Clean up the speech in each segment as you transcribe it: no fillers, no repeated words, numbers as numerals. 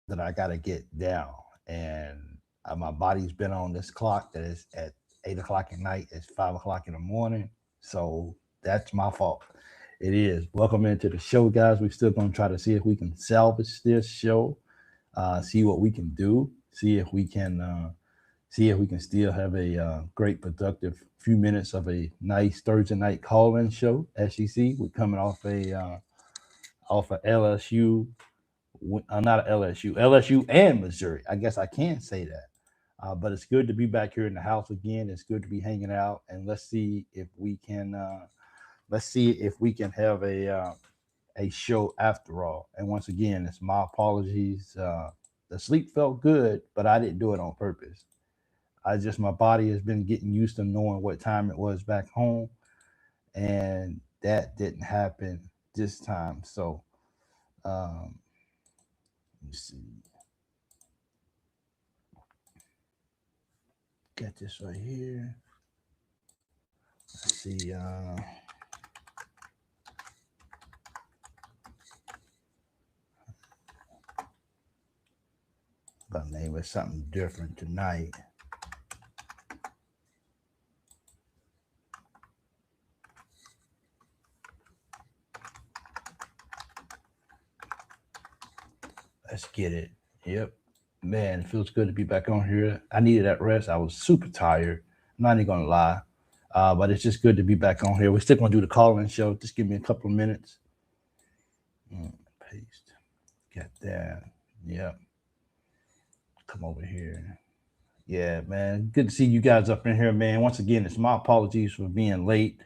that I got to get down. And my body's been on this clock that is at 8 o'clock at night. It's 5 o'clock in the morning. So that's my fault. It is. Welcome into the show, guys. We're still going to try to see if we can salvage this show, see what we can do, see if we can still have a great, productive few minutes of a nice Thursday night call-in show. As you see, we're coming off of LSU, not LSU and Missouri. I guess I can say that. But it's good to be back here in the house again. It's good to be hanging out, and let's see if we can have a show after all. And once again, it's my apologies. The sleep felt good, but I didn't do it on purpose. My body has been getting used to knowing what time it was back home, and that didn't happen this time. So um, let me see, got this right here. Let's see. Gonna name it something different tonight. Let's get it. Yep. Man, it feels good to be back on here. I needed that rest. I was super tired. I'm not even gonna lie. But it's just good to be back on here. We're still gonna do the call-in show. Just give me a couple of minutes. Paste. Got that. Yep. Come over here. Yeah, man. Good to see you guys up in here, man. Once again, it's my apologies for being late.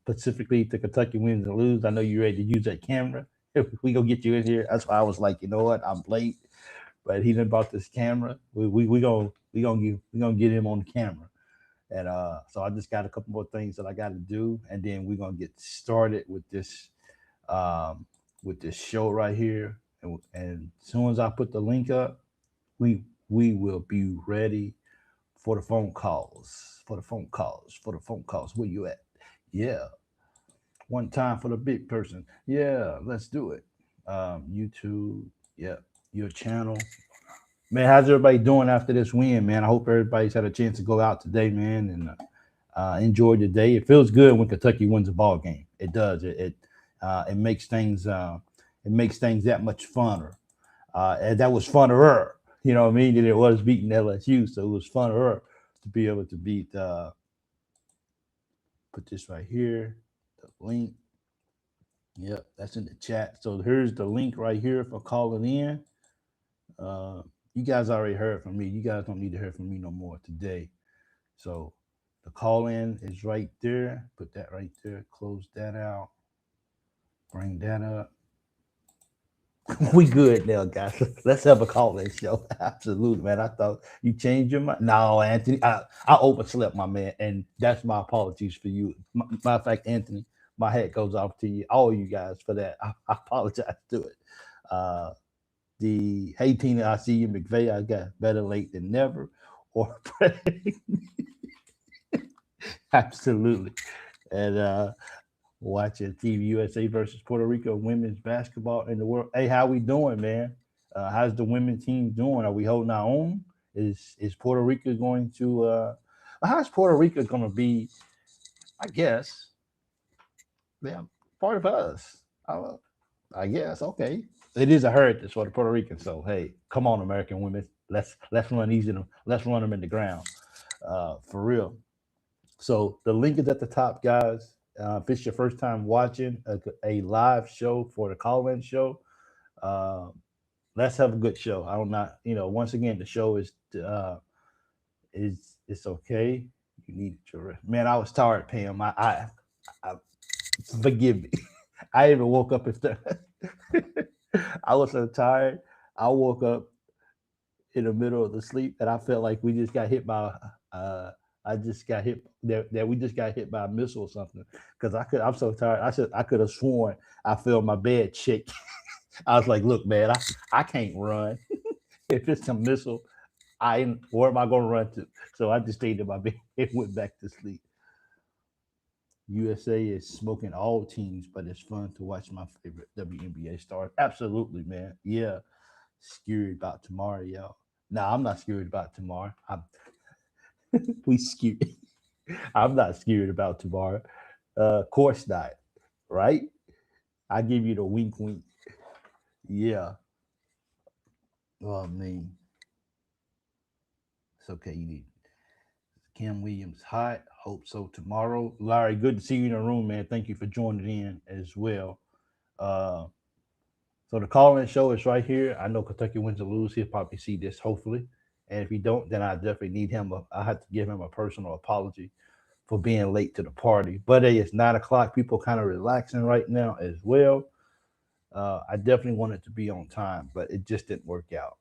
Specifically to Kentucky wins and lose. I know you're ready to use that camera. If we gonna get you in here, that's why I was like, you know what, I'm late, but he done bought this camera. We gonna get him on the camera, and so I just got a couple more things that I got to do, and then we're gonna get started um, with this show right here. And as soon as I put the link up, we we will be ready for the phone calls. Where you at? Yeah, one time for the big person. Yeah, let's do it. YouTube. Yeah, your channel. Man, how's everybody doing after this win, man? I hope everybody's had a chance to go out today, man, and enjoy the day. It feels good when Kentucky wins a ball game. It does. It it makes things that much funner. And that was funner, you know what I mean, than it was beating LSU. So it was funner to be able to beat. Put this right here, the link. Yep, that's in the chat. So here's the link right here for calling in. Uh, you guys already heard from me. You guys don't need to hear from me no more today. So the call in is right there. Put that right there. Close that out. Bring that up. We good now, guys. Let's have a call in show. Absolutely, man. I thought you changed your mind. No, Anthony, I overslept, my man, and that's my apologies for you. Matter of fact, Anthony, my hat goes off to you, all you guys, for that. I apologize to it. Uh, the Hey Tina, I see you, McVeigh. I got better late than never, or absolutely, and watching TV USA versus Puerto Rico women's basketball in the world. Hey, how we doing, man? How's the women's team doing? Are we holding our own? Is Puerto Rico going to? How's Puerto Rico going to be? I guess they're part of us. Uh, I guess okay. It is a heritage for the Puerto Ricans. So hey, come on, American women. Let's run easy. Let's run them in the ground, for real. So the link is at the top, guys. If it's your first time watching a live show for the call-in show, uh, let's have a good show. I don't not, once again, the show is it's okay. You need to rest. Man, I was tired, Pam. I forgive me. I even woke up after. I was so tired. I woke up in the middle of the sleep, and I felt like we just got hit by. I just got hit that we just got hit by a missile or something. Because I'm so tired. I could have sworn I felt my bed shake. I was like, look, man, I can't run. If it's a missile, where am I gonna run to? So I just stayed in my bed and went back to sleep. USA is smoking all teams, but it's fun to watch my favorite WNBA stars. Absolutely, man. Yeah. Scary about tomorrow, y'all. Nah, I'm not scared about tomorrow. We scared. I'm not scared about tomorrow. Of course not. Right? I give you the wink, wink. Yeah. Oh man, it's okay. You need Cam Williams hot. Hope so tomorrow. Larry, good to see you in the room, man. Thank you for joining in as well. Uh, so the call-in show is right here. I know Kentucky wins or lose. He'll probably see this, hopefully. And if he don't, then I definitely need him. I have to give him a personal apology for being late to the party. But hey, it's 9 o'clock. People kind of relaxing right now as well. I definitely wanted to be on time, but it just didn't work out.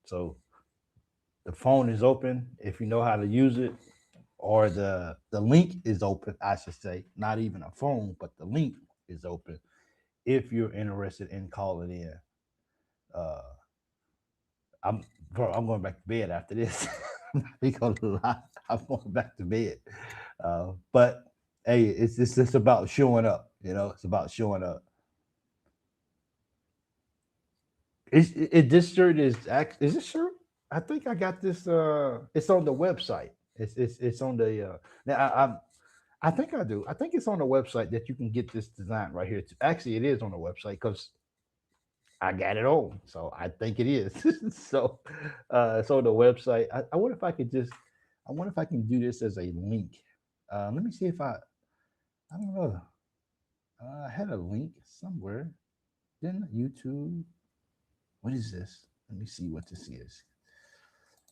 So the phone is open if you know how to use it, or the link is open, I should say. Not even a phone, but the link is open if you're interested in calling in. Uh, I'm going back to bed after this. I'm not gonna lie. I'm going back to bed. But hey, it's just about showing up. You know, it's about showing up. This shirt is this shirt? I think I got this. It's on the website. It's on the. Now I think I do. I think it's on the website that you can get this design right here. Actually, it is on the website because I got it on. So I think it is. So it's on the website. I wonder if I could just. I wonder if I can do this as a link. Let me see if I don't know. I had a link somewhere. Then YouTube. What is this? Let me see what this is.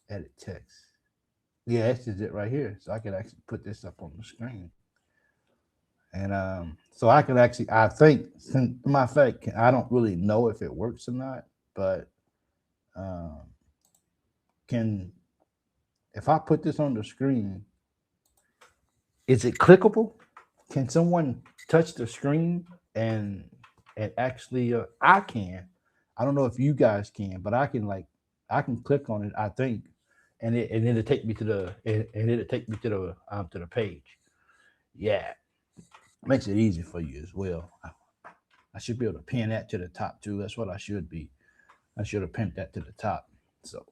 Edit text. Yeah, this is it right here. So I can actually put this up on the screen. And so I can actually, I think, my fact, I don't really know if it works or not, but um, can, if I put this on the screen, is it clickable? Can someone touch the screen and actually, I can. I don't know if you guys can, but I can click on it. I think, and it'll take me to and it'll take me to the page. Yeah, makes it easy for you as well. I should be able to pin that to the top too. That's what I should be. I should have pinned that to the top. So,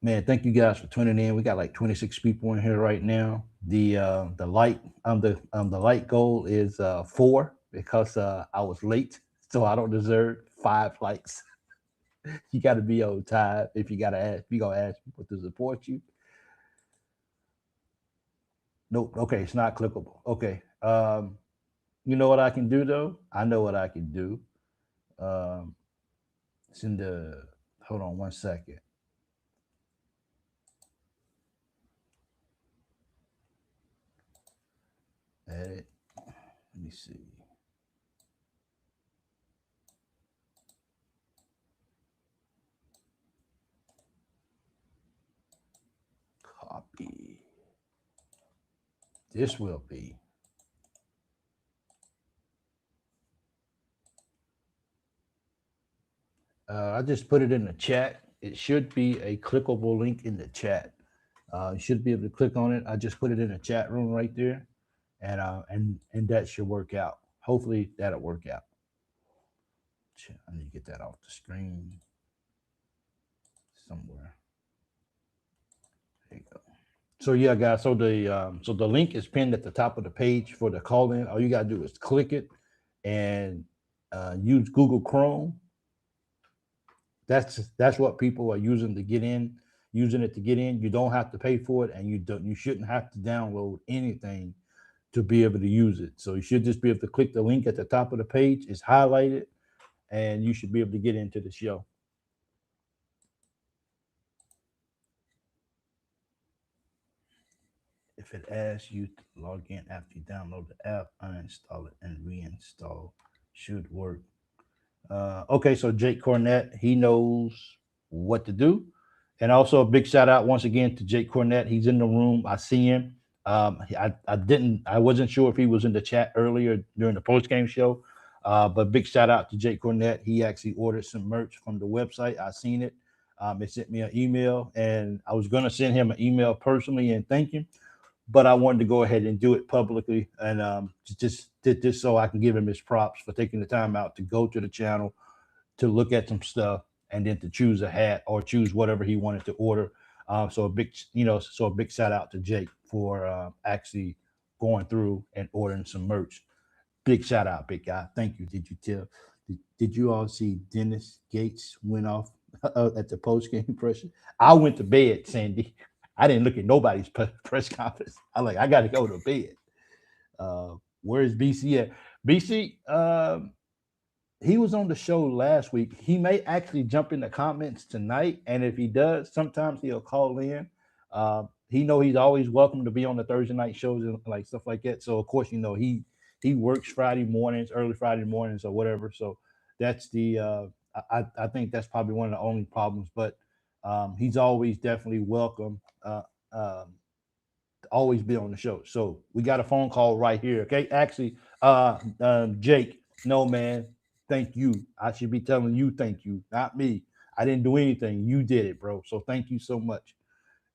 man, thank you guys for tuning in. We got like 26 people in here right now. The light goal is 4 because I was late, so I don't deserve 5 likes. You got to be on time if you gonna ask people to support you. Nope. Okay, it's not clickable. Okay. You know what I can do though? I know what I can do. Um, it's in the. Hold on 1 second. Edit. Let me see. Copy. This will be. I just put it in the chat. It should be a clickable link in the chat. You should be able to click on it. I just put it in the chat room right there, and that should work out. Hopefully that'll work out. I need to get that off the screen somewhere. There you go. So yeah, guys. So the link is pinned at the top of the page for the call in. All you gotta do is click it and use Google Chrome. That's what people are using to get in. Using it to get in. You don't have to pay for it, and you shouldn't have to download anything to be able to use it. So you should just be able to click the link at the top of the page. It's highlighted, and you should be able to get into the show. If it asks you to log in after you download the app, uninstall it and reinstall, should work. Okay, so Jake Cornett, he knows what to do. And also a big shout out once again to Jake Cornett. He's in the room. I see him. I wasn't sure if he was in the chat earlier during the post game show. But big shout out to Jake Cornett. He actually ordered some merch from the website. I seen it. It sent me an email, and I was gonna send him an email personally and thank him. but I wanted to go ahead and do it publicly, and just so I can give him his props for taking the time out to go to the channel to look at some stuff and then to choose a hat or choose whatever he wanted to order. So a big, so a big shout out to Jake for actually going through and ordering some merch. Big shout out, big guy. Thank you. Did you tell? Did you all see Dennis Gates went off at the post game pressure? I went to bed, Sandy. I didn't look at nobody's press conference. I got to go to bed. Where's BC at? BC, he was on the show last week. He may actually jump in the comments tonight, and if he does, sometimes he'll call in. He know he's always welcome to be on the Thursday night shows and like stuff like that. So of course, he works Friday mornings, early Friday mornings or whatever. So that's the I think that's probably one of the only problems. But he's always definitely welcome. To always be on the show. So we got a phone call right here. Okay, actually, Jake, no man, thank you. I should be telling you thank you, not me. I didn't do anything. You did it, bro. So thank you so much.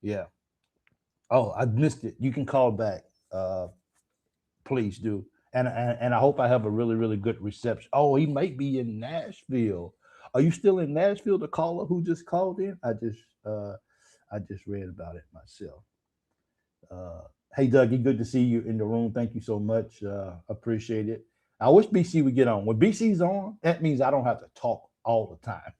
Yeah. Oh, I missed it. You can call back. Please do. And I hope I have a really, really good reception. Oh, he might be in Nashville. Are you still in Nashville, the caller who just called in? I just read about it myself. Uh, hey, Dougie, good to see you in the room. Thank you so much. Appreciate it. I wish BC would get on. When BC's on, that means I don't have to talk all the time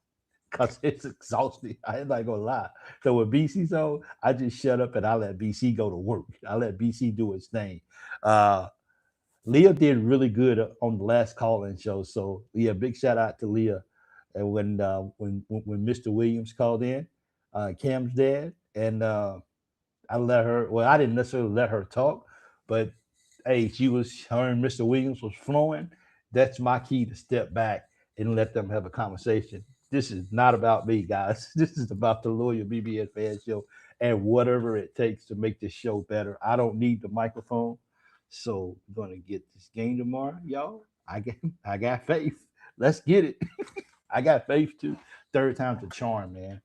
because it's exhausting. I ain't not gonna lie. So when BC's on, I just shut up and I let BC go to work. I let BC do his thing. Uh, Leah did really good on the last call-in show. So yeah, big shout out to Leah. And when Mr. Williams called in, Cam's dad, and I let her. Well, I didn't necessarily let her talk, but hey, her and Mr. Williams was flowing. That's my key to step back and let them have a conversation. This is not about me, guys. This is about the Loyal BBS Fan Show and whatever it takes to make this show better. I don't need the microphone, so we're gonna get this game tomorrow, y'all. I got faith. Let's get it. I got faith too. Third time's a charm, man.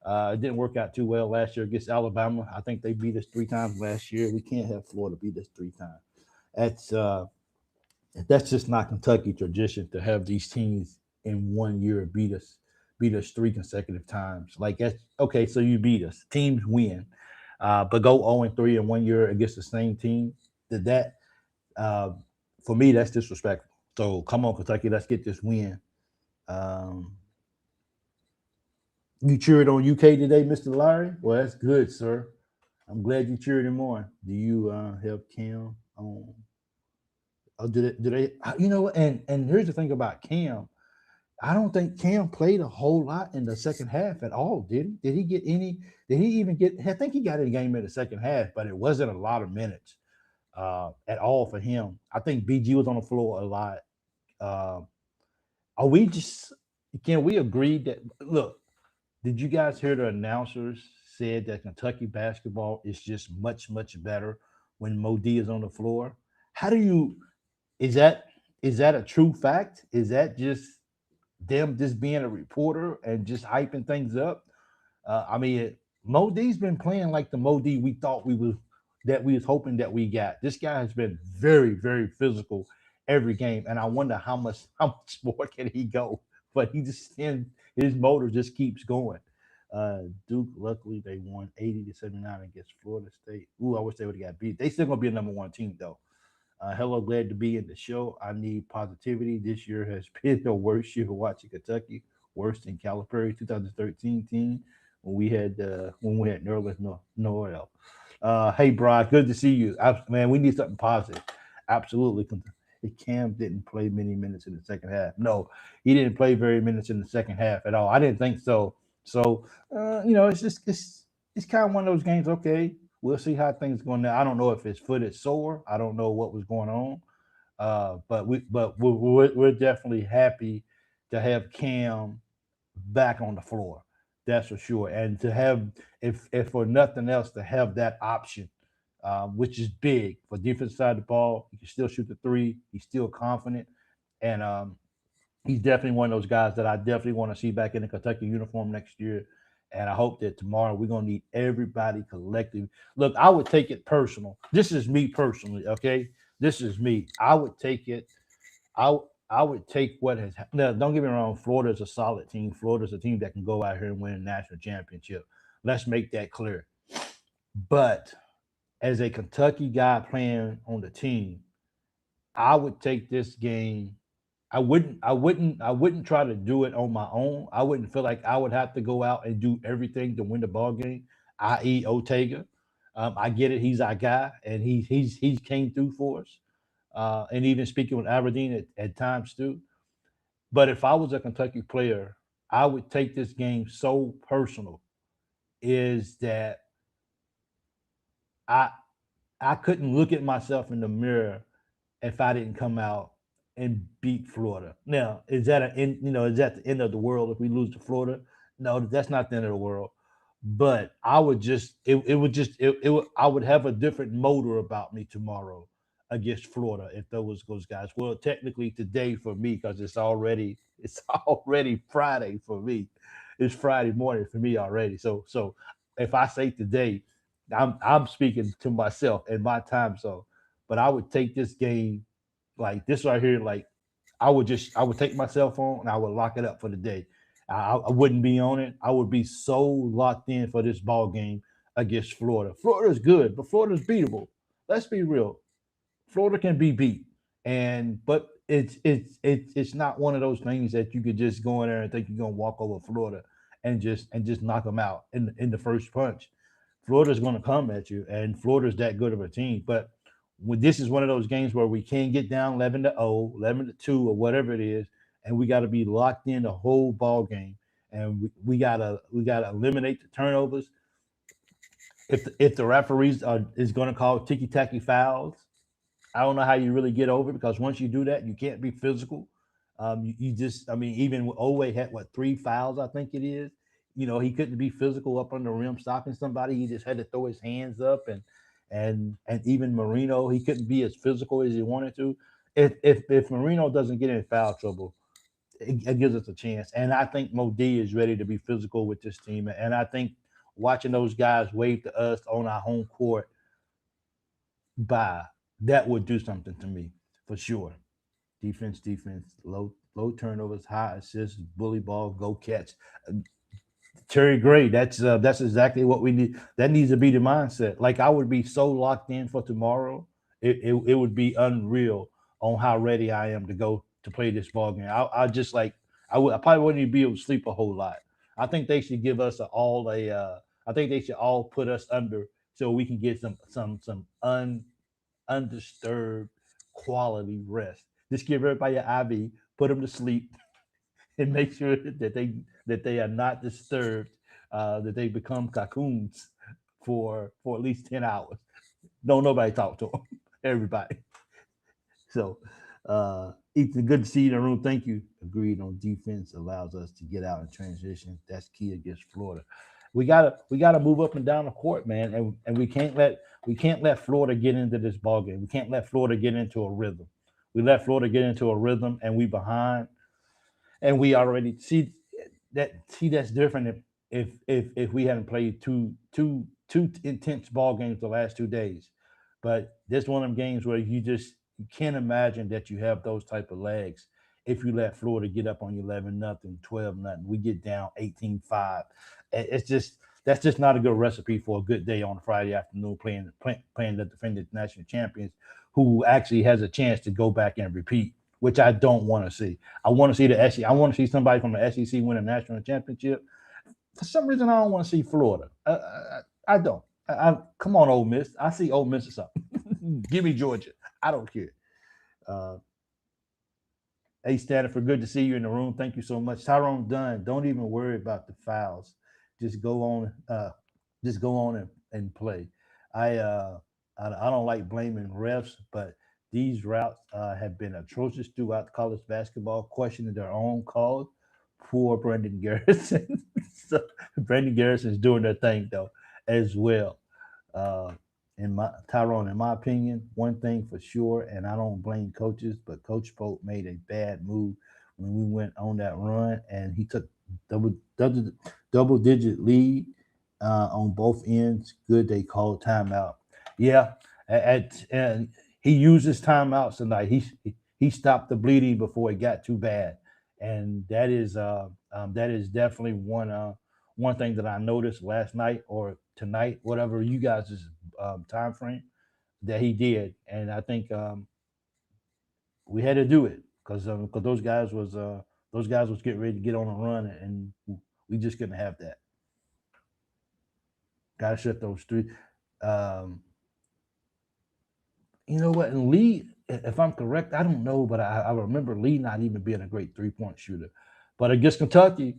It didn't work out too well last year against Alabama. I think they beat us three times last year. We can't have Florida beat us three times. That's uh, that's just not Kentucky tradition to have these teams in 1 year beat us three consecutive times. Like that's okay. So you beat us. Teams win, but go 0-3 in 1 year against the same team. That uh, for me that's disrespectful. So come on, Kentucky, let's get this win. Um, You cheered on UK today, Mr. Larry? Well, that's good, sir. I'm glad you cheered him on. Do you help Cam on? Oh, do they? And here's the thing about Cam. I don't think Cam played a whole lot in the second half at all. Did he? Did he get any? Did he even get? I think he got in the game in the second half, but it wasn't a lot of minutes at all for him. I think BG was on the floor a lot. Uh, are we just? Can we agree that look? Did you guys hear the announcers said that Kentucky basketball is just much, much better when Mo D is on the floor? How do you is that is that a true fact? Is that just them just being a reporter and just hyping things up? I mean, Mo D's been playing like the Mo D we thought we was hoping that we got. This guy has been very, very physical every game, and I wonder how much more can he go? But his motor just keeps going. Duke, luckily they won 80-79 against Florida State. Ooh, I wish they would have got beat. They still gonna be a number one team though. Hello, glad to be in the show. I need positivity. This year has been the worst year watching Kentucky, worse than Calipari 2013 team when we had Nerlens Noel. Hey, Brock, good to see you. Man, we need something positive. Absolutely. Cam didn't play many minutes in the second half. No, he didn't play very minutes in the second half at all. I didn't think so. So, it's kind of one of those games. Okay, we'll see how things going now. I don't know if his foot is sore. I don't know what was going on. But we're definitely happy to have Cam back on the floor. That's for sure. And to have, if for nothing else, to have that option, which is big for defense side of the ball. He can still shoot the three. He's still confident, and he's definitely one of those guys that I definitely want to see back in the Kentucky uniform next year. And I hope that tomorrow we're gonna need everybody collective. Look, I would take it personal. This is me personally, okay? This is me. I would take it. I I would take what has now. Don't get me wrong. Florida's a solid team. Florida's a team that can go out here and win a national championship. Let's make that clear. But as a Kentucky guy playing on the team, I would take this game. I wouldn't try to do it on my own. I wouldn't feel like I would have to go out and do everything to win the ball game, i.e. Otega. I get it. He's our guy, and he came through for us. And even speaking with Aberdeen at times too. But if I was a Kentucky player, I would take this game so personal. Is that I I couldn't look at myself in the mirror if I didn't come out and beat Florida. Now, is that the end of the world if we lose to Florida? No, that's not the end of the world. But I would just it would just it would I would have a different motor about me tomorrow against Florida if those guys. Well, technically today for me because it's already Friday for me. It's Friday morning for me already. So if I say today, I'm speaking to myself in my time zone. But I would take this game like this right here, like I would take my cell phone and I would lock it up for the day. I wouldn't be on it. I would be so locked in for this ball game against Florida. Florida's good, but Florida's beatable. Let's be real. Florida can be beat, and but it's not one of those things that you could just go in there and think you're gonna walk over Florida and just knock them out in the first punch. Florida's going to come at you, and Florida's that good of a team. But when this is one of those games where we can't get down 11-0, 11-2, or whatever it is, and we got to be locked in the whole ball game, and we gotta eliminate the turnovers. If the referees is going to call ticky tacky fouls, I don't know how you really get over it because once you do that, you can't be physical. You just, I mean, even Owe had what 3 fouls, I think it is. He couldn't be physical up on the rim stopping somebody. He just had to throw his hands up, and even Marino, he couldn't be as physical as he wanted to. If Marino doesn't get in foul trouble, it gives us a chance. And I think Mo D is ready to be physical with this team. And I think watching those guys wave to us on our home court by that would do something to me for sure. Defense, low turnovers, high assists, bully ball, go catch. Terry Gray, that's exactly what we need. That needs to be the mindset. Like I would be so locked in for tomorrow, it would be unreal on how ready I am to go to play this ball game. I just like I probably wouldn't even be able to sleep a whole lot. I think they should give us I think they should all put us under so we can get some undisturbed quality rest. Just give everybody an IV, put them to sleep, and make sure that they are not disturbed, that they become cocoons for at least 10 hours. Don't nobody talk to them. Everybody. So, Ethan, good to see you in the room. Thank you. Agreed on defense allows us to get out and transition. That's key against Florida. We gotta move up and down the court, man, and we can't let Florida get into this ball game. We can't let Florida get into a rhythm. We let Florida get into a rhythm, and we behind, and we already that's different if we hadn't played two intense ball games the last 2 days. But this one of them games where you can't imagine that you have those type of legs if you let Florida get up on you 11-0, 12-0. We get down 18-5. It's just that's just not a good recipe for a good day on a Friday afternoon playing the defending national champions who actually has a chance to go back and repeat, which I don't want to see. I want to see the SEC. I want to see somebody from the SEC win a national championship. For some reason, I don't want to see Florida. I don't. Come on, Ole Miss. I see Ole Miss or something. Give me Georgia. I don't care. Uh, Hey, Stanford, good to see you in the room. Thank you so much. Tyrone Dunn, don't even worry about the fouls. Just go on, and play. I, uh, I don't like blaming refs, but these routes have been atrocious throughout college basketball, questioning their own calls. Poor Brendan Garrison. So, Brendan Garrison's doing their thing though, as well. Uh, in my Tyrone, in my opinion, one thing for sure, and I don't blame coaches, but Coach Pope made a bad move when we went on that run, and he took double-digit lead on both ends. Good, they called timeout. Yeah, and he used his timeouts tonight. He stopped the bleeding before it got too bad, and that is definitely one thing that I noticed last night or tonight, whatever you guys' time frame that he did, and I think we had to do it because those guys was getting ready to get on a run, and we just couldn't have that. Got to shut those three. Um, you know what? And Lee, if I'm correct, I don't know, but I remember Lee not even being a great 3-point shooter. But against Kentucky,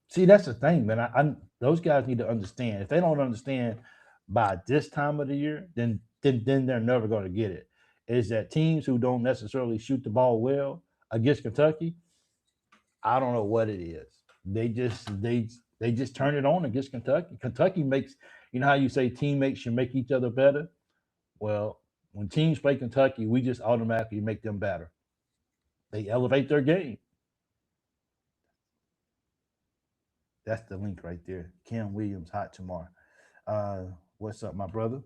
see, that's the thing, man. Those guys need to understand. If they don't understand by this time of the year, then they're never going to get it. Is that teams who don't necessarily shoot the ball well against Kentucky? I don't know what it is. They just turn it on against Kentucky. Kentucky makes, you know how you say teammates should make each other better. Well, when teams play Kentucky, we just automatically make them better. They elevate their game. That's the link right there. Cam Williams hot tomorrow. Uh, what's up, my brother?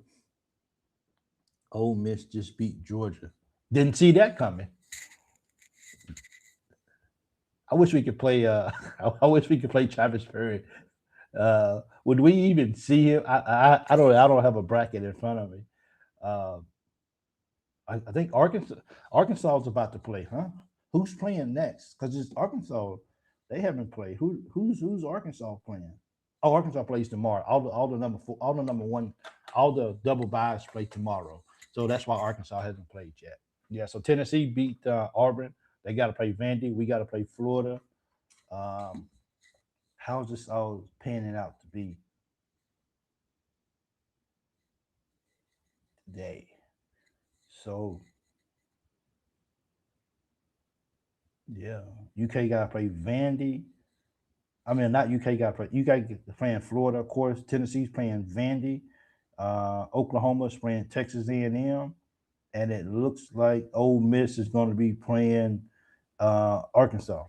Ole Miss just beat Georgia. Didn't see that coming. I wish we could play. I wish we could play Travis Perry. Would we even see him? I don't have a bracket in front of me. Uh, I think Arkansas is about to play, huh? Who's playing next? Because it's Arkansas. They haven't played. Who's Arkansas playing? Oh, Arkansas plays tomorrow. All the number four, all the number one, all the double byes play tomorrow. So that's why Arkansas hasn't played yet. Yeah. So Tennessee beat Auburn. They got to play Vandy. We got to play Florida. Um, how's this all panning out to be today? So yeah, UK got to play Vandy. I mean, not UK got to play. UK playing Florida, of course. Tennessee's playing Vandy. Oklahoma's playing Texas A&M, and it looks like Ole Miss is going to be playing Arkansas.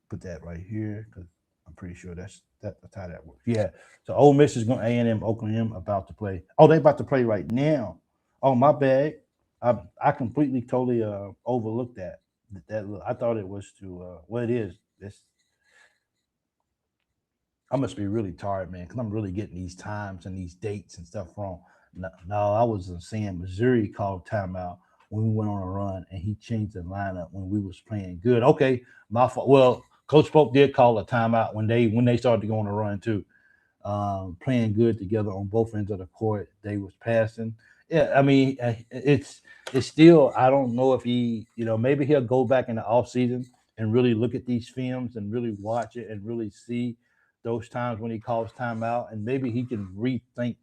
Put that right here because I'm pretty sure that's how that works. Yeah. So Ole Miss is going A&M Oklahoma about to play. Oh, they about to play right now. Oh, my bad. I completely totally overlooked that. I thought it was to what it is. This I must be really tired, man, because I'm really getting these times and these dates and stuff wrong. No, I was saying Missouri called timeout when we went on a run, and he changed the lineup when we was playing good. Okay, my fault. Well, Coach Pope did call a timeout when they started to go on a run too. Playing good together on both ends of the court. They was passing. Yeah, I mean, it's still. I don't know if he, maybe he'll go back in the off season and really look at these films and really watch it and really see those times when he calls timeout, and maybe he can rethink.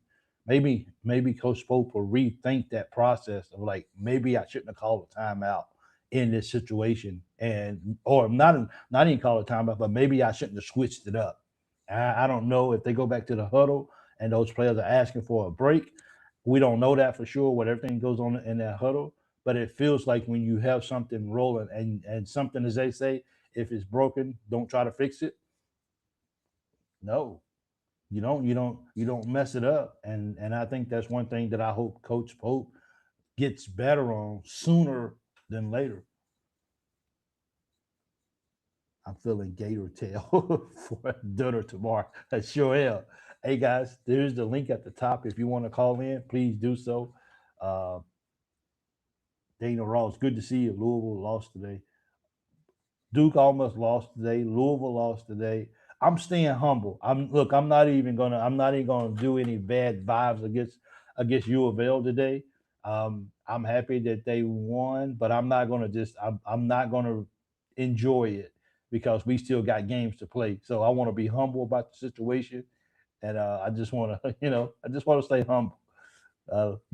Maybe Coach Pope will rethink that process of like maybe I shouldn't have called a timeout in this situation, and or not even call a timeout, but maybe I shouldn't have switched it up. I don't know if they go back to the huddle and those players are asking for a break. We don't know that for sure. What everything goes on in that huddle, but it feels like when you have something rolling and something, as they say, if it's broken, don't try to fix it. No, you don't mess it up. And I think that's one thing that I hope Coach Pope gets better on sooner than later. I'm feeling gator tail for dinner tomorrow. I sure am. Hey guys, there's the link at the top. If you want to call in, please do so. Uh, Dana Ross, good to see you. Louisville lost today. Duke almost lost today. Louisville lost today. I'm staying humble. I'm not even gonna do any bad vibes against U of L today. I'm happy that they won, but I'm not gonna enjoy it because we still got games to play. So I want to be humble about the situation, and I just want to I just want to stay humble.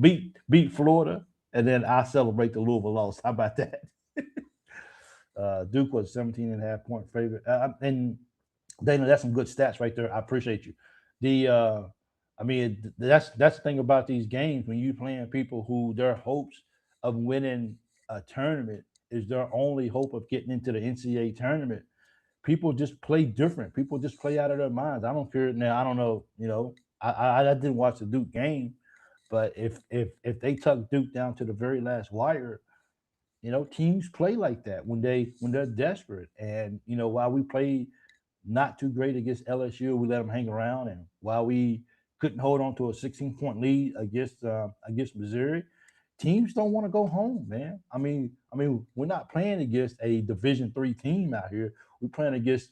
Beat Florida, and then I celebrate the Louisville loss. How about that? Duke was 17 and a half point favorite. And Dana, that's some good stats right there. I appreciate you. The I mean, that's the thing about these games when you playing people who their hopes of winning a tournament is their only hope of getting into the NCAA tournament. people just play different. People just play out of their minds. I don't care now. I don't know. I didn't watch the Duke game, but if they tuck Duke down to the very last wire, teams play like that when they're desperate. And while we played not too great against LSU, we let them hang around, and while we couldn't hold on to a 16-point lead against Missouri, teams don't want to go home, man. I mean, we're not playing against a Division III team out here. We're playing against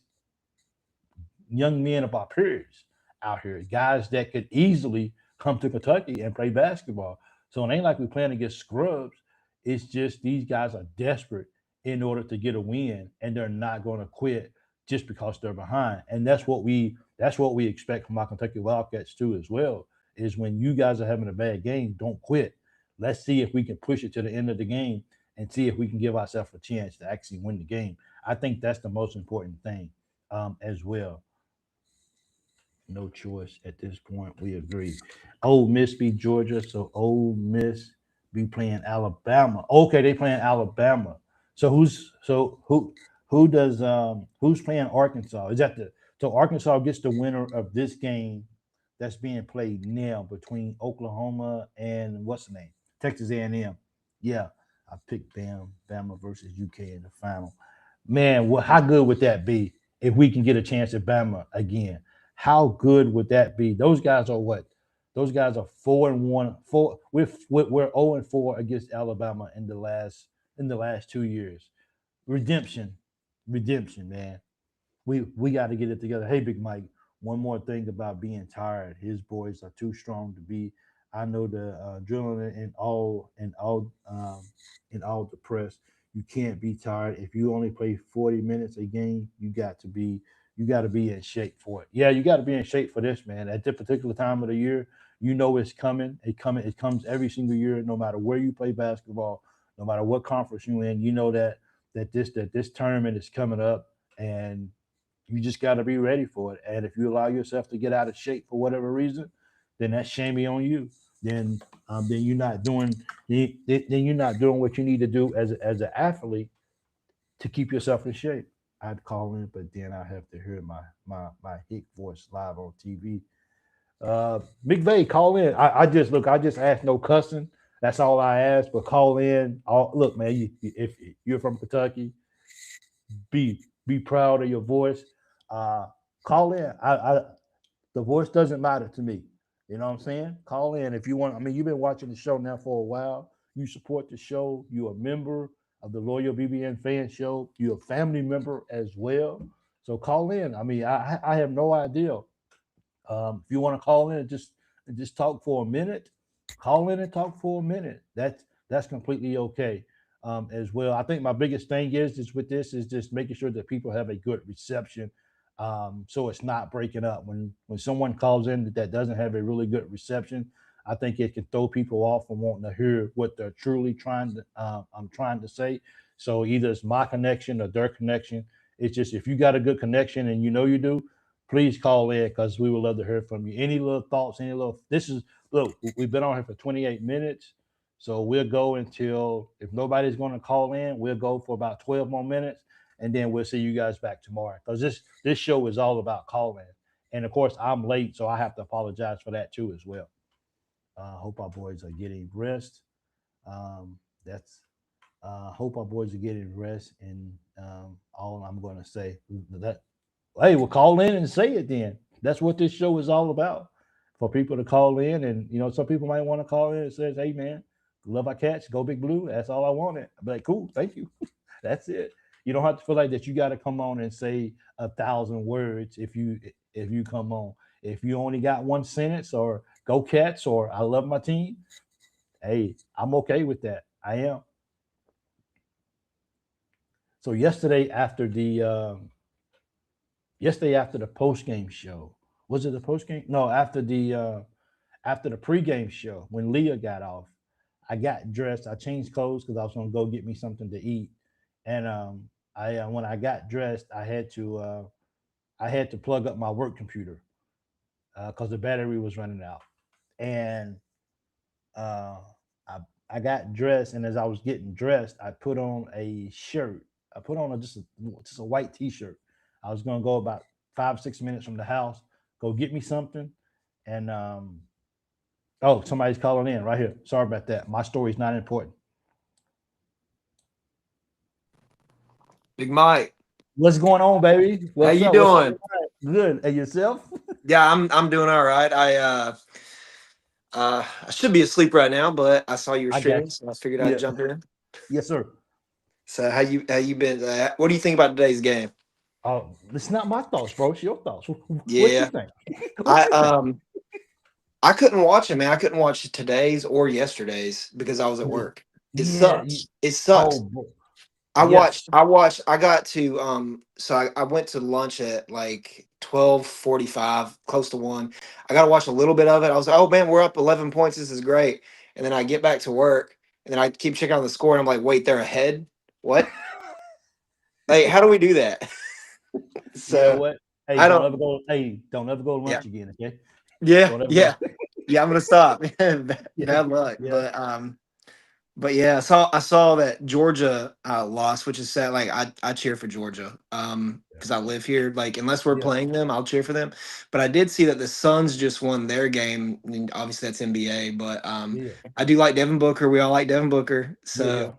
young men of our peers out here, guys that could easily come to Kentucky and play basketball. So it ain't like we're playing against scrubs. It's just these guys are desperate in order to get a win, and they're not going to quit just because they're behind. And that's what we expect from our Kentucky Wildcats too, as well. Is when you guys are having a bad game, don't quit. Let's see if we can push it to the end of the game and see if we can give ourselves a chance to actually win the game. I think that's the most important thing, as well. No choice at this point. We agree. Ole Miss beat Georgia, so Ole Miss be playing Alabama. Okay, they playing Alabama. So who's playing Arkansas? Is that the so Arkansas gets the winner of this game that's being played now between Oklahoma and what's the name? Texas A&M. Yeah, I picked Bama versus UK in the final. Man, how good would that be if we can get a chance at Bama again? How good would that be? Those guys are what? Those guys are 4-1. We're 0-4 against Alabama in the last 2 years. Redemption, redemption, man. We got to get it together. Hey, Big Mike. One more thing about being tired. His boys are too strong to be. I know the adrenaline and all depressed. You can't be tired. If you only play 40 minutes a game, you got to be in shape for it. Yeah, you got to be in shape for this, man. At this particular time of the year, it's coming. It comes every single year, no matter where you play basketball, no matter what conference you're in. You know that this tournament is coming up, and you just got to be ready for it. And if you allow yourself to get out of shape for whatever reason, then that's shamey on you. Then you're not doing then you're not doing what you need to do as an athlete to keep yourself in shape. I'd call in, but then I have to hear my hick voice live on TV. Big Vay, call in. I just asked no cussing. That's all I asked. But call in. Look, man, if you're from Kentucky, be proud of your voice. Uh, Call in. The voice doesn't matter to me. You know what I'm saying? Call in if you want. I mean, you've been watching the show now for a while. You support the show. You're a member of the Loyal BBN Fan Show. You're a family member as well. So call in. I mean, I have no idea. If you want to call in and just talk for a minute, call in and talk for a minute. That's completely okay, as well. I think my biggest thing is with this is just making sure that people have a good reception, so it's not breaking up. When someone calls in that doesn't have a really good reception, I think it can throw people off from wanting to hear what they're truly trying to say. So either it's my connection or their connection. It's just if you got a good connection and you know you do, please call in because we would love to hear from you. Any little thoughts, any little this is look, we've been on here for 28 minutes. So we'll go until if nobody's going to call in, we'll go for about 12 more minutes and then we'll see you guys back tomorrow. Because this show is all about calling. And of course, I'm late, so I have to apologize for that too as well. Hope our boys are getting rest. That's Hope our boys are getting rest, and all I'm going to say that hey, well, call in and say it then. That's what this show is all about. For people to call in, and some people might want to call in and says, "Hey, man, love our cats, go Big Blue." That's all I wanted. I'm like, cool, thank you. That's it. You don't have to feel like that. You got to come on and say 1,000 words if you come on. If you only got one sentence or "Go Cats" or "I love my team," hey, I'm okay with that. I am. So yesterday after the post game show. Was it the post game? No, after the pregame show when Leah got off, I got dressed. I changed clothes because I was gonna go get me something to eat. And I when I got dressed, I had to plug up my work computer because the battery was running out. And uh, I I got dressed, and as I was getting dressed, I put on a shirt. I put on just a white T-shirt. I was gonna go about 5 6 minutes from the house, go get me something, and oh, somebody's calling in right here. Sorry about that. My story's not important. Big Mike, What's going on, baby? how What's you up? What's up? doing? Good. And yourself? Yeah, I'm doing all right. I should be asleep right now, but I saw you were I got streaming, so I figured you. I'd Yeah. jump in. Yes, sir. So how you been? What do you think about today's game? Oh, it's not my thoughts, bro. It's your thoughts. What you Yeah, think? What I you think? I couldn't watch it, man. I couldn't watch today's or yesterday's because I was at Yeah. work. It Yeah. sucks. It Oh, sucks. bro. I Yes. watched. I watched. I got to So I went to lunch at like 12:45, close to 1. I got to watch a little bit of it. I was like, oh man, we're up 11 points. This is great. And then I get back to work, and then I keep checking on the score, and I'm like, wait, they're ahead. What? Like, how do we do that? You know So what? Hey, I don't don't. ever go. Hey, don't ever go to Yeah. lunch again. Okay? Yeah. Don't ever go. Yeah. Yeah. I'm gonna stop. Bad Yeah. bad luck. Yeah. But yeah, I saw that Georgia lost, which is sad. Like I cheer for Georgia because I live here. Like unless we're Yeah. playing them, I'll cheer for them. But I did see that the Suns just won their game. I mean, obviously that's NBA, but Yeah. I do like Devin Booker. We all like Devin Booker, Yeah. Yeah.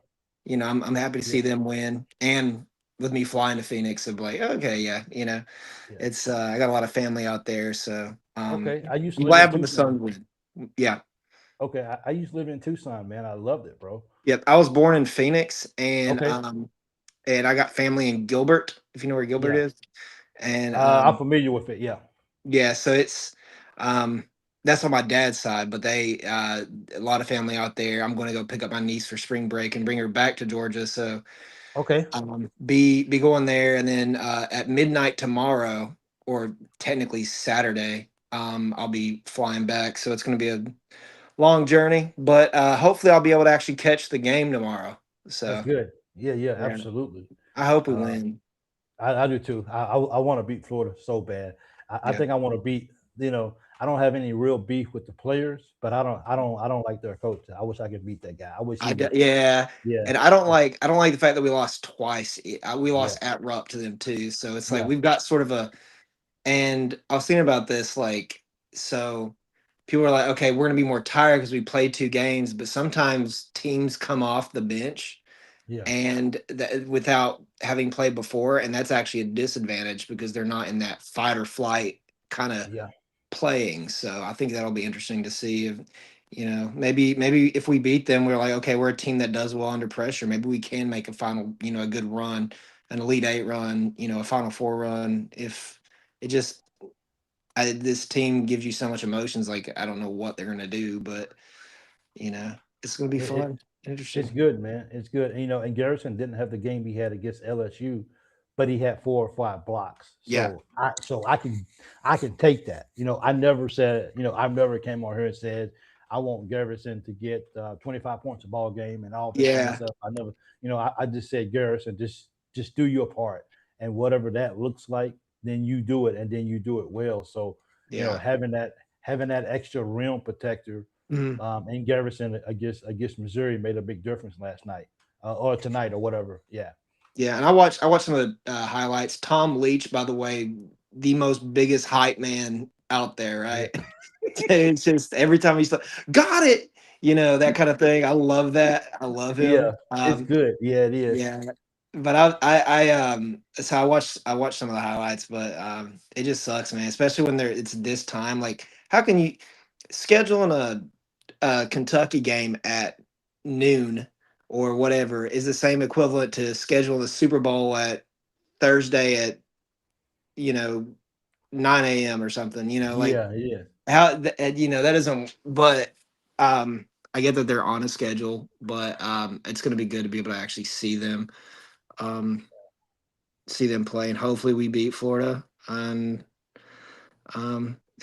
so I'm happy to Yeah. see them win. And with me flying to Phoenix, I'm like, okay, yeah, Yeah. it's I got a lot of family out there, so Okay. I used to I'm live in glad when the Tucson. Suns win. Yeah. Okay. I used to live in Tucson, man. I loved it, bro. Yep, I was born in Phoenix, Okay. and I got family in Gilbert, if you know where Gilbert Yeah. is. And I'm familiar with it. Yeah. yeah, so it's um that's on my dad's side, but they a lot of family out there. I'm going to go pick up my niece for spring break and bring her back to Georgia. So Okay. be going there, and then at midnight tomorrow, or technically Saturday, I'll be flying back. So it's going to be a long journey, but hopefully I'll be able to actually catch the game tomorrow. That's So good. Yeah. Yeah. yeah, Absolutely. I hope we Uh, win. I do too. I want to beat Florida so bad. I Yeah. think I want to beat. I don't have any real beef with the players, but I don't like their coach. I wish I could beat that guy. I wish he would. Yeah, Yeah. and I don't like the fact that we lost twice. We Yeah. lost at Rupp to them too, so it's like Yeah. we've got sort of a. And I was thinking about this, like, so people are like, okay, we're gonna be more tired because we played 2 games, but sometimes teams come off the bench Yeah. and without having played before, and that's actually a disadvantage because they're not in that fight or flight kind of Yeah. playing. So I think that'll be interesting to see if maybe if we beat them, we're like, okay, we're a team that does well under pressure. Maybe we can make a final, a good run, an Elite Eight run, a Final Four run. If it just this team gives you so much emotions, like I don't know what they're gonna do, but it's gonna be It, it, fun, it's interesting. good, man. It's good. And Garrison didn't have the game he had against LSU, but he had 4 or 5 blocks. Yeah, So I can take that. I never said, I've never came on here and said I want Garrison to get 25 points a ball game and all this kind of yeah, stuff. I never, I just said Garrison, just do your part, and whatever that looks like, then you do it, and then you do it well. So yeah. having that extra rim protector Mhm. and Garrison against Missouri made a big difference last night or tonight or whatever. Yeah, Yeah, and I watched some of the highlights. Tom Leach, by the way, the most biggest hype man out there, yeah, right? It's just every time he's like, got it, that kind of thing. I love that. I love yeah. him. It's good. Yeah, it is. Yeah, but so I watched some of the highlights, but it just sucks, man. Especially when it's this time. Like, how can you scheduling a Kentucky game at noon or whatever is the same equivalent to scheduling the Super Bowl at Thursday at you know 9 a.m. or something. Like Yeah, yeah. that isn't. But I get that they're on a schedule, but it's going to be good to be able to actually um, see them play, and hopefully we beat Florida and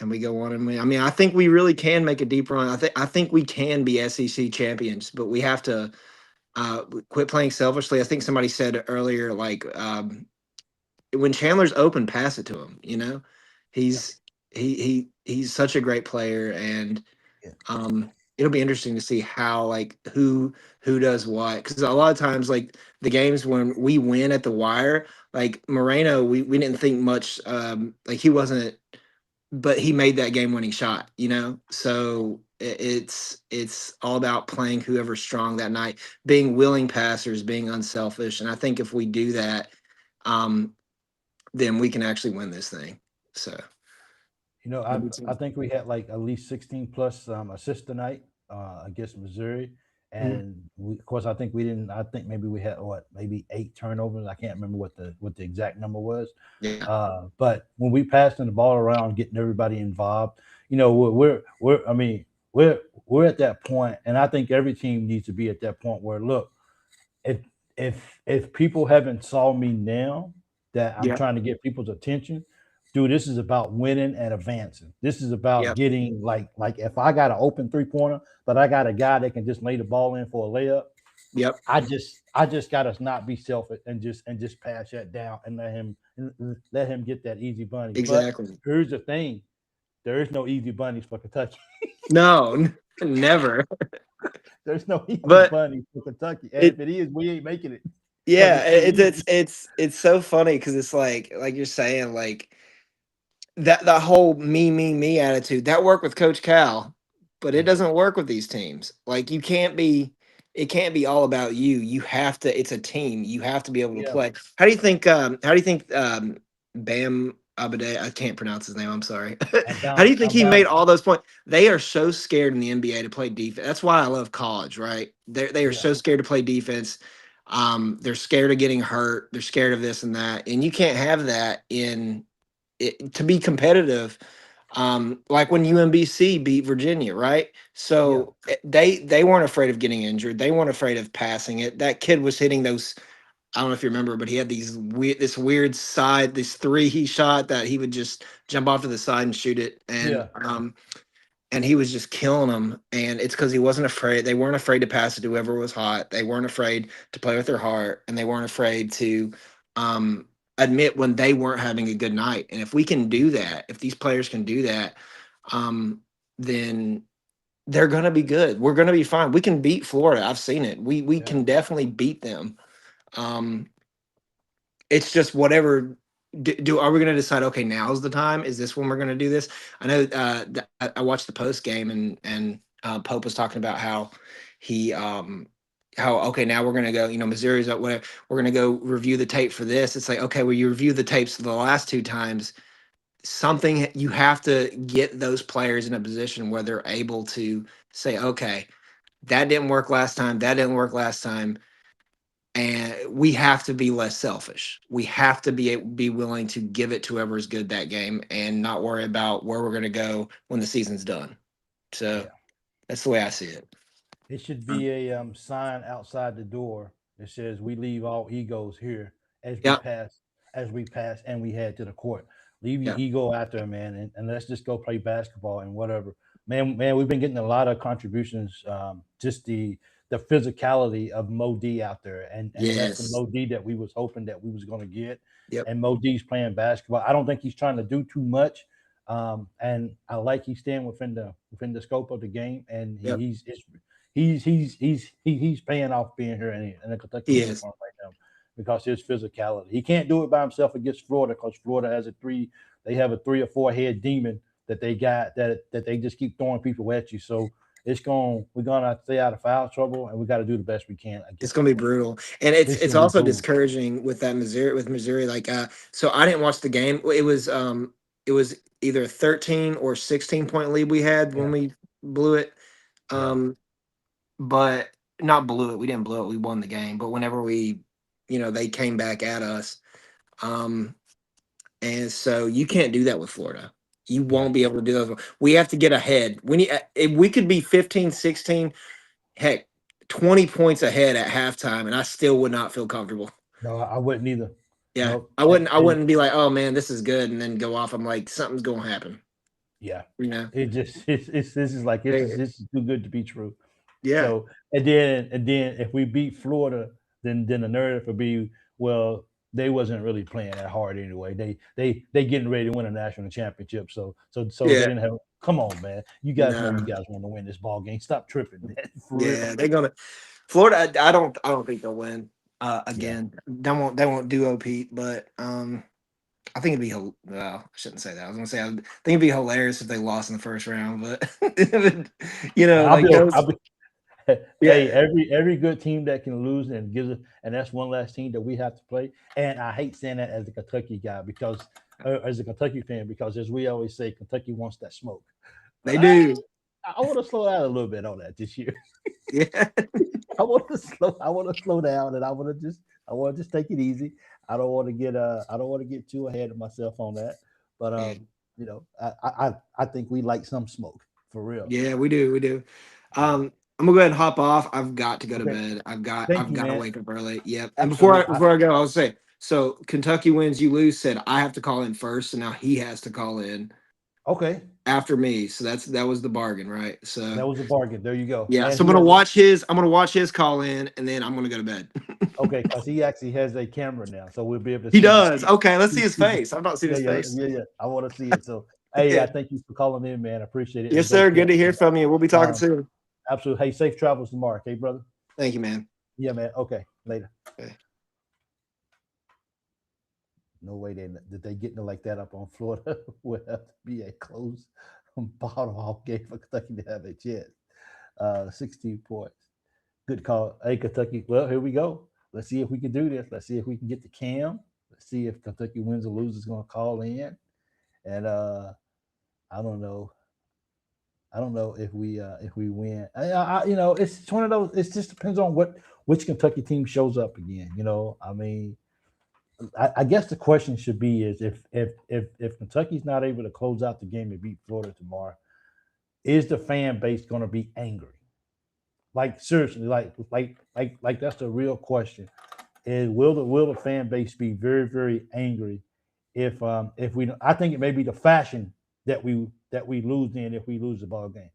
we go on and win. I mean, I think we really can make a deep run. I think we can be SEC champions, but we have to quit playing selfishly. I think somebody said earlier, like when Chandler's open, pass it to him. Yeah, He's he's such a great player, and yeah. it'll be interesting to see how like who does what, because a lot of times like the games when we win at the wire, like Moreno, we didn't think much, like he wasn't, but he made that game winning shot, you know. So it's all about playing whoever's strong that night, being willing passers, being unselfish, and I think if we do that, um then we can actually win this thing. So You know, it'll be I think we had like at least 16 plus assists tonight against Missouri, Mhm. and of course, I think we didn't. I think maybe we had what, maybe 8 turnovers. I can't remember what the exact number was. Yeah, But when we passing the ball around, getting everybody involved, you know, we're I mean, we're at that point, and I think every team needs to be at that point where look, if if people haven't saw me now that I'm yeah, trying to get people's attention, dude, this is about winning and advancing. This is about yep, getting like if I got an open 3 pointer, but I got a guy that can just lay the ball in for a layup, yep, I just gotta not be selfish and just pass that down and let him get that easy bunny. But exactly. here's the thing: there is no easy bunnies for Kentucky. No, never. There's no easy But bunnies for Kentucky, and it, if it is, we ain't making it because yeah, it's too easy. it's so funny because it's like you're saying like that whole me attitude that worked with Coach Cal, but it Yeah, doesn't work with these teams. Like you can't be, it can't be all about you. You have to. It's a team. You have to be able to yeah. play. How do you think? How do you think? Bam Abade, I can't pronounce his name. I'm sorry. How do you think I'm he made bound. all those points? They are so scared in the NBA to play defense. That's why I love college. Right? They are Yeah, so scared to play defense. They're scared of getting hurt. They're scared of this and that, and you can't have that in to be competitive, like when UMBC beat Virginia, right? yeah, So they weren't afraid of getting injured. They weren't afraid of passing it. That kid was hitting those. I don't know if you remember, but he had this weird side, this three he shot that he would just jump off to the side and shoot it, yeah, and he was just killing them. And it's because he wasn't afraid. They weren't afraid to pass it to whoever was hot. They weren't afraid to play with their heart, and they weren't afraid to um, admit when they weren't having a good night. And if we can do that, if these players can do that, um, then they're going to be good. We're going to be fine. We can beat Florida. I've seen it. We yeah. can definitely beat them. Um, it's just whatever. Are we going to decide? Okay, now's the time. Is this when we're going to do this? I know. I watched the post game and Pope was talking about how he how okay now we're going to go. You know, Missouri's up. Whatever. We're going to go review the tape for this. It's like okay, well you review the tapes for the last two times. Something you have to get those players in a position where they're able to say, okay, that didn't work last time. That didn't work last time, and we have to be less selfish. We have to be willing to give it to whoever's good that game and not worry about where we're going to go when the season's done. So Yeah. that's the way I see it. It should be a sign outside the door that says we leave all egos here as we Yeah, pass, and we head to the court. Leave your yeah, ego out there, man, and let's just go play basketball and whatever. Man, we've been getting a lot of contributions. Just the physicality of Mo D out there, and that's the yes, Mo D that we was hoping that we was going to get. yep, And Mo D's playing basketball. I don't think he's trying to do too much. And I like he's staying within the scope of the game, and yep. he's paying off being here in a Kentucky He is. uniform right now because his physicality. He can't do it by himself against Florida because Florida has they have a 3 or 4 head demon that they got that they just keep throwing people at you. So we're gonna stay out of foul trouble and we got to do the best we can It's against gonna be Florida. brutal, and It's it's gonna be also brutal. discouraging with that Missouri. Like, so I didn't watch the game. It was either a 13 or 16 point lead we had when Yeah, we blew it. yeah, Um, but not blew it. We didn't blow it. We won the game. But whenever we, they came back at us. Um, and so you can't do that with Florida. You yeah. won't be able to do that. We have to get ahead. We need, if we could be 15, 16, heck, 20 points ahead at halftime, and I still would not feel comfortable. No, I wouldn't either. Yeah. No, I wouldn't be like, oh man, this is good, and then go off. I'm like, something's gonna happen. yeah. You know? It just it's this is like Eh, this is too good to be true. Yeah. So and then if we beat Florida, then the narrative would be, well, they wasn't really playing that hard anyway. They getting ready to win a national championship. So they Yeah. didn't have. Come on, man. You guys know you No. guys want to win this ball game. Stop tripping, man. For real. Yeah, they're gonna Florida. I don't think they'll win Yeah. again. They won't do Pete, but I think it'd be well, I shouldn't say that. I was gonna say I think it'd be hilarious if they lost in the first round, but I'll like be. those. I'll be. Hey, Yeah, every good team that can lose and gives it, and that's one last team that we have to play. And I hate saying that as a Kentucky guy because, as a Kentucky fan, because as we always say, Kentucky wants that smoke. But they do. I want to slow down a little bit on that this year. Yeah, I want to slow down, and I want to just take it easy. I don't want to get too ahead of myself on that. But I think we like some smoke for real. yeah, we do. We do. Yeah. I'm gonna go ahead and hop off. I've got to go to Okay. bed. I've got Thank I've you, got to man. wake up early. Yep. And before I Absolutely. before I go, I'll say so. Kentucky wins, you lose. Said I have to call in first, and now he has to call in Okay. after me. So that was the bargain, right? So That was a bargain. There you go. yeah. And So I'm he gonna has watch his. I'm gonna watch his call in, and then I'm gonna go to bed. okay, because he actually has a camera now, so we'll be able to He see the does. screen. Okay, let's see his face. I've not seen Yeah, his yeah, face. yeah, yeah. I want to see it. So, hey, I Yeah. thank you for calling in, man. I appreciate it. It was Yes, great sir. Good to chatting hear with from you. We'll be you. talking soon. Absolutely. Hey, safe travels tomorrow, okay, brother? Thank you, man. Yeah, man. Okay, later. Okay. No way did they getting it like that up on Florida would have to be a close bottom off game for Kentucky to have a chance. 16 points. Good call. Hey, Kentucky. Well, here we go. Let's see if we can do this. Let's see if we can get the Cam. Let's see if Kentucky wins or loses going to call in. And I don't know. I don't know if we win. It's one of those. It just depends on which Kentucky team shows up again. I mean, I guess the question should be is if Kentucky's not able to close out the game and beat Florida tomorrow, is the fan base going to be angry? Like seriously, like that's the real question. Is will the fan base be very very angry if we? I think it may be the fashion that we lose in if we lose the ball game.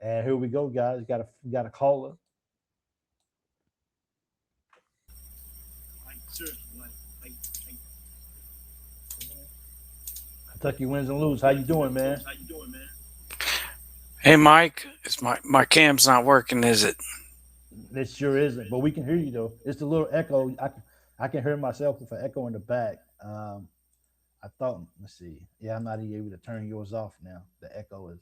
And here we go, guys. Got a caller. Kentucky wins and lose. How you doing, man? Hey Mike, it's my cam's not working, is it? It sure isn't, but we can hear you though. It's a little echo. I can hear myself with an echo in the back. I thought. Let's see. Yeah, I'm not even able to turn yours off now. The echo is.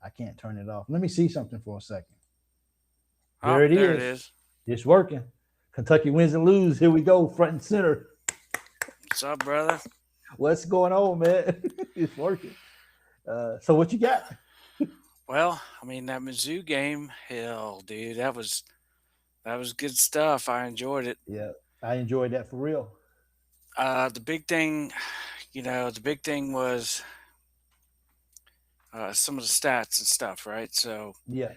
I can't turn it off. Let me see something for a second. Oh, There it there it is. is. It's working. Kentucky wins and lose. Here we go, front and center. What's up, brother? What's going on, man? It's working. So what you got? Well, I mean that Mizzou game, hell, dude, that was good stuff. I enjoyed it. Yeah, I enjoyed that for real. The big thing, the big thing was some of the stats and stuff, right? So Yeah,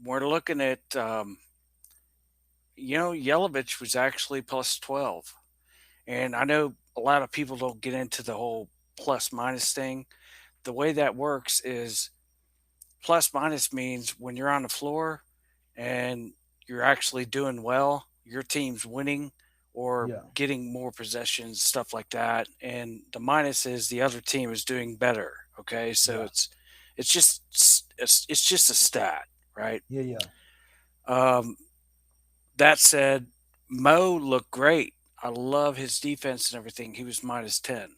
we're looking at, Yelovich was actually plus 12, and I know a lot of people don't get into the whole plus minus thing. The way that works is plus minus means when you're on the floor and you're actually doing well, your team's winning or yeah, getting more possessions, stuff like that. And the minus is the other team is doing better. Okay, so yeah, it's just a stat, right? yeah, yeah. Um, that said, Mo looked great. I love his defense and everything. He was minus 10,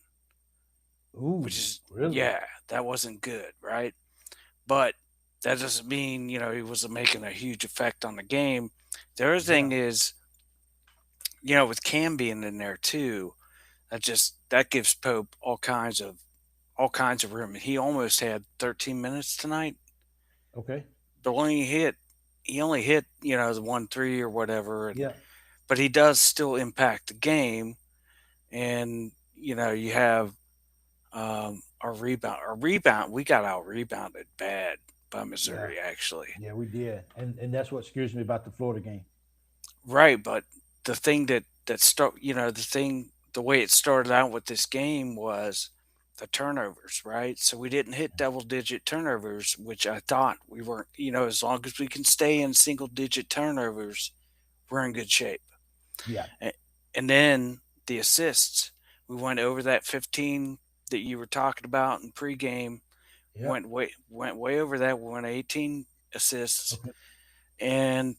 Ooh, which is really? yeah, that wasn't good, right? But that doesn't mean he wasn't making a huge effect on the game. The other Yeah. thing is, with Cam being in there too, that gives Pope all kinds of room. He almost had 13 minutes tonight, Okay. but when he only hit the 1-3 or whatever, Yeah. but he does still impact the game. And you have our rebound. We got out rebounded bad by Yeah. Missouri, actually. Yeah. We did, and that's what scares me about the Florida game. Right, but the thing the way it started out with this game was the turnovers, right? So we didn't hit double digit turnovers, which I thought we weren't, as long as we can stay in single digit turnovers, we're in good shape. Yeah. A- And then the assists. We went over that 15 that you were talking about in pregame. Yep. Went way over that. We went 18 assists, Okay. and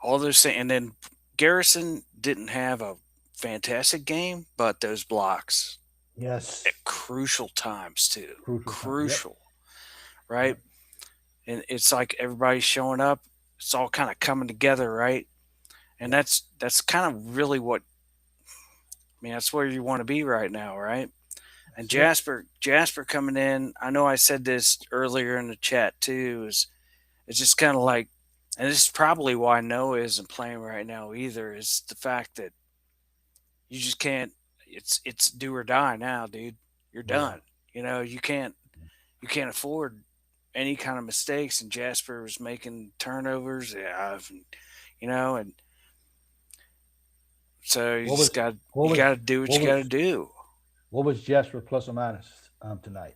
all those things. And then Garrison didn't have a fantastic game, but those blocks Yes. at crucial times too. Crucial. Crucial, right? Yep. And it's like everybody's showing up. It's all kind of coming together, right? And that's kind of really what, I mean, that's where you want to be right now, right? And Jasper coming in. I know I said this earlier in the chat too. It's just kind of like, and this is probably why Noah isn't playing right now either. Is the fact that you just can't. It's do or die now, dude. You're done. You know, you can't afford any kind of mistakes. And Jasper was making turnovers. Yeah, you know, and so you just got to do what you got to do. What was Jasper plus or minus tonight?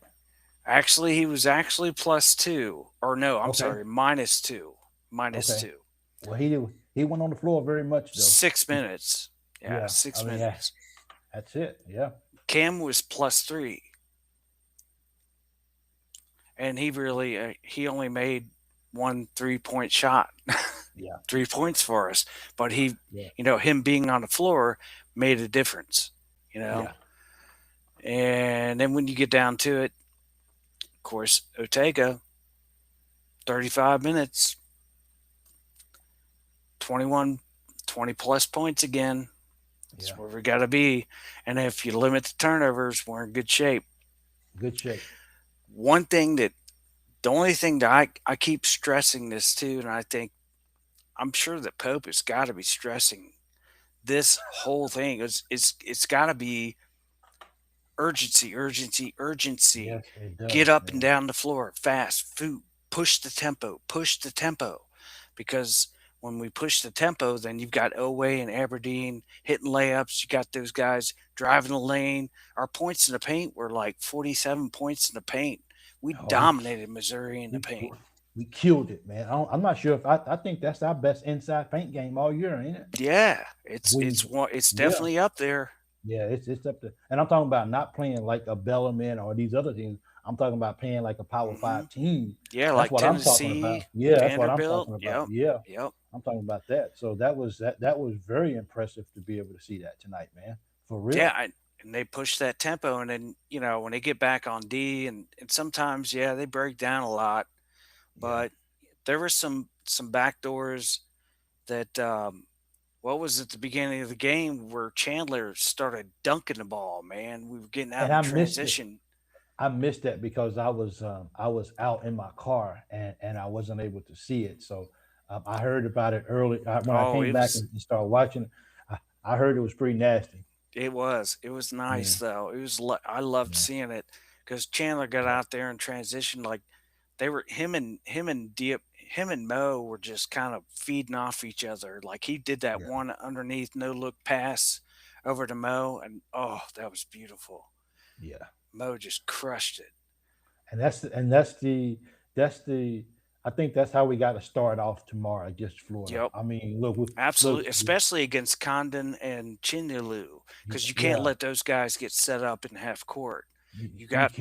Actually, he was actually +2, or no, I'm sorry, -2. -2. Well, he went on the floor very much though. 6 minutes. Yeah, 6 minutes. That's it. Yeah. Cam was +3, and he really he only made 1 3-point shot. Yeah. 3 points for us, but he, you know, him being on the floor made a difference. You know. Yeah. And then when you get down to it, of course, 𝐀𝐫𝐭𝐒𝐜𝐢𝐞𝐧𝐜𝐞𝐖𝐞𝐞𝐤𝐥𝐲, 35 minutes, 20 plus points again. That's where we got to be. And if you limit the turnovers, we're in good shape. Good shape. The only thing that I keep stressing this too, and I'm sure that Pope has got to be stressing this whole thing. It's got to be urgency. Yes, it does, Get up and down the floor fast. Push the tempo. Because when we push the tempo, then you've got Oweh and Aberdeen hitting layups. You got those guys driving the lane. Our points in the paint were like 47 points in the paint. We dominated Missouri in the paint. We killed it, man. I'm not sure if I think that's our best inside paint game all year, ain't it? Yeah, it's definitely up there. Yeah, it's up there. And I'm talking about not playing like a Bellarmine or these other teams. I'm talking about playing like a Power 5 team. Yeah, that's like what Tennessee, I'm talking about. Yeah, that's what I'm Vanderbilt. talking about. Yep. I'm talking about that. So that was very impressive to be able to see that tonight, man. For real. Yeah, and they push that tempo, and then, you know, when they get back on D, and sometimes they break down a lot, but there were some backdoors that what was at the beginning of the game where Chandler started dunking the ball, man. We were getting out in transition. I missed that because I was out in my car and I wasn't able to see it. So I heard about it early when I came back and started watching it. I heard it was pretty nasty. It was nice though. I loved seeing it because Chandler got out there in transition. Like they were him and Mo were just kind of feeding off each other. Like he did that one underneath no look pass over to Mo, and that was beautiful. Yeah. Mo just crushed it. And that's the I think that's how we got to start off tomorrow against Florida. Yep. I mean, look, absolutely, especially against Condon and 𝐀𝐫𝐭𝐒𝐜𝐢𝐞𝐳𝐜, because you can't let those guys get set up in half court. You've got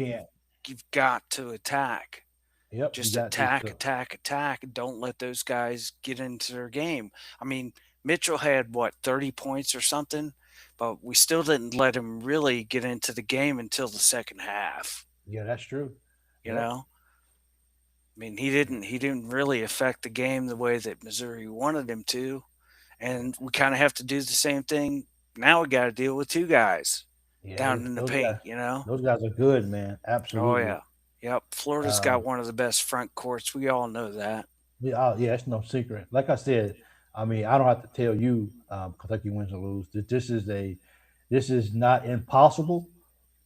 to attack. Yep. Just attack. Don't let those guys get into their game. I mean, Mitchell had 30 points or something, but we still didn't let him really get into the game until the second half. Yeah, that's true. You know? I mean, he didn't really affect the game the way that Missouri wanted him to, and we kind of have to do the same thing. Now we got to deal with two guys down in the paint. Guys, those guys are good, man. Absolutely. Oh yeah, yep. Florida's got one of the best front courts. We all know that. Yeah, it's no secret. Like I said, I mean, I don't have to tell you, Kentucky wins or lose. This is not impossible,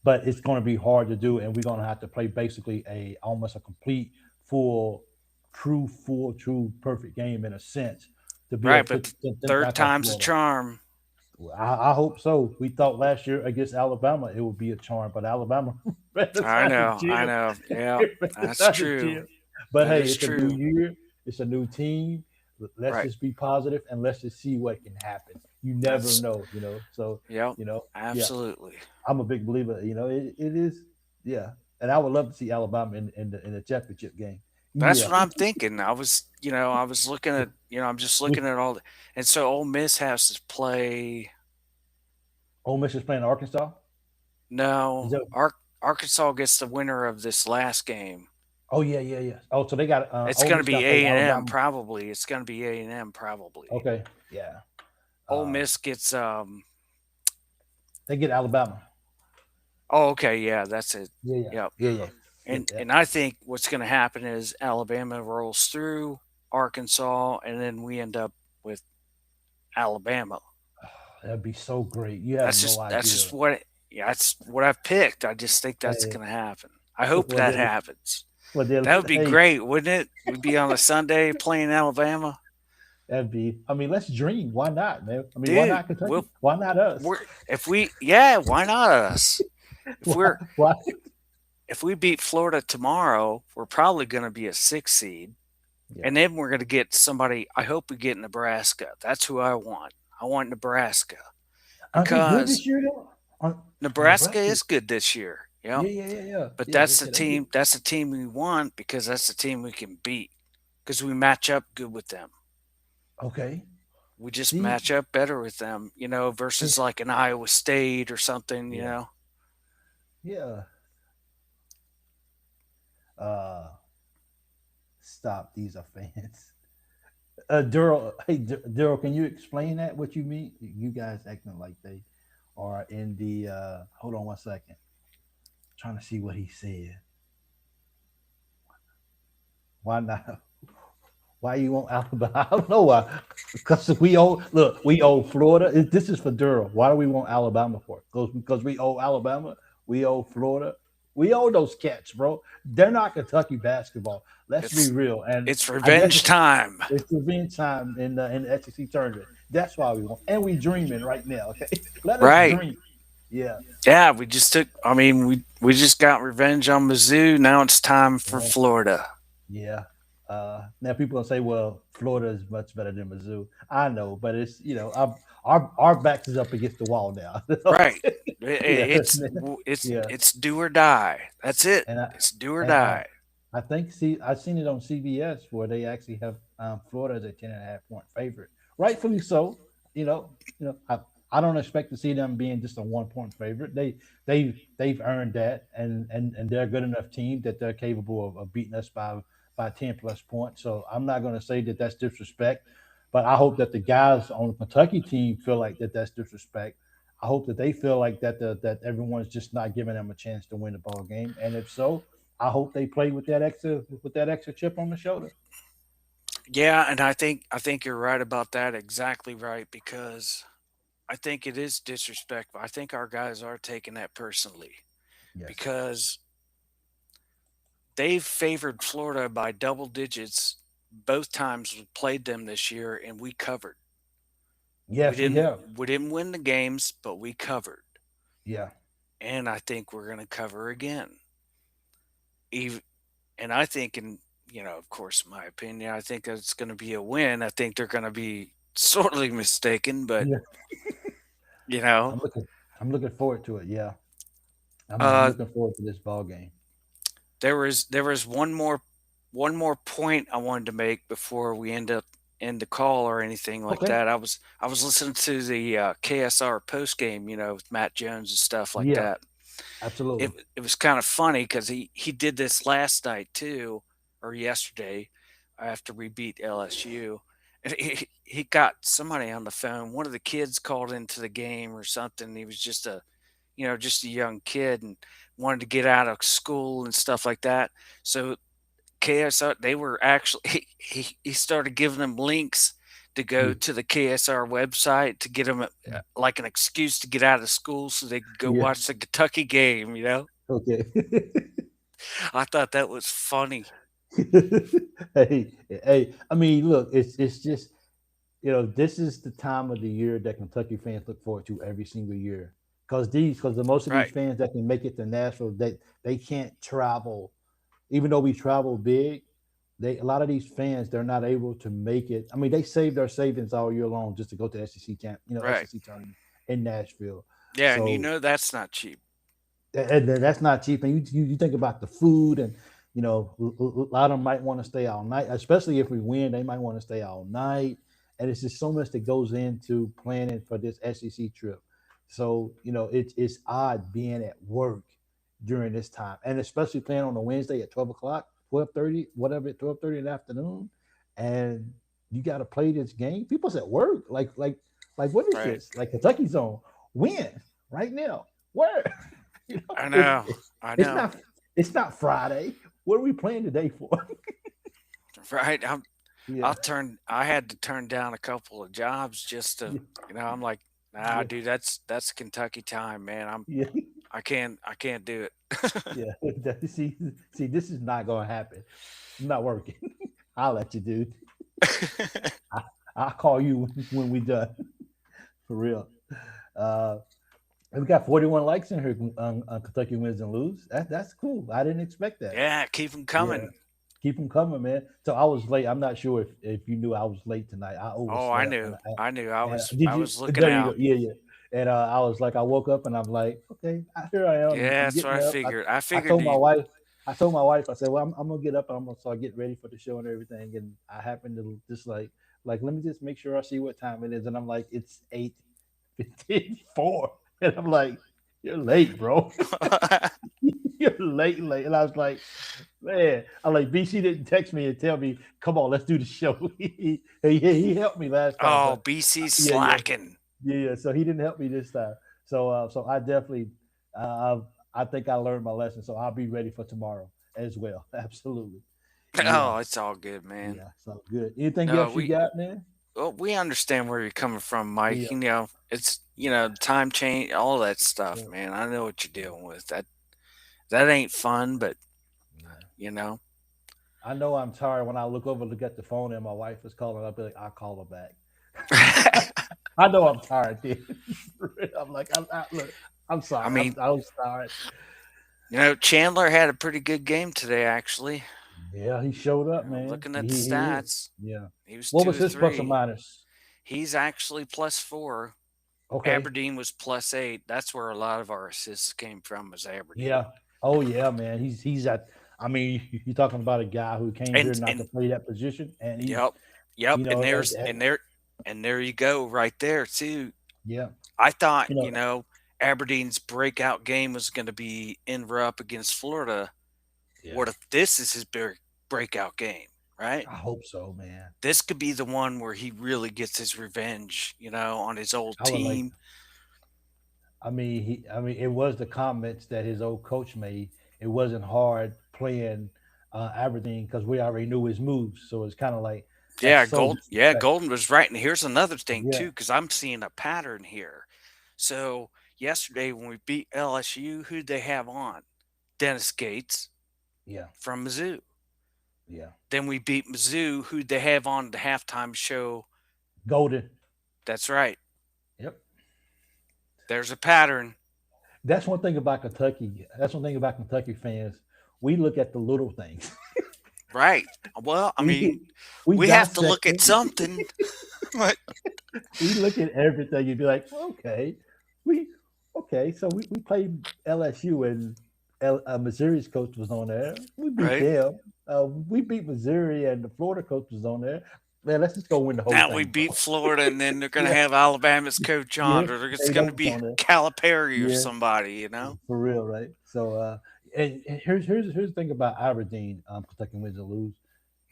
but it's going to be hard to do, and we're going to have to play basically almost a complete. Full, perfect game in a sense. To be right, but third time's a charm. I hope so. We thought last year against Alabama it would be a charm, but Alabama. I know. Yeah, that's true. But hey, it's a new year. It's a new team. Let's just be positive and let's just see what can happen. You never That's know, So, yep, you know, yeah, absolutely. I'm a big believer. It is, yeah. And I would love to see Alabama in the championship game. That's Yeah. what I'm thinking. I was looking at, I'm just looking at all, and so Ole Miss has to play. Ole Miss is playing Arkansas. Is No, that? Arkansas gets the winner of this last game. Oh yeah, yeah, yeah. Oh, so they got It's Ole going to Miss got be to play A&M Alabama. probably. It's going to be A&M probably. Okay, yeah. Ole Uh, Miss gets they get Alabama. Oh, okay, yeah, that's it. Yeah, yeah, Yep. yeah, yeah, yeah. And Yeah. and I think what's going to happen is Alabama rolls through Arkansas, and then we end up with Alabama. That'd be so great. You have no That's idea. just what yeah, that's what I've picked. I just think that's Hey, going to happen. I hope well, that happens. well, then, That would be hey, great, wouldn't it? We'd be on a Sunday playing Alabama. that'd be. I mean, let's dream. Why not, man? I mean, why Dude, not Kentucky? we'll Why not us? we're yeah, why not us? If Why? we're Why? if we beat Florida tomorrow, we're probably going to be a 6 seed. Yeah. And then we're going to get somebody. I hope we get Nebraska. That's who I want. I want Nebraska Aren't they good because this year though? Nebraska is good this year. Yeah, Yep. yeah, yeah, yeah. But Yeah, that's the they good. team. That's the team we want because that's the team we can beat because we match up good with them. Okay. We just See, match up better with them, versus like an Iowa State or something, yeah, yeah. Stop. These are fans. Daryl, hey, Daryl, can you explain that? What you mean? You guys acting like they are in the. Hold on one second. Trying to see what he said. Why not? Why you want Alabama? I don't know why. Because we owe Florida. This is for Daryl. Why do we want Alabama for? Because we owe Alabama. We owe Florida. We owe those cats, bro. They're not Kentucky basketball. Let's be it's real. And it's I guess revenge time. it's revenge time in the SEC tournament. That's why we want. And we dreaming right now. Okay, let us Right. dream. Yeah, Yeah, we just took. I mean, we just got revenge on Mizzou. Now it's time for yeah, Florida. yeah. Now people gonna say, "Well, Florida is much better than Mizzou." I know, but it's our backs is up against the wall now. Right. Yeah, yeah. It's do or die. That's it. And I It's do or and die. I think I've seen it on CBS where they actually have Florida as a 10.5 point favorite, rightfully so. I don't expect to see them being just a 1 point favorite. They've earned that, and they're a good enough team that they're capable of beating us by 10 plus points. So I'm not going to say that that's disrespect, but I hope that the guys on the Kentucky team feel like that's disrespect. I hope that they feel like that everyone's just not giving them a chance to win the ball game, and if so, I hope they play with that extra chip on the shoulder. Yeah, and I think you're right about that. Exactly right because I think it is disrespectful. I think our guys are taking that personally Yes. because they've favored Florida by double digits both times we played them this year and we covered. We Yes, we didn't have. we didn't win the games, but we covered. Yeah. And I think we're going to cover again. Even and I think of course, in my opinion, I think it's going to be a win. I think they're going to be sorely mistaken, but Yeah. you know, I'm looking. I'm looking forward to it. Yeah. I'm uh, looking forward to this ball game. there was one more point I wanted to make before we end the call or anything like Okay. that. I was listening to the KSR post game, with Matt Jones and stuff like Yeah. that. It Absolutely. it was kind of funny because he did this last night too, or yesterday, after we beat LSU. And he got somebody on the phone. One of the kids called into the game or something. He was just a young kid and wanted to get out of school and stuff like that. So KSR, they were actually he started giving them links to go Yeah. to the KSR website to get them like an excuse to get out of school so they could go Yeah. watch the Kentucky game. Okay. I thought that was funny. Hey, hey. I mean, look. It's just this is the time of the year that Kentucky fans look forward to every single year because the most of these Right. fans that can make it to Nashville they can't travel, even though we travel big. a lot of these fans, they're not able to make it. I mean, they save their savings all year long just to go to SEC camp, Right. SEC tournament in Nashville. Yeah, and So that's not cheap. that's not cheap. And you think about the food, and a lot of them might want to stay all night, especially if we win. They might want to stay all night, and it's just so much that goes into planning for this SEC trip. So it's odd being at work during this time, and especially playing on a Wednesday at 12 o'clock, 12:30, whatever, 12:30 in the afternoon, and you got to play this game. People's at work, like what is Right. this? Like Kentucky's on win right now. Where? You know, I it's know. I it's know. not it's not Friday. What are we playing today for? Right. Yeah, I had to turn down a couple of jobs just to, yeah, I'm like, nah, yeah, dude, that's Kentucky time, man. yeah, I can't do it. yeah. See, this is not gonna happen. It's not working. I'll let you, dude. I, I'll call you when we done for real. Uh, we got 41 likes in here on Kentucky wins and lose. That's cool. I didn't expect that. Yeah, keep them Yeah, coming. keep them coming, man. So I was late. I'm not sure if you knew I was late tonight. I Oh, I overslept, knew. I knew. I and was did I you? was looking There you go. out. Yeah, yeah. And I was like, I woke up and I'm like, okay, here I am. Yeah, I'm that's what getting I up. figured. I I figured told my you. wife. I told my wife. I said, well, I'm gonna get up and I'm gonna start getting ready for the show and everything. And I happened to just like let me just make sure I see what time it is. And I'm like, it's 8:54. And I'm like, you're late, bro. You're late. And I was like, man, I'm like, BC didn't text me and tell me, come on, let's do the show. He helped me last time, Oh, but BC yeah, yeah, slacking. yeah. So he didn't help me this time. So I definitely, uh, I think I learned my lesson. So I'll be ready for tomorrow as well. Absolutely. Yeah, Oh, it's all good, man. yeah. So good. Anything No, else you got, man? we understand where you're coming from, Mike. Yeah, It's time change, all that stuff, yeah, man. I know what you're yeah, dealing with. That ain't fun, but yeah. you know. I know I'm tired when I look at the phone and my wife is calling. I'll be like, I'll call her back. I know I'm tired, dude. I'm like, look, I'm I sorry. mean, I was tired. Chandler had a pretty good game today, actually. Yeah, he showed up, man. Looking at the He is. stats, Yeah. he was What two was or his plus or three. minus? He's actually +4. Okay. Aberdeen was +8. That's where a lot of our assists came from, was Aberdeen. Yeah. Oh yeah, man. He's at. I mean, you're talking about a guy who came here And not to and play that position, and he's, yep, yep. And there's at, and there you go, right there too. yeah, I thought, you know, Aberdeen's breakout game was going to be in up against Florida. yeah. What if this is his big breakout game, right? I hope so, man. This could be the one where he really gets his revenge, on his old I would like. team. I mean, it was the comments that his old coach made. It wasn't hard playing Aberdeen because we already knew his moves. So it's kind of like that's Yeah, so disrespectful. Golden was right. And here's another thing Yeah, too, because I'm seeing a pattern here. So yesterday when we beat LSU, who'd they have on? Dennis Gates yeah, from Mizzou. yeah. Then we beat Mizzou, who'd they have on the halftime show? Golden. That's right. Yep. There's a pattern. That's one thing about Kentucky. That's one thing about Kentucky fans. We look at the little things. Right. Well, I mean, we we we have to dissect look at it. something. But We look at everything and be like, okay, we okay. So we played LSU and Missouri's coach was on there. We beat right. them. We beat Missouri and the Florida coach was on there. Man, let's just go win the whole Now we thing, bro. beat Florida, and then they're going to Yeah, have Alabama's coach yeah. on, or it's They going to don't be on there. Calipari or Yeah, somebody. for real, right? So, and here's the thing about Aberdeen, Kentucky wins or lose,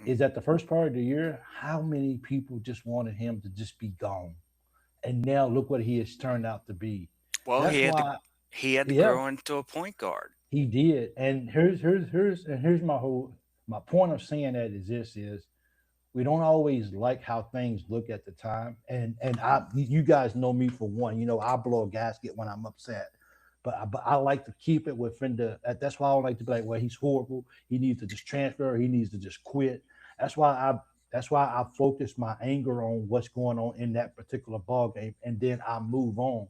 is that the first part of the year, how many people just wanted him to just be gone, and now look what he has turned out to be. Well, That's why, he had to yeah, grow into a point guard. he did. And here's my point of saying that is this is we don't always like how things look at the time. And you guys know me for one. I blow a gasket when I'm upset. But I like to keep it within that's why I don't like to be like, well, he's horrible. He needs to just transfer. He needs to just quit. That's why I that's why I focus my anger on what's going on in that particular ball game, and then I move on.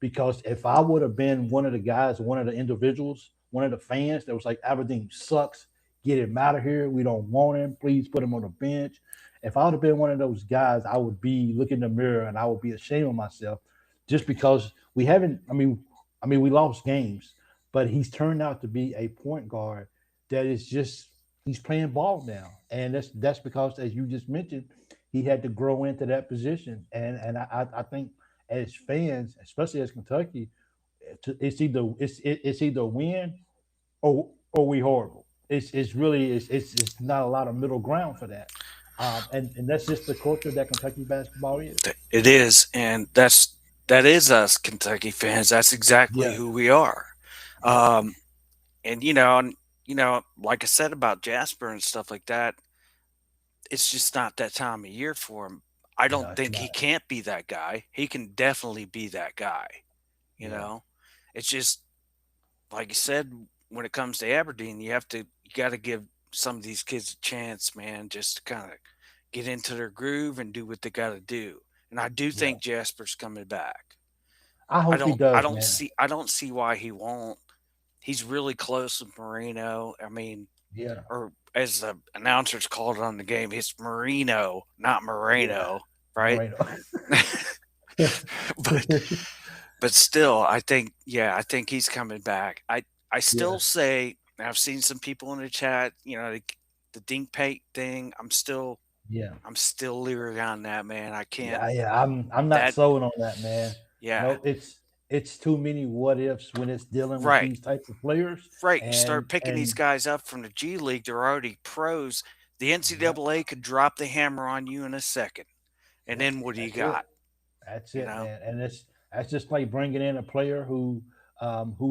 Because if I would have been one of the guys, one of the individuals, one of the fans that was like Aberdeen sucks, get him out of here. We don't want him. Please put him on the bench. If I would have been one of those guys, I would be looking in the mirror and I would be ashamed of myself just because we haven't. I mean, we lost games, but he's turned out to be a point guard that is just he's playing ball now, and that's because, as you just mentioned, he had to grow into that position, and I think as fans, especially as Kentucky, it's either win or we horrible. It's really it's not a lot of middle ground for that, and that's just the culture that Kentucky basketball is. It is, and that is us Kentucky fans. That's exactly Yeah, who we are. yeah, Um, and like I said about Jasper and stuff like that, it's just not that time of year for him. I no, don't it's think he not. can't be that guy. He can definitely be that guy. You Yeah, know, it's just like you said, when it comes to Aberdeen, you got to give some of these kids a chance, man, just to kind of get into their groove and do what they got to do. And I do yeah. think Jasper's coming back. I hope he does, man. I don't see why he won't. He's really close with Marino. I mean, Yeah, or as the announcers called it on the game, it's Marino, not yeah. Moreno, right? Moreno. but but still, I think he's coming back. I Yeah, still say I've seen some people in the chat, the dink paint thing. yeah. I'm still leery on that, man. I can't Yeah. I'm not that sold on that, man. yeah. No, it's too many what ifs when it's dealing with Right. these type of players, Right. You and start picking these and guys up from the G League, they're already pros. The yeah, NCAA could drop the hammer on you in a second. And yeah. then what do you That's it. got? That's You it, know? man. And that's just like bringing in a player who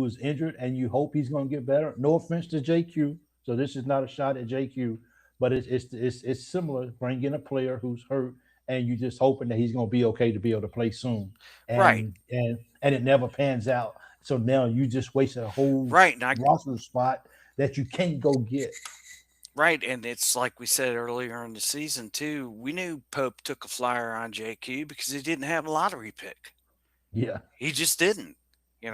is injured, and you hope he's going to get better. No offense to JQ, so this is not a shot at JQ, but it's similar. Bring in a player who's hurt, and you just hoping that he's going to be okay to be able to play soon, Right. and it never pans out. So now you just wasted a whole Right. And I roster spot that you can't go get. Right, and it's like we said earlier in the season too. We knew Pope took a flyer on JQ because he didn't have a lottery pick. Yeah, He just didn't.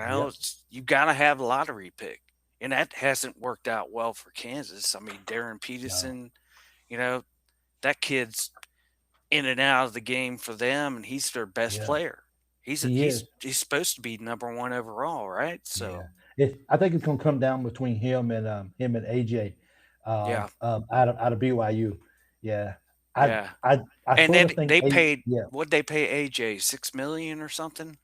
yep, You got to have a lottery pick, and that hasn't worked out well for Kansas. I mean, Darren no, Peterson, you know, that kid's in and out of the game for them, and he's their best yeah, player. he is. He's supposed to be number one overall, right? Yeah, So I think it's gonna come down between him and AJ, yeah, out of BYU. Yeah, I yeah. I And sort then of think they a paid yeah what they pay AJ 6 million or something.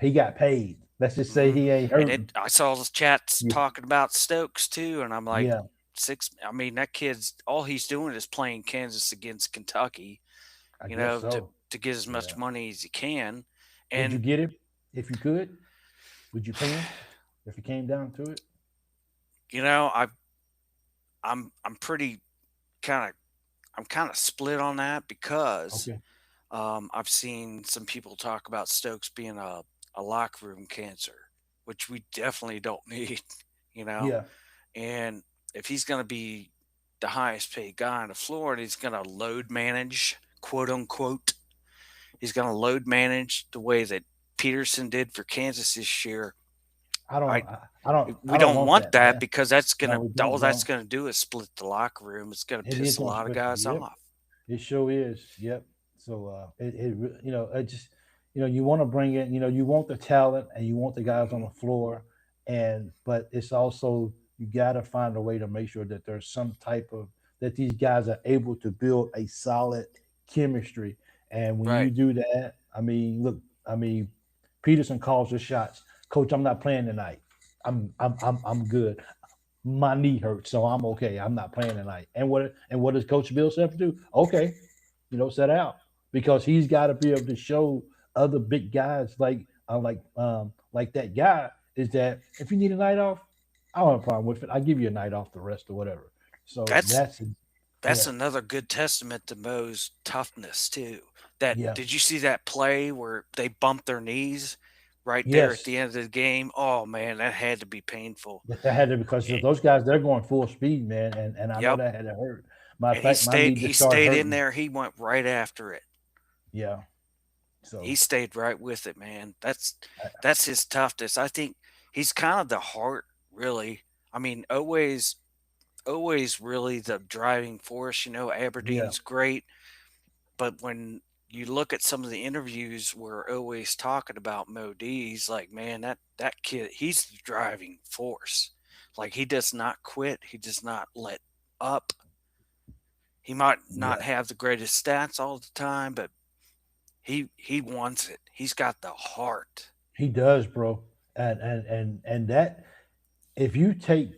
he got paid. Let's just say Hmm. he ain't And hurting. I saw the chats Yeah, talking about Stokes too, and I'm like, yeah, six. I mean, that kid's all he's doing is playing Kansas against Kentucky, I guess to so. get as much Yeah. money as he can. Would you And get him if you could? Would you pay him if it came down to it? you know, I I'm pretty kind of I'm kind of split on that because Okay. I've seen some people talk about Stokes being a locker room cancer, which we definitely don't need, you know. Yeah. And if he's going to be the highest paid guy in the floor and he's going to load manage, quote unquote, he's going to load manage the way that Peterson did for Kansas this year. I don't. I I We don't don't want want that, that man. because No, we all don't. that's No, going to do is split the locker room. It's going to it is piss a gonna lot of split. guys Yep. off. It sure is. Yep. So it just you want to bring in, you want the talent and you want the guys on Mhm. the floor, and but it's also you got to find a way to make sure that there's some type of that these guys are able to build a solid chemistry. And when you Right. do that, I mean, look, I mean, Peterson calls the shots. Coach, I'm not playing tonight. I'm good. My knee hurts, so I'm okay. I'm not playing tonight. And what does Coach Bill have to do? Okay, set out because he's got to be able to show other big guys like that guy is that if you need a night off, I don't have a problem with it. I give you a night off the rest or whatever. So That's yeah, another good testament to Mo's toughness too. That yeah, Did you see that play where they bumped their knees right there at yes. the end of the game? Oh man, that had to be painful. That had to because Eh, those guys they're going full speed, man, and I know Yep. that had to hurt. Matter of And fact, my knee he just started stayed in hurting. there. He went right after it. Yeah, He so stayed right with it, man. I, That's his toughness. I think he's kind of the heart, really. I mean, always always really the driving force. Aberdeen's great, but when you look at some of the interviews, we're always talking about Mo D. He's like, man, that kid, he's the driving force. Like, he does not quit. He does not let up. He might not have the greatest stats all the time, but he wants it. He's got the heart. He does, bro. And that, if you take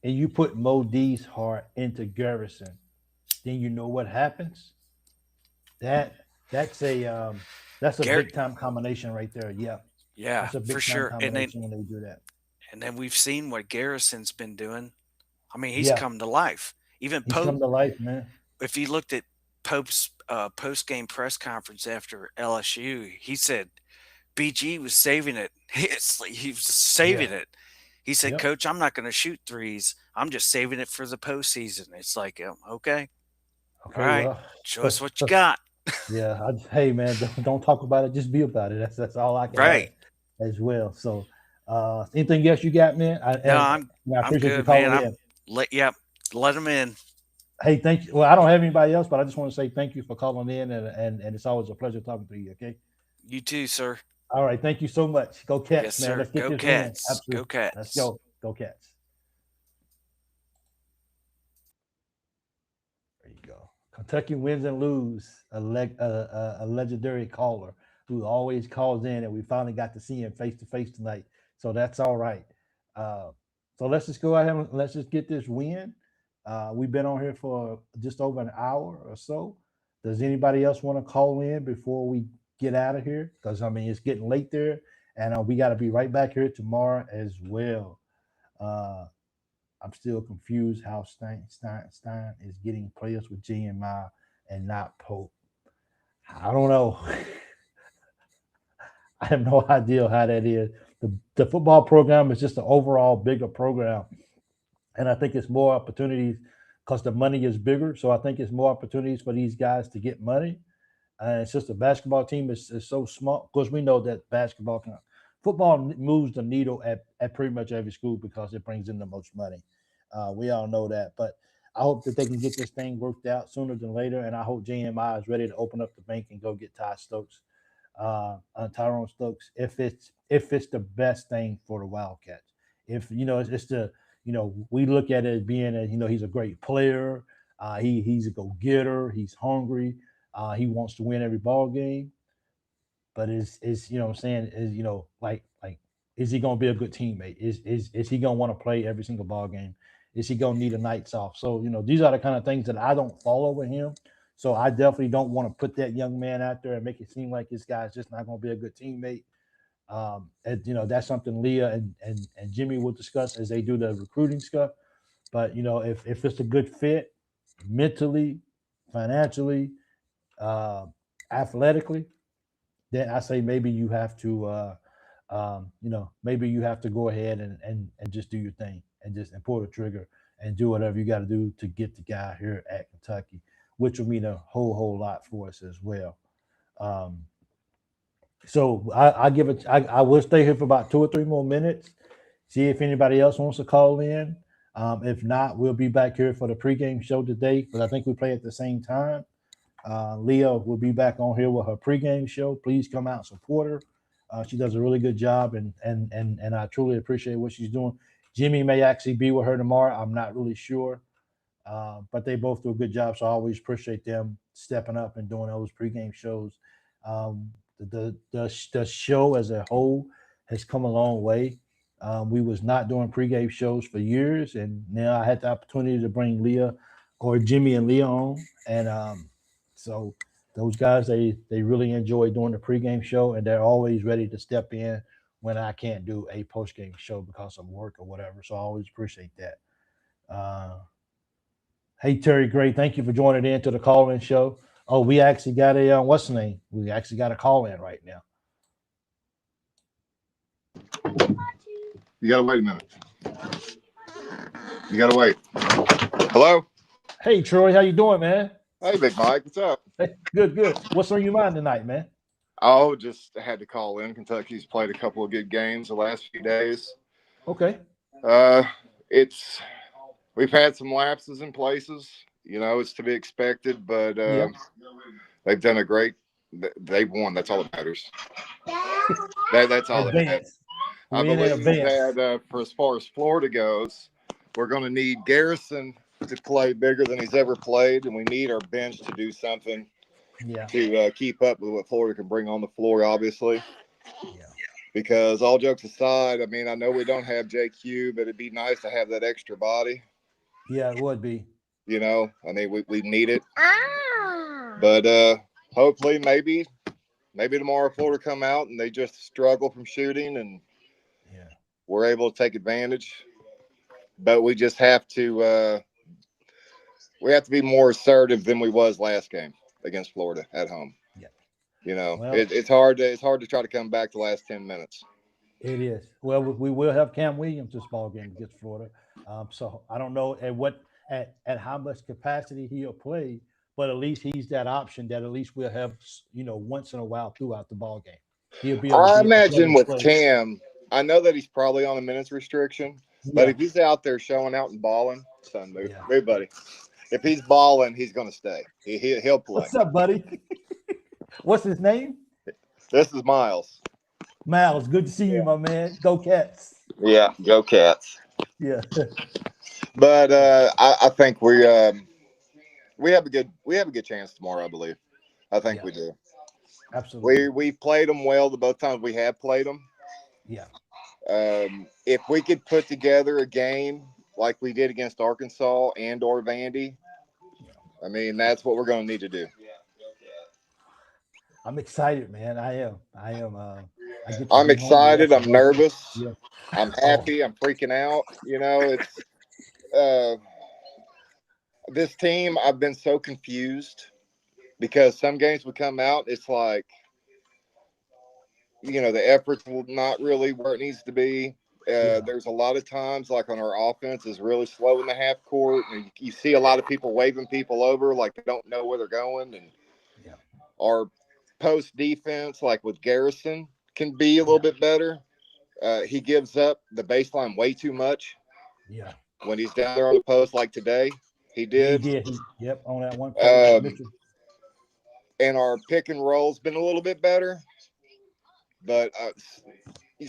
and you put Mo D's heart into Garrison, then you know what happens. That's a big time combination right there. Yeah. Yeah, That's a big for time sure. combination when they do that. And then we've seen what Garrison's been doing. I mean, he's come to life. Even He's Pope, come to life, man. if you looked at Pope's post-game press conference after LSU, he said BG was saving it. He was saving it. He said, Coach, I'm not going to shoot threes. I'm just saving it for the postseason. It's like, okay. All right. Well, show us what you got. Yeah. Hey, man, don't talk about it. Just be about it. That's all I can add as well. So anything else you got, man? I appreciate you calling in. Let them in. Hey, thank you. Well, I don't have anybody else, but I just want to say thank you for calling in, and it's always a pleasure talking to you. Okay. You too, sir. All right. Thank you so much. Go Cats, man. Sir. Let's get go this Cats. win. Go Cats. Let's go. Go Cats. There you go. Kentucky wins and lose. A legendary caller who always calls in, and we finally got to see him face to face tonight. So that's all right. So let's just go ahead and let's just get this win. We've been on here for just over an hour or so. Does anybody else want to call in before we get out of here? Because I mean, it's getting late there, and we got to be right back here tomorrow as well. I'm still confused how Stein is getting players with GMI and not Pope. I don't know. I have no idea how that is. The football program is just an overall bigger program. And I think it's more opportunities because the money is bigger. So I think it's more opportunities for these guys to get money. It's just the basketball team is so small. Of course, we know that football moves the needle at pretty much every school because it brings in the most money. We all know that. But I hope that they can get this thing worked out sooner than later. And I hope JMI is ready to open up the bank and go get Tyrone Stokes if it's the best thing for the Wildcats. If it's the we look at it as being he's a great player. He's a go-getter. He's hungry. He wants to win every ball game. But is what I'm saying is like is he gonna be a good teammate? Is he gonna want to play every single ball game? Is he gonna need a nights off? So these are the kind of things that I don't follow with him. So I definitely don't want to put that young man out there and make it seem like this guy's just not going to be a good teammate. And, that's something Leah and Jimmy will discuss as they do the recruiting stuff. But, if it's a good fit mentally, financially, athletically, then I say maybe you have to, maybe you have to go ahead and just do your thing and pull the trigger and do whatever you got to do to get the guy here at Kentucky, which will mean a whole lot for us as well. So I will stay here for about 2 or 3 more minutes, see if anybody else wants to call in. If not, we'll be back here for the pregame show today, but I think we play at the same time. Leah will be back on here with her pregame show. Please come out and support her. She does a really good job, and I truly appreciate what she's doing. Jimmy may actually be with her tomorrow. I'm not really sure. But they both do a good job, so I always appreciate them stepping up and doing those pregame shows. The show as a whole has come a long way. We was not doing pregame shows for years, and now I had the opportunity to bring Leah or Jimmy and Leah on, and so those guys they really enjoy doing the pregame show, and they're always ready to step in when I can't do a postgame show because of work or whatever. So I always appreciate that. Hey, Terry Gray, thank you for joining in to the call-in show. Oh, we actually got a, what's the name? We actually got a call-in right now. You got to wait a minute. You got to wait. Hello? Hey, Troy, how you doing, man? Hey, Big Mike, what's up? Hey, good. What's on your mind tonight, man? Oh, just had to call in. Kentucky's played a couple of good games the last few days. Okay. We we've had some lapses in places. You know, it's to be expected, but they've done a great. They've won. That's all that matters. That's all that matters. Advance. I We in believe advance. that for as far as Florida goes, we're going to need Garrison to play bigger than he's ever played, and we need our bench to do something to keep up with what Florida can bring on the floor, obviously. Yeah. Because all jokes aside, I mean, I know we don't have JQ, but it'd be nice to have that extra body. Yeah, it would be. You know, I mean, we need it. But hopefully, maybe tomorrow Florida come out and they just struggle from shooting, and we're able to take advantage. But we just have to be more assertive than we was last game against Florida at home. Yeah. You know, it's hard to try to come back the last 10 minutes. It is. Well, we will have Cam Williams this ball game against Florida. So I don't know at how much capacity he'll play, but at least he's that option that at least we'll have, once in a while throughout the ball game. He'll be. I imagine with Cam, I know that he's probably on a minutes restriction, but if he's out there showing out and balling, son, move, buddy. If he's balling, he's going to stay. He'll play. What's up, buddy? What's his name? This is Miles. Miles, good to see you, my man. Go Cats. Yeah, go Cats. Yeah. But I think we have a good chance tomorrow, I believe. I think we do. Absolutely. We played them well the both times we have played them. Yeah. If we could put together a game like we did against Arkansas and or Vandy, I mean, that's what we're going to need to do. I'm excited, man. I am. I'm excited. I'm nervous. Yeah. I'm happy. I'm freaking out. You know, it's this team. I've been so confused because some games would come out. It's like, the efforts will not really where it needs to be. There's a lot of times like on our offense is really slow in the half court, and you see a lot of people waving people over like they don't know where they're going, and our post defense, like with Garrison, can be a little bit better. He gives up the baseline way too much. Yeah. When he's down there on the post, like today, he did. Yep, on that one. And our pick and roll's been a little bit better, but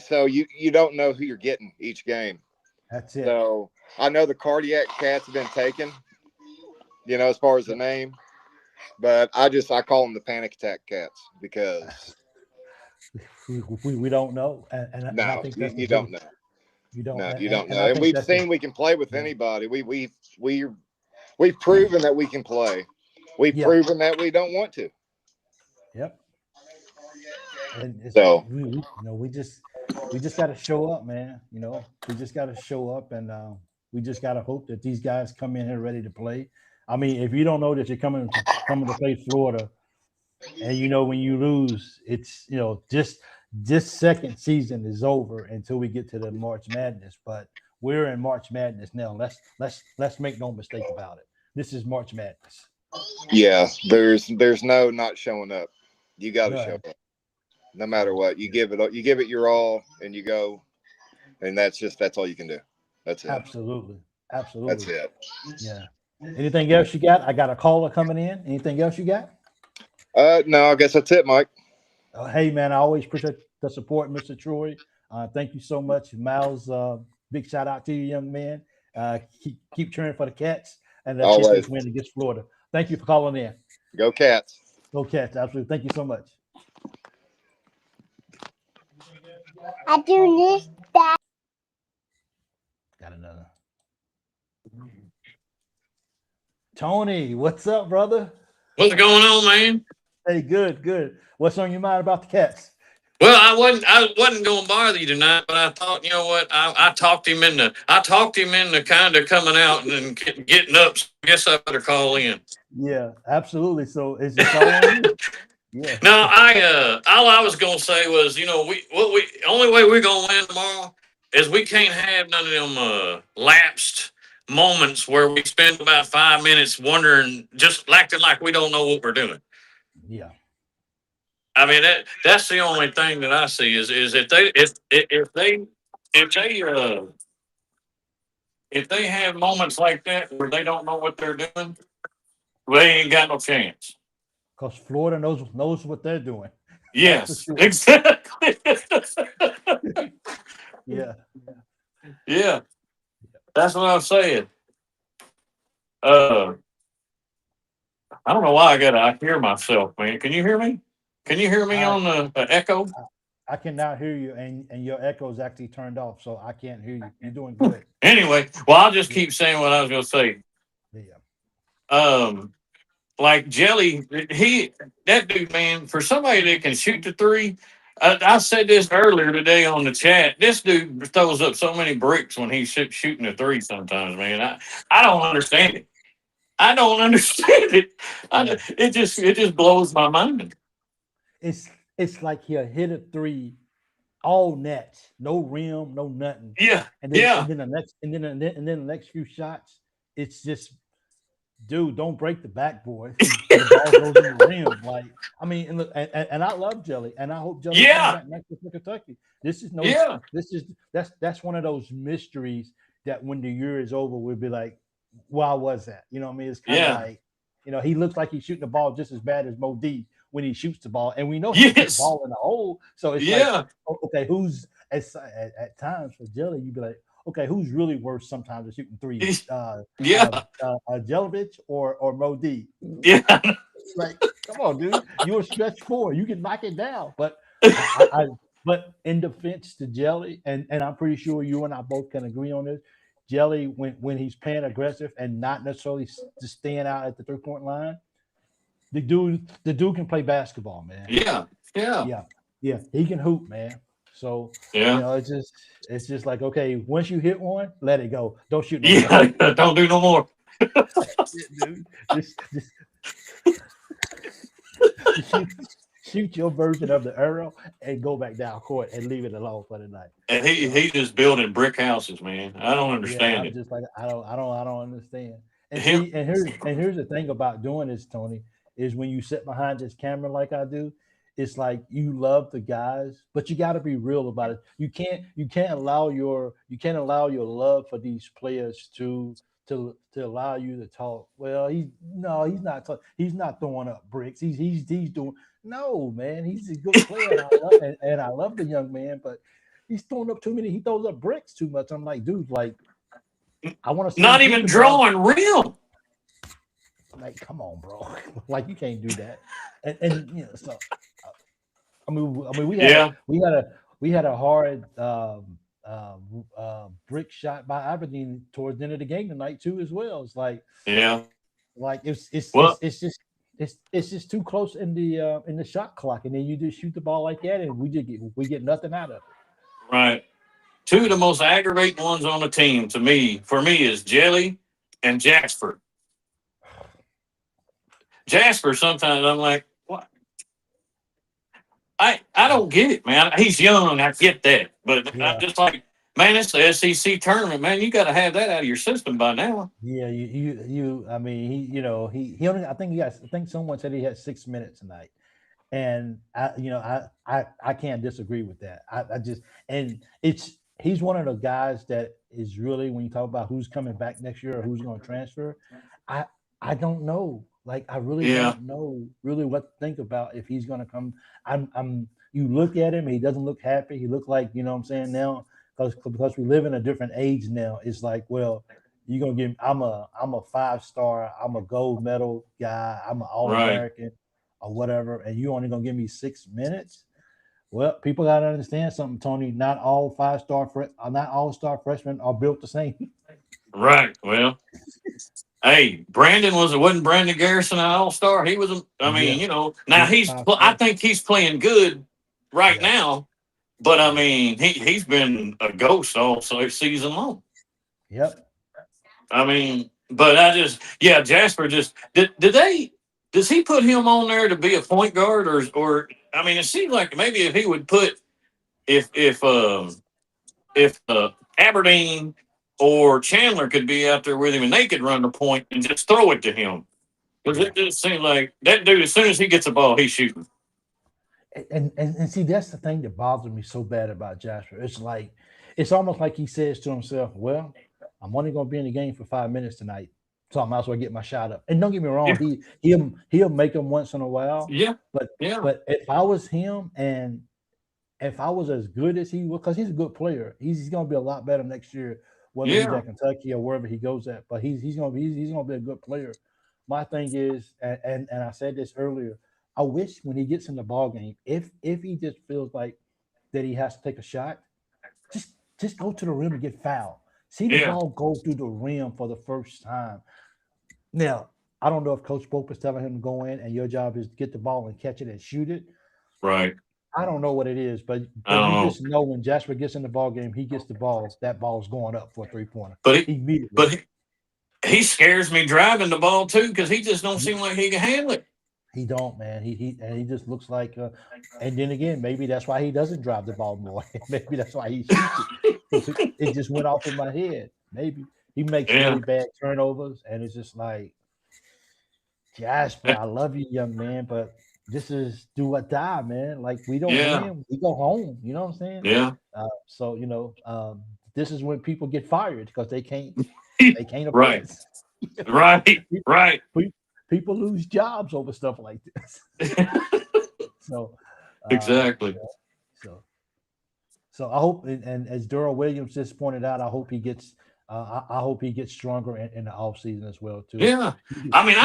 so you don't know who you're getting each game. That's it. So I know the cardiac cats have been taken, as far as the name. But I call them the panic attack cats because we don't know, and no, I think you don't know. You don't. No, you don't know. And we've seen we can play with anybody. We've proven that we can play. We've proven that we don't want to. Yep. And so we just got to show up, man. We just got to show up, and we just got to hope that these guys come in here ready to play. I mean, if you don't know that you're coming to play Florida, and when you lose, it's just this second season is over until we get to the March Madness. But we're in March Madness now. Let's make no mistake about it. This is March Madness. Yeah, there's no not showing up. You got to show up, no matter what. You give it your all, and you go, and that's all you can do. That's it. Absolutely. That's it. Yeah. Anything else you got? I got a caller coming in. Anything else you got? No, I guess that's it, Mike. Hey, man, I always appreciate the support, Mr. Troy. Thank you so much, Miles. Big shout out to you, young man. Keep cheering for the Cats, and let's get this win against Florida. Thank you for calling in. Go Cats. Go Cats. Absolutely. Thank you so much. I do this. Got another. Tony, what's up, brother? What's going on, man? Hey, good. What's on your mind about the Cats? Well, I wasn't going to bother you tonight, but I thought, you know what? I talked him into kind of coming out and getting up. So I guess I better call in. Yeah, absolutely. So is it all on you? Yeah. No, all I was going to say was, only way we're going to win tomorrow is we can't have none of them lapsed moments where we spend about 5 minutes wondering, just acting like we don't know what we're doing. Yeah. I mean, that's the only thing that I see is if they if they have moments like that where they don't know what they're doing, they ain't got no chance. Because Florida knows what they're doing. Yes, sure. exactly. Yeah. Yeah, that's what I'm saying. I don't know why I hear myself, man. Can you hear me? Can you hear me on the echo? I cannot hear you, and your echo is actually turned off, so I can't hear you. You're doing good. Anyway, well, I'll just keep saying what I was going to say. Yeah. Like Jelly, that dude, man, for somebody that can shoot the three, I said this earlier today on the chat. This dude throws up so many bricks when he's shooting the three. Sometimes, man, I don't understand it. I don't understand it. It just blows my mind. It's like he'll hit a three, all nets, no rim, no nothing. Yeah, and then the next few shots, it's just, dude, don't break the backboard. The ball goes in the rim. Like, I mean, and look, and I love Jelly, and I hope Jelly comes back next to Kentucky. This is that's one of those mysteries that when the year is over, we'll be like, why was that? You know what I mean? It's kind of like, he looks like he's shooting the ball just as bad as Mo D when he shoots the ball, and we know he puts the ball in the hole. So it's like, okay, who's at times for Jelly, you'd be like, okay, who's really worse sometimes at shooting threes? Jelovich or Mo D? Yeah. Like, come on, dude. You're a stretch four. You can knock it down. But but in defense to Jelly, and I'm pretty sure you and I both can agree on this, Jelly, when he's playing aggressive and not necessarily just staying out at the 3-point line, the dude can play basketball, man. Yeah. He can hoop, man. So it's just like, okay, once you hit one, let it go. Don't shoot no more. Don't do no more. Dude, shoot your version of the arrow and go back down court and leave it alone for the night. And he's just building brick houses, man. I don't understand it. Just like I don't understand. And here's the thing about doing this, Tony, is when you sit behind this camera like I do, it's like you love the guys, but you got to be real about it. You can't allow your love for these players to allow you to talk. Well, he's not throwing up bricks. He's doing, no, man. He's a good player, and I love the young man, but he's throwing up too many. He throws up bricks too much. I'm like, dude, like, I want to see not even drawing real. Like, come on, bro. Like, you can't do that. And so I mean, we had a hard brick shot by Aberdeen towards the end of the game tonight too, as well. It's like, it's just too close in the shot clock, and then you just shoot the ball like that, and we get nothing out of it. Right. Two of the most aggravating ones on the team for me is Jelly and Jasper. Jasper, sometimes I'm like, what? I don't get it, man. He's young, I get that, but I'm just like, man, it's the SEC tournament, man. You got to have that out of your system by now. Yeah, I mean, he only, I think someone said he had 6 minutes tonight, and I can't disagree with that. He's one of the guys that is really, when you talk about who's coming back next year or who's going to transfer, I don't know. Like, I really don't know really what to think about if he's going to come. You look at him, he doesn't look happy. He looked like, you know what I'm saying, now, because we live in a different age now. It's like, well, you're going to give, I'm a 5-star, I'm a gold medal guy, I'm an All-American or whatever, and you only going to give me 6 minutes? Well, people got to understand something, Tony. Not all 5-star, not all star freshmen are built the same. Right. Well, hey, wasn't Brandon Garrison an all-star? He was. I mean, now I think he's playing good right now, but I mean, he's been a ghost all season long. Yep. I mean, but Jasper just does he put him on there to be a point guard or I mean, it seems like maybe if he would put if Aberdeen or Chandler could be out there with him and they could run the point and just throw it to him. Because it just seems like that dude, as soon as he gets a ball, he's shooting. And see, that's the thing that bothers me so bad about Jasper. It's like, it's almost like he says to himself, well, I'm only going to be in the game for 5 minutes tonight, so I might as well get my shot up. And don't get me wrong, Yeah. he'll make them once in a while. Yeah. But Yeah. but if I was him and if I was as good as he was, because he's a good player, he's going to be a lot better next year, whether he's at Kentucky or wherever he goes at. But he's going to be a good player. My thing is, and I said this earlier, I wish when he gets in the ball game, if he just feels like that he has to take a shot, just go to the rim and get fouled. See the ball go through the rim for the first time. Now, I don't know if Coach Pope is telling him to go in and your job is to get the ball and catch it and shoot it. Right. I don't know what it is, but just know when Jasper gets in the ball game, he gets the ball, that ball's going up for a 3-pointer. But he scares me driving the ball too, because he just don't seem like he can handle it. He don't, man. He just looks like, and then again, maybe that's why he doesn't drive the ball more. Maybe that's why he shoots it. It just went off in my head. Maybe he makes really bad turnovers, and it's just like, Jasper, I love you, young man, but this is do or die, man. Like we don't win, we go home. You know what I'm saying? Yeah. So this is when people get fired because they can't right. Right. People lose jobs over stuff like this. So exactly. So I hope, and as Daryl Williams just pointed out, I hope he gets stronger in the offseason as well too. Yeah, I mean,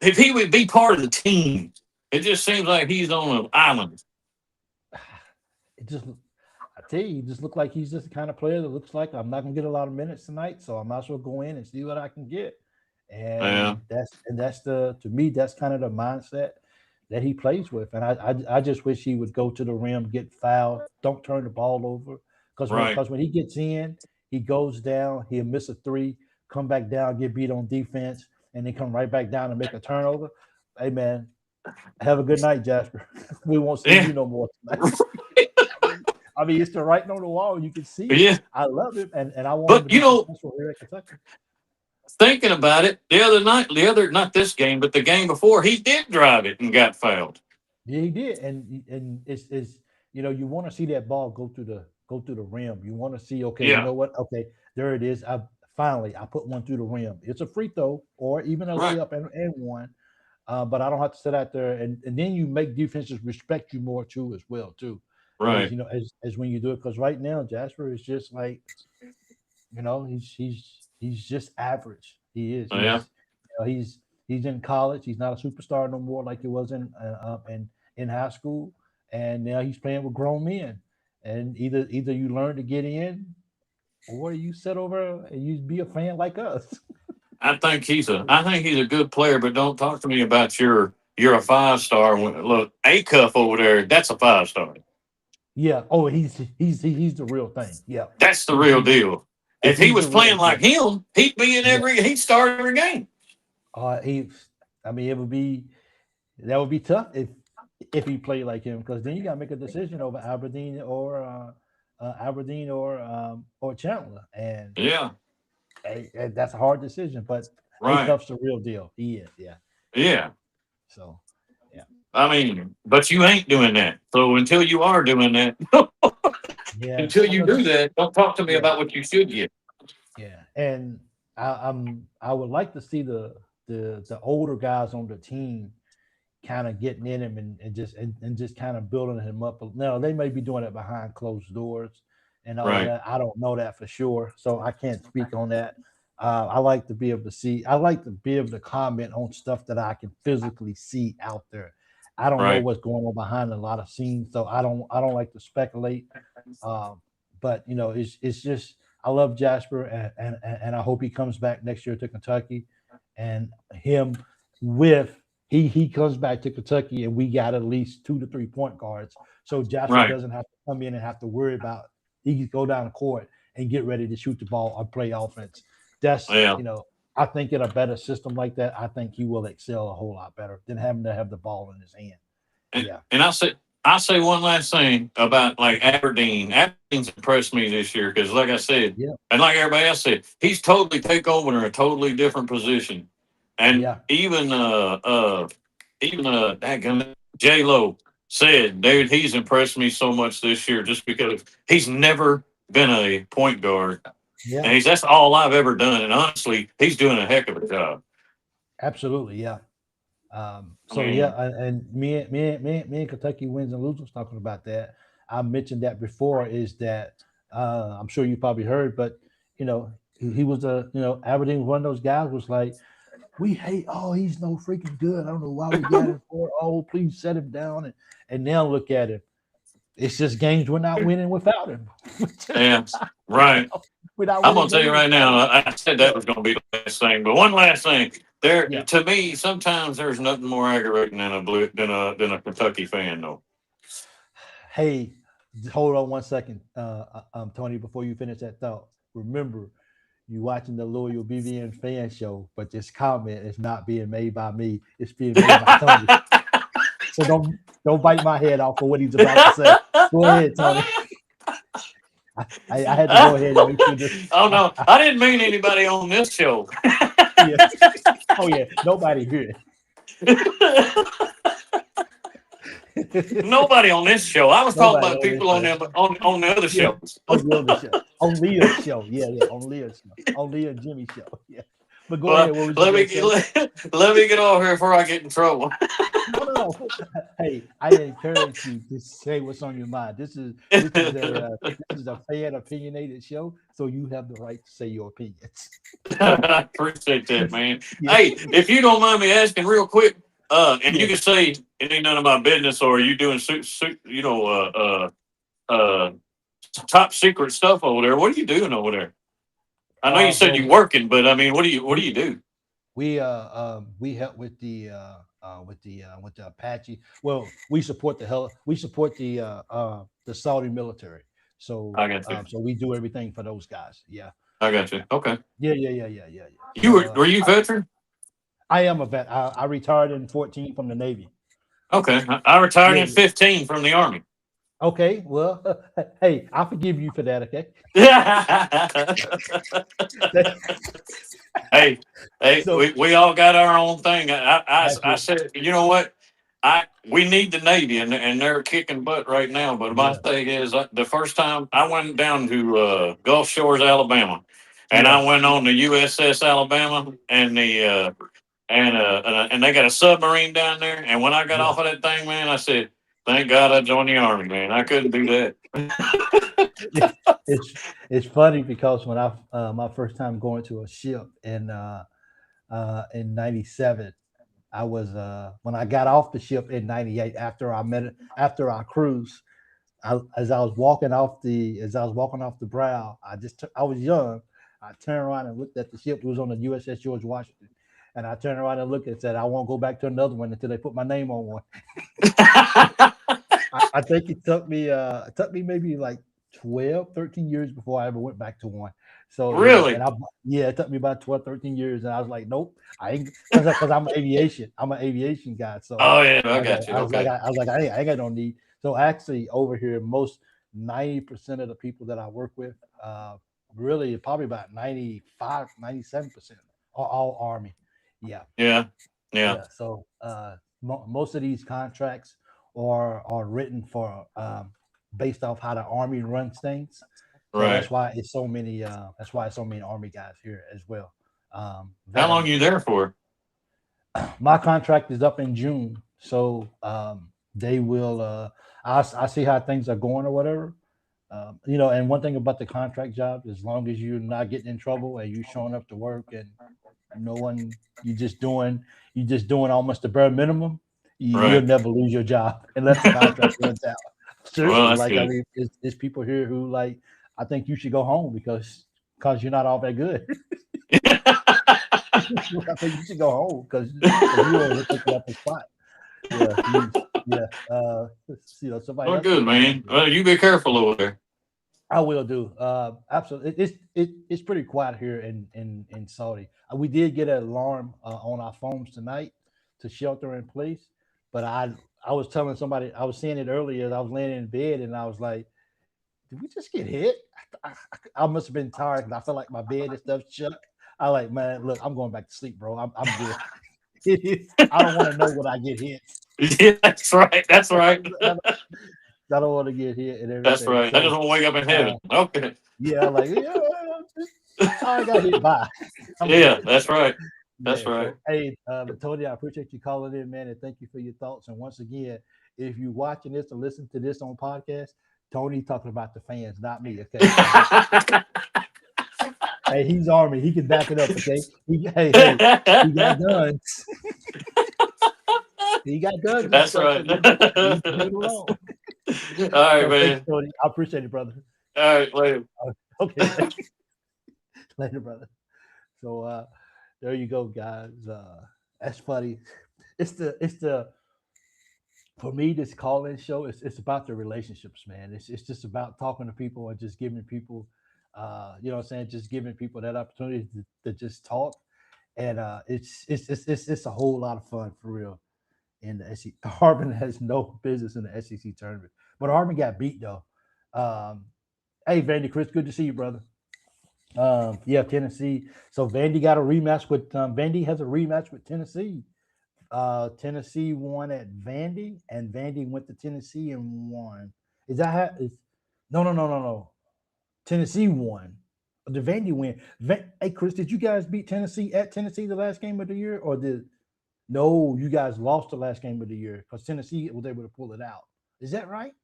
if he would be part of the team. It just seems like he's on an island. I tell you, he just looked like he's just the kind of player that looks like I'm not gonna get a lot of minutes tonight, so I might as well go in and see what I can get. And that's to me, that's kind of the mindset that he plays with. And I just wish he would go to the rim, get fouled, don't turn the ball over. Because when he gets in, he goes down, he'll miss a three, come back down, get beat on defense, and then come right back down and make a turnover. Hey man, have a good night, Jasper. We won't see you no more tonight. I mean, it's the writing on the wall. You can see it. Yeah. I love it, and I want him to be successful here at Kentucky. Thinking about it, not this game, but the game before, he did drive it and got fouled. Yeah, he did, and it's you want to see that ball go through the rim. You want to see, you know what? Okay, there it is. I put one through the rim. It's a free throw or even a layup and one, but I don't have to sit out there, and then you make defenses respect you more too as well too. Right. As when you do it, because right now Jasper is just like, he's just average. He is. He's in college. He's not a superstar no more like he was in high school, and now he's playing with grown men. And either you learn to get in, or you sit over and you be a fan like us. I think he's a good player, but don't talk to me about you're a 5-star. Look, 𝐀𝐫𝐭𝐒𝐜𝐢𝐞𝐳𝐜𝐞𝐖𝐞𝐞𝐤𝐥𝐲. That's a 5-star. Yeah. Oh, he's the real thing. Yeah. That's the real deal. If he was playing like him, he'd be in he'd start every game. That would be tough if he played like him, because then you gotta make a decision over Aberdeen or Chandler, and that's a hard decision. But 𝐀𝐫𝐭𝐒𝐜𝐢𝐞𝐳𝐜's the real deal. He is, yeah. So, yeah. I mean, but you ain't doing that. So until you are doing that, until you do that, don't talk to me about what you should get. Yeah, and I would like to see the older guys on the team kind of getting in him and just kind of building him up. Now they may be doing it behind closed doors and all that. I don't know that for sure, so I can't speak on that. I like to be able to see. I like to be able to comment on stuff that I can physically see out there. I don't know what's going on behind a lot of scenes, so I don't like to speculate. But it's just, I love Jasper, and I hope he comes back next year to Kentucky, and he comes back to Kentucky, and we got at least 2 to 3 point guards, so Jasper doesn't have to come in and have to worry about. He can go down the court and get ready to shoot the ball or play offense. That's I think in a better system like that, I think he will excel a whole lot better than having to have the ball in his hand. And I say one last thing about like Aberdeen. Aberdeen's impressed me this year because, like I said, and like everybody else said, he's totally take over in a totally different position. And even J-Lo said, dude, he's impressed me so much this year just because he's never been a point guard. Yeah, And that's all I've ever done. And honestly, he's doing a heck of a job. absolutely. Yeah. I So mean, yeah, and me and Kentucky wins and losers talking about that. I mentioned that before. Is that I'm sure you probably heard, but you know he was Aberdeen was one of those guys was like we hate. Oh, he's no freaking good. I don't know why we got him for. Oh, please set him down. And now look at him. It's just games we're not winning without him. yeah, right. We're not I'm winning gonna tell you games right without now. him. I said that was gonna be the last thing, but one last thing. There, Yeah. to me, sometimes there's nothing more aggravating than a Kentucky fan, though. Hey, hold on one second, Tony. Before you finish that thought, remember you watching the Loyal BVN fan show, but this comment is not being made by me. It's being made by Tony. So don't bite my head off for what he's about to say. Go ahead, Tony. I had to go ahead and make sure this. Oh no, I didn't mean anybody on this show. Yeah. Oh yeah, nobody here. Nobody on this show. I was talking Nobody about on people on this them on the other Yeah. shows. On the other show, on Leah's show, yeah, on Leah's show, on Leah and Jimmy show, yeah. But go ahead. What was Let you me gonna say? let me get off here before I get in trouble. No. Hey, I encourage you to say what's on your mind. This is a fan opinionated show, so you have the right to say your opinions. I appreciate that, man. Yeah. Hey, if you don't mind me asking real quick, and Yeah. you can say it ain't none of my business, or are you doing top secret stuff over there? What are you doing over there? I know you said Well, you're working, but I mean, what do you do? we help with the Apache. Well, we support the Saudi military. So I got you. so we do everything for those guys. Yeah. I got you. Okay. Yeah. You were you veteran? I am a vet. I retired in 14 from the Navy. Okay. I retired Yeah. in 15 from the Army. Okay, well, hey, I forgive you for that. Okay. hey, So- we all got our own thing. I That's said, you know what? We need the Navy, and they're kicking butt right now. But my Yeah. thing is, the first time I went down to Gulf Shores, Alabama, and Yeah. I went on the USS Alabama, and and they got a submarine down there. And when I got Yeah. off of that thing, man, I said, "Thank God I joined the Army, man. I couldn't do that." It's funny because when I my first time going to a ship in '97, I was when I got off the ship in '98 after our cruise. As I was walking off the brow, I was young. I turned around and looked at the ship. It was on the USS George Washington, and I turned around and looked and said, "I won't go back to another one until they put my name on one." I think it took me maybe like 12, 13 years before I ever went back to one. So Really? It took me about 12, 13 years, and I was like, nope, I ain't because I'm an aviation guy. So Oh yeah, I got you. I was Okay. like, I ain't got no need. So actually, over here, most 90% of the people that I work with, really probably about 95, 97% are all Army. Yeah. Yeah. So most of these contracts are written for based off how the Army runs things. So Right. that's why it's so many. That's why it's so many Army guys here as well. How long you there for? My contract is up in June, so they will. I see how things are going or whatever. And one thing about the contract job, as long as you're not getting in trouble and you showing up to work and no one, you just doing almost the bare minimum, you'll Right. never lose your job unless the contract runs out. Seriously, Well, that's good. I mean, there's people here who like, I think you should go home because you're not all that good. I think you should go home because you already taking up a spot. Somebody Well, else. good, man. Well, you be careful over there. I will do. Absolutely. It's pretty quiet here in Saudi. We did get an alarm on our phones tonight to shelter in place, but I was telling somebody, I was saying it earlier. I was laying in bed and I was like, did we just get hit? I must have been tired because I felt like my bed and stuff shook. I like, man, look, I'm going back to sleep, bro. I'm good. I don't want to know when I get hit. Yeah, that's right. That's right. I don't want to get hit and everything. That's right. So, I just want to wake up in heaven. Okay. yeah, like I got hit by. Yeah, that's right. That's Yeah, right. so, hey, Tony, I appreciate you calling in, man, and thank you for your thoughts. And once again, if you're watching this or listening to this on podcast, Tony talking about the fans, not me. Okay. Hey, he's Army. He can back it up. Okay. He got guns. He got guns. That's So right. leave it alone. All right, So, man. thanks, Tony. I appreciate it, brother. All right, later. Okay. Later, brother. So there you go, guys. That's funny. It's the for me, this call-in show, it's about the relationships, man. It's just about talking to people and just giving people you know what I'm saying, just giving people that opportunity to just talk. And it's a whole lot of fun for real. In the SEC. Auburn has no business in the SEC tournament. But Auburn got beat though. Hey, Vandy, Chris, good to see you, brother. Yeah, Tennessee. So Vandy got a rematch with Vandy has a rematch with Tennessee. Tennessee won at Vandy, and Vandy went to Tennessee and won. Is that how? No. Tennessee won. Did Vandy win? Hey, Chris, did you guys beat Tennessee at Tennessee the last game of the year, or did? No, you guys lost the last game of the year because Tennessee was able to pull it out. Is that right?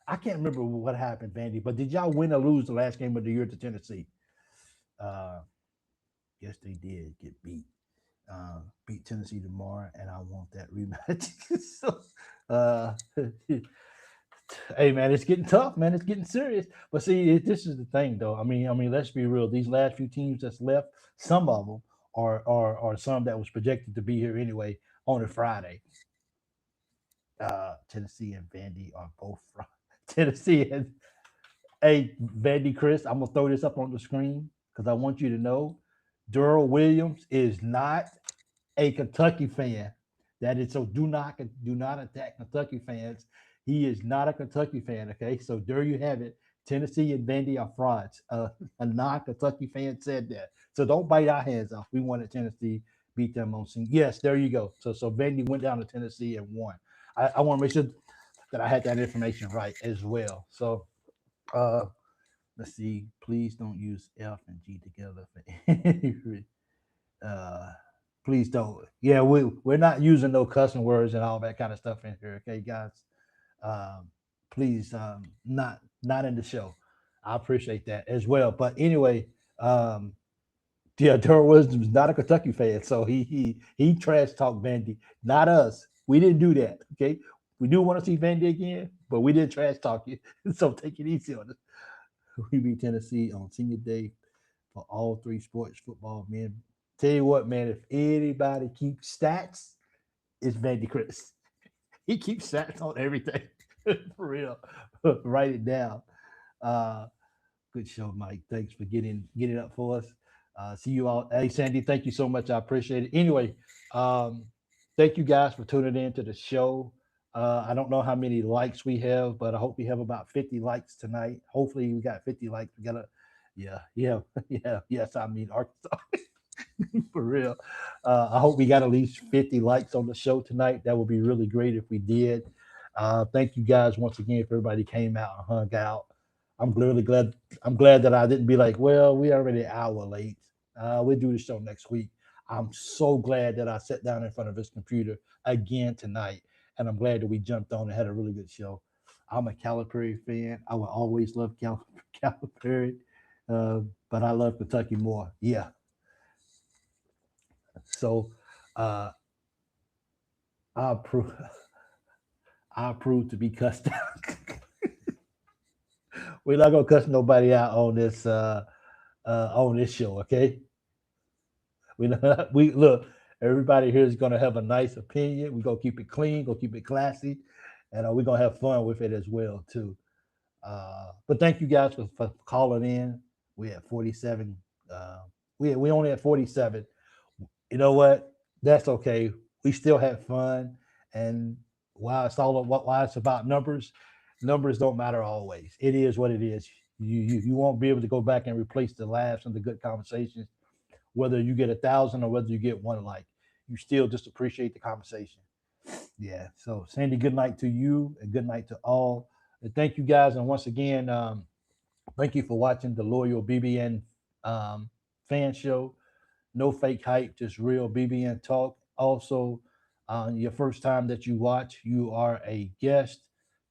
I can't remember what happened, Vandy, but did y'all win or lose the last game of the year to Tennessee? Yes, they did get beat. Beat Tennessee tomorrow, and I want that rematch. So, hey, man, it's getting tough, man. It's getting serious. But see, this is the thing, though. I mean, let's be real. These last few teams that's left, some of them are some that was projected to be here anyway on a Friday. Tennessee and Vandy are both from Tennessee. And hey, Vandy, Chris, I'm gonna throw this up on the screen because I want you to know Darrell Williams is not a Kentucky fan. That is so. Do not attack Kentucky fans. He is not a Kentucky fan. Okay, so there you have it. Tennessee and Vandy are frauds. A non-Kentucky fan said that. So don't bite our hands off. We wanted Tennessee beat them on scene. Yes, there you go. So Vandy went down to Tennessee and won. I want to make sure that I had that information right as well. So let's see. Please don't use F and G together. Please don't. Yeah, we're not using no cussing words and all that kind of stuff in here. Okay, guys. Please, not in the show. I appreciate that as well. But anyway, yeah, Darrell Williams is not a Kentucky fan, so he trash talked Vandy, not us. We didn't do that. Okay, we do want to see Vandy again, but we didn't trash talk you. So take it easy on us. We beat Tennessee on senior day for all three sports, football, men. Tell you what, man, if anybody keeps stats, it's Vandy Chris. He keeps stats on everything. For real. Write it down. Good show, Mike. Thanks for getting up for us. See you all. Hey, Sandy, thank you so much. I appreciate it. Anyway, thank you guys for tuning in to the show. I don't know how many likes we have, but I hope we have about 50 likes tonight. Hopefully we got 50 likes. We got yes, I mean Arkansas. For real. I hope we got at least 50 likes on the show tonight. That would be really great if we did. Thank you guys once again for everybody came out and hung out. I'm glad that I didn't be like, well, we already an hour late. We'll do the show next week. I'm so glad that I sat down in front of this computer again tonight, and I'm glad that we jumped on and had a really good show. I'm a Calipari fan. I will always love Calipari, but I love Kentucky more. Yeah. So I approve to be cussed out. We're not gonna cuss nobody out on this show, okay? We look, everybody here is gonna have a nice opinion. We're gonna keep it clean, gonna keep it classy, and we're gonna have fun with it as well too. But thank you guys for calling in. We had 47. We only had 47. You know what? That's okay. We still had fun, and while it's about numbers don't matter always. It is what it is. You won't be able to go back and replace the laughs and the good conversations, whether you get 1,000 or whether you get one like. You still just appreciate the conversation. Yeah. So Sandy, good night to you and good night to all. And thank you guys. And once again, thank you for watching the Loyal BBN fan show. No fake hype, just real BBN talk. Also, your first time that you watch, you are a guest.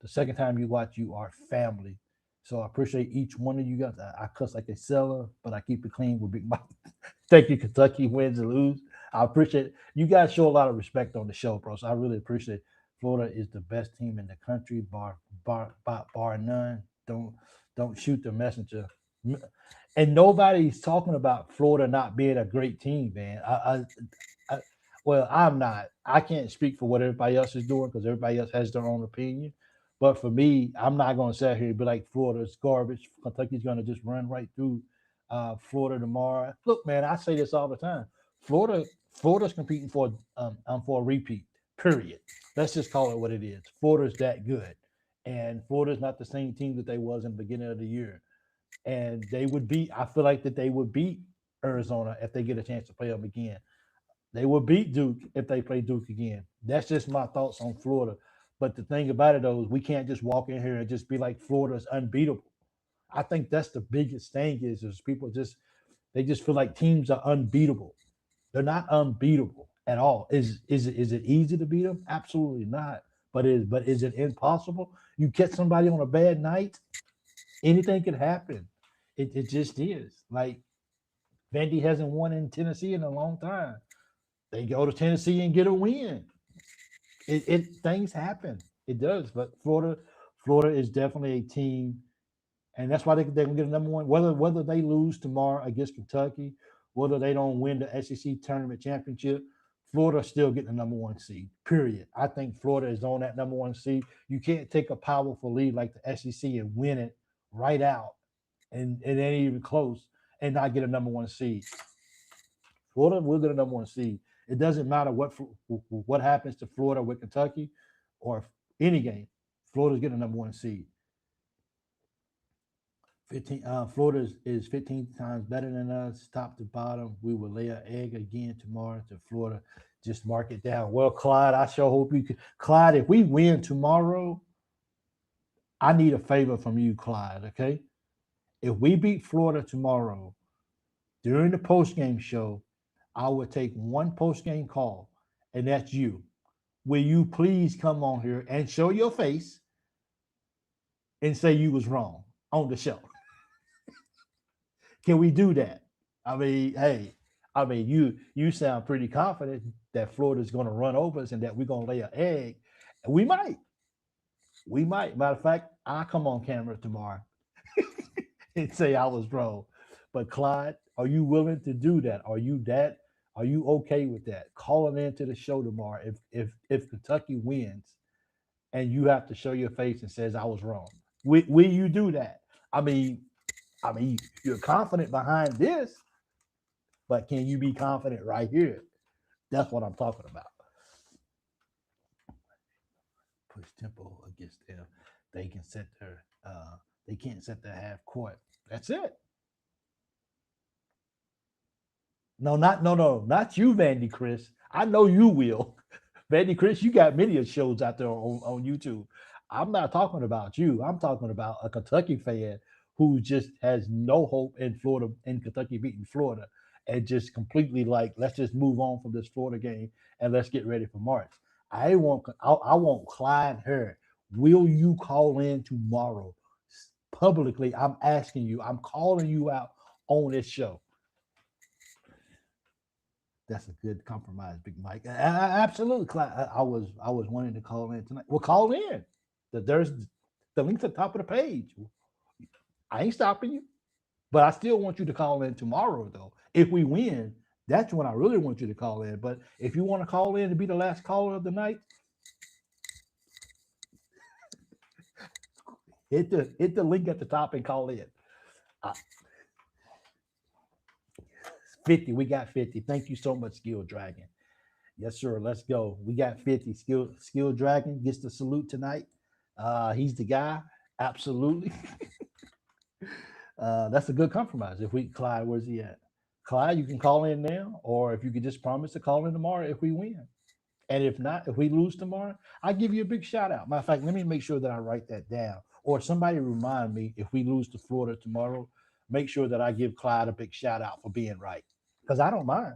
The second time you watch, you are family. So I appreciate each one of you guys. I cuss like a seller, but I keep it clean with Big Mike. Thank you, Kentucky wins and lose. I appreciate it. You guys show a lot of respect on the show, bro. So I really appreciate it. Florida is the best team in the country, bar none. Don't shoot the messenger. And nobody's talking about Florida not being a great team, man. Well, I'm not. I can't speak for what everybody else is doing because everybody else has their own opinion. But for me, I'm not going to sit here and be like Florida's garbage. Kentucky's going to just run right through Florida tomorrow. Look, man, I say this all the time. Florida's competing for a repeat. Period. Let's just call it what it is. Florida's that good, and Florida's not the same team that they was in the beginning of the year. And they would beat. I feel like that they would beat Arizona if they get a chance to play them again. They will beat Duke if they play Duke again. That's just my thoughts on Florida. But the thing about it though is we can't just walk in here and just be like Florida's unbeatable. I think that's the biggest thing is people they just feel like teams are unbeatable. They're not unbeatable at all. Is it easy to beat them? Absolutely not. But is it impossible? You catch somebody on a bad night, anything could happen. It just is. Like Vandy hasn't won in Tennessee in a long time. They go to Tennessee and get a win. It things happen. It does. But Florida is definitely a team, and that's why they can get a number one. Whether they lose tomorrow against Kentucky, whether they don't win the SEC tournament championship, Florida still getting the number one seed. Period. I think Florida is on that number one seed. You can't take a powerful lead like the SEC and win it right out, and it ain't even close, and not get a number one seed. Florida will get a number one seed. It doesn't matter what happens to Florida with Kentucky or any game. Florida's getting a number one seed. 15. Florida is 15 times better than us, top to bottom. We will lay an egg again tomorrow to Florida. Just mark it down. Well, Clyde, I sure hope you can. Clyde, if we win tomorrow, I need a favor from you, Clyde. Okay, if we beat Florida tomorrow during the post-game show, I would take one post-game call, and that's you. Will you please come on here and show your face and say you was wrong on the show? Can we do that? I mean, hey, you sound pretty confident that Florida's going to run over us and that we're going to lay an egg. And we might. Matter of fact, I'll come on camera tomorrow and say I was wrong. But Clyde, are you willing to do that? Are you okay with that? Calling into the show tomorrow if Kentucky wins and you have to show your face and says I was wrong. Will you do that? I mean, you're confident behind this, but can you be confident right here? That's what I'm talking about. Push tempo against them. They can set they can't set their half court. That's it. No, not you, Vandy Chris. I know you will. Vandy Chris, you got many shows out there on YouTube. I'm not talking about you. I'm talking about a Kentucky fan who just has no hope in Florida, in Kentucky beating Florida, and just completely like, let's just move on from this Florida game and let's get ready for March. I want Clyde Hurd. Will you call in tomorrow? Publicly, I'm asking you. I'm calling you out on this show. That's a good compromise, Big Mike. Absolutely, Clyde. I was wanting to call in tonight. Well, call in. There's the link at the top of the page. I ain't stopping you, but I still want you to call in tomorrow, though. If we win, that's when I really want you to call in. But if you want to call in to be the last caller of the night, hit the link at the top and call in. 50. We got 50. Thank you so much, Skill Dragon. Yes, sir. Let's go. We got 50. Skill Dragon gets the salute tonight. He's the guy. Absolutely. That's a good compromise. Clyde, where's he at? Clyde, you can call in now, or if you could just promise to call in tomorrow if we win. And if not, if we lose tomorrow, I'll give you a big shout out. Matter of fact, let me make sure that I write that down. or somebody remind me if we lose to Florida tomorrow, make sure that I give Clyde a big shout out for being right because I don't mind.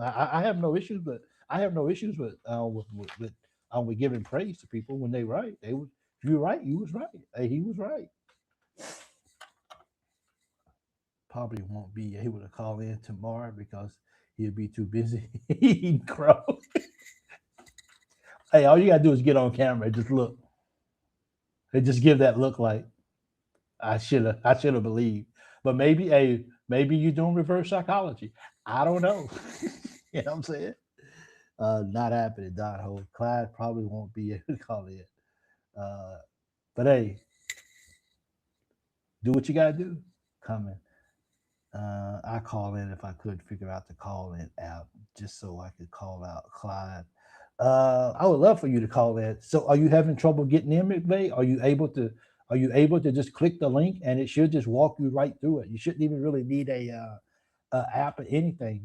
I have no issues, but I have no issues with giving praise to people when they right. They was if you're right, you was right. Hey, he was right. Probably won't be able to call in tomorrow because he'll be too busy eating crow. Hey, all you gotta do is get on camera and just look. And just give that look like I should have believed. But maybe you're doing reverse psychology. I don't know. You know what I'm saying? Not happening, Dot Hole. Clyde probably won't be able to call in. But hey, do what you gotta do. Coming. I call in if I could figure out the call in app just so I could call out Clyde. I would love for you to call in. So are you having trouble getting in, McVay? Are you able to just click the link and it should just walk you right through it? You shouldn't even really need a app or anything.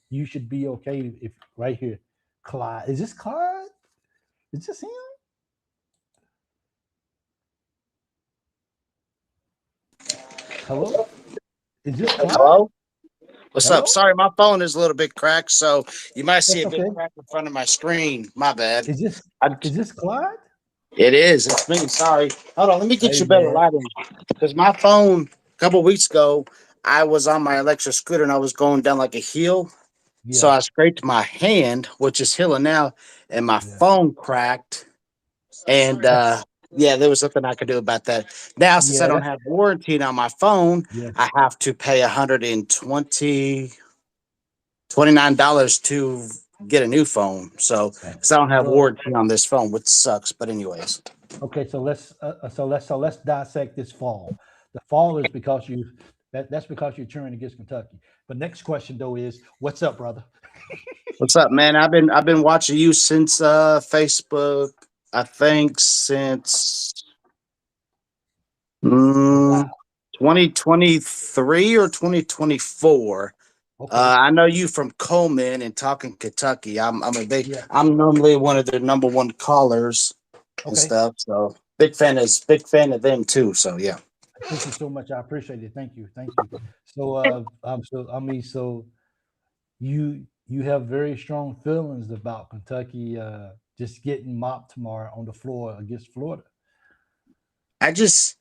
You should be okay if right here. Clyde. Is this Clyde? Is this him? Hello? Is this Clyde? Hello? What's Hello? up? Sorry, my phone is a little bit cracked, so you might see That's a big okay. crack in front of my screen. My bad. Is this Clyde? It is. It's me. Sorry. Hold on. Let me get Hey you better man. lighting. Because my phone, a couple weeks ago, I was on my electric scooter and I was going down like a hill. So Yeah. I scraped my hand, which is healing now, and my Yeah. phone cracked. And yeah, there was nothing I could do about that. Now, since I Yeah, don't have warranty on my phone, yeah. I have to pay $29 to get a new phone. So, because I don't have Well, warranty on this phone, which sucks. But anyways, okay, so let's dissect this fall. The fall is because that's because you're cheering against Kentucky. But next question though is, what's up, brother? what's up, man? I've been watching you since Facebook. I think since Oh wow. 2023 or 2024. Okay. I know you from Coleman and talking Kentucky. Yeah. I'm normally one of their number one callers and Okay. stuff. So big fan of them too. So yeah. Thank you so much. I appreciate it. Thank you. Thank you. So so you have very strong feelings about Kentucky just getting mopped tomorrow on the floor against Florida. I just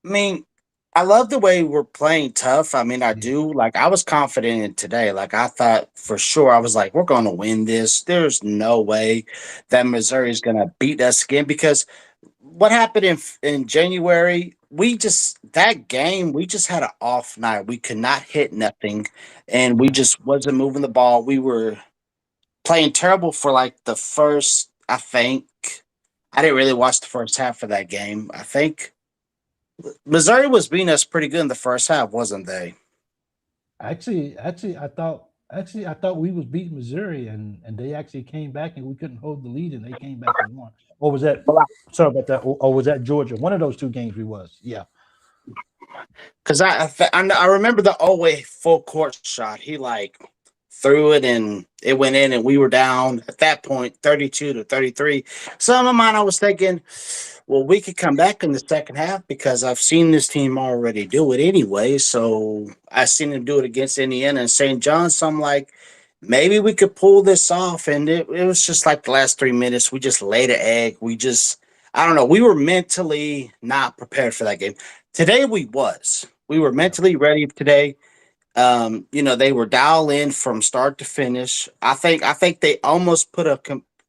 I mean, I love the way we're playing tough. I mean, I Yeah. do. Like, I was confident in today. Like, I thought for sure, I was like, we're going to win this. There's no way that Missouri is going to beat us again because what happened in January, that game, we just had an off night. We could not hit nothing, and we Yeah. just wasn't moving the ball. We were playing terrible for like the first, I think. I didn't really watch the first half of that game. I think Missouri was beating us pretty good in the first half, wasn't they? Actually, I thought we was beating Missouri, and they actually came back, and we couldn't hold the lead, and they came back and won. Or was that? Well, Sorry about that. Or was that Georgia? One of those two games we was. Yeah. because I remember the Owe full court shot. He like threw it and it went in, and we were down at that point 32-33. So in my mind, I was thinking, well, we could come back in the second half because I've seen this team already do it anyway. So I seen them do it against Indiana and St. John's. So I'm like, maybe we could pull this off. And it was just like the last 3 minutes. We just laid an egg. I don't know. We were mentally not prepared for that game. Today we were Yeah. mentally ready today. They were dialed in from start to finish. I think they almost put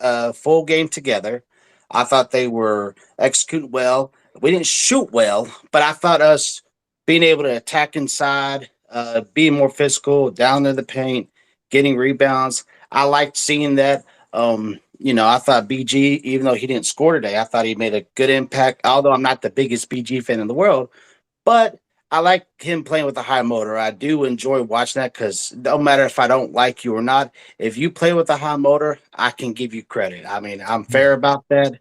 a full game together. I thought they were executing well. We didn't shoot well, but I thought us being able to attack inside, being more physical, down in the paint, getting rebounds. I liked seeing that. I thought BG, even though he didn't score today, I thought he made a good impact. Although I'm not the biggest BG fan in the world, but I like him playing with a high motor. I do enjoy watching that because no matter if I don't like you or not, if you play with a high motor, I can give you credit. I mean, I'm Yeah. fair about that,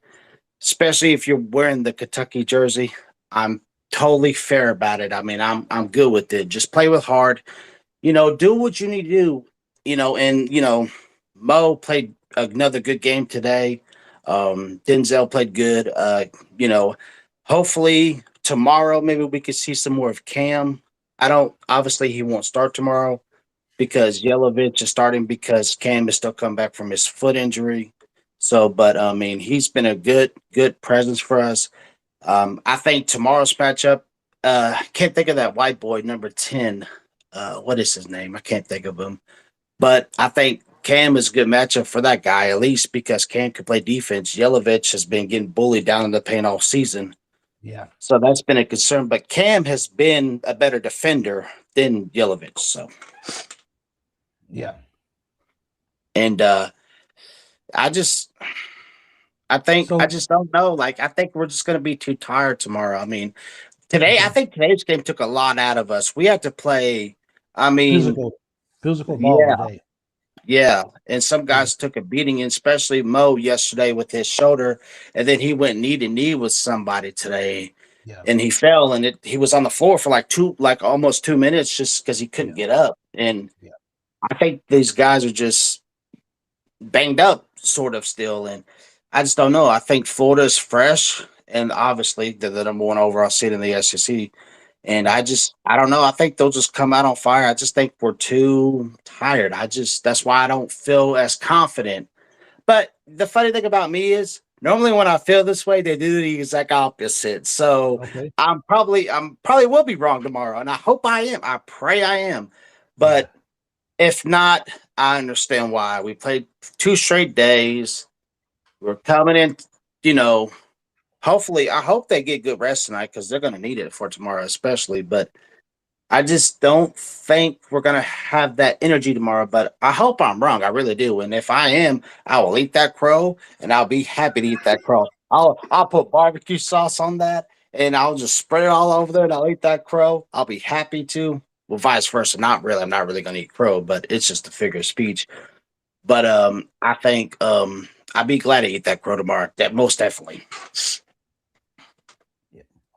especially if you're wearing the Kentucky jersey. I'm totally fair about it. I mean, I'm good with it. Just play with heart. Do what you need to do. Mo played another good game today. Denzel played good. hopefully tomorrow maybe we could see some more of Cam. I don't obviously he won't start tomorrow because Yelovich is starting because Cam is still coming back from his foot injury. So, but I mean, he's been a good presence for us. I think tomorrow's matchup. Can't think of that white boy number 10. What is his name? I can't think of him. But I think Cam is a good matchup for that guy, at least because Cam can play defense. Yelovich has been getting bullied down in the paint all season. Yeah. So that's been a concern. But Cam has been a better defender than Yelovich. So Yeah. and I just I just don't know. Like I think we're just gonna be too tired tomorrow. I mean, today I think today's game took a lot out of us. We had to play. I mean, physical ball today. Yeah, and some guys took a beating, and especially Mo yesterday with his shoulder, and then he went knee to knee with somebody today, and he fell, and he was on the floor for like almost 2 minutes just because he couldn't get up. And I think these guys are just banged up, sort of still, and I just don't know. I think Florida's fresh, and obviously they're the number one overall seed in the SEC. And I don't know. I think they'll just come out on fire. I just think we're too tired. That's why I don't feel as confident. But the funny thing about me is normally when I feel this way, they do the exact opposite. So I'm probably will be wrong tomorrow. And I hope I am. I pray I am. But if not, I understand why. We played 2 straight days. We're coming in, hopefully, I hope they get good rest tonight because they're going to need it for tomorrow, especially. But I just don't think we're going to have that energy tomorrow. But I hope I'm wrong. I really do. And if I am, I will eat that crow, and I'll be happy to eat that crow. I'll put barbecue sauce on that, and I'll just spread it all over there, and I'll eat that crow. I'll be happy to. Well, vice versa. Not really. I'm not really going to eat crow, but it's just a figure of speech. But I think I'd be glad to eat that crow tomorrow. That most definitely.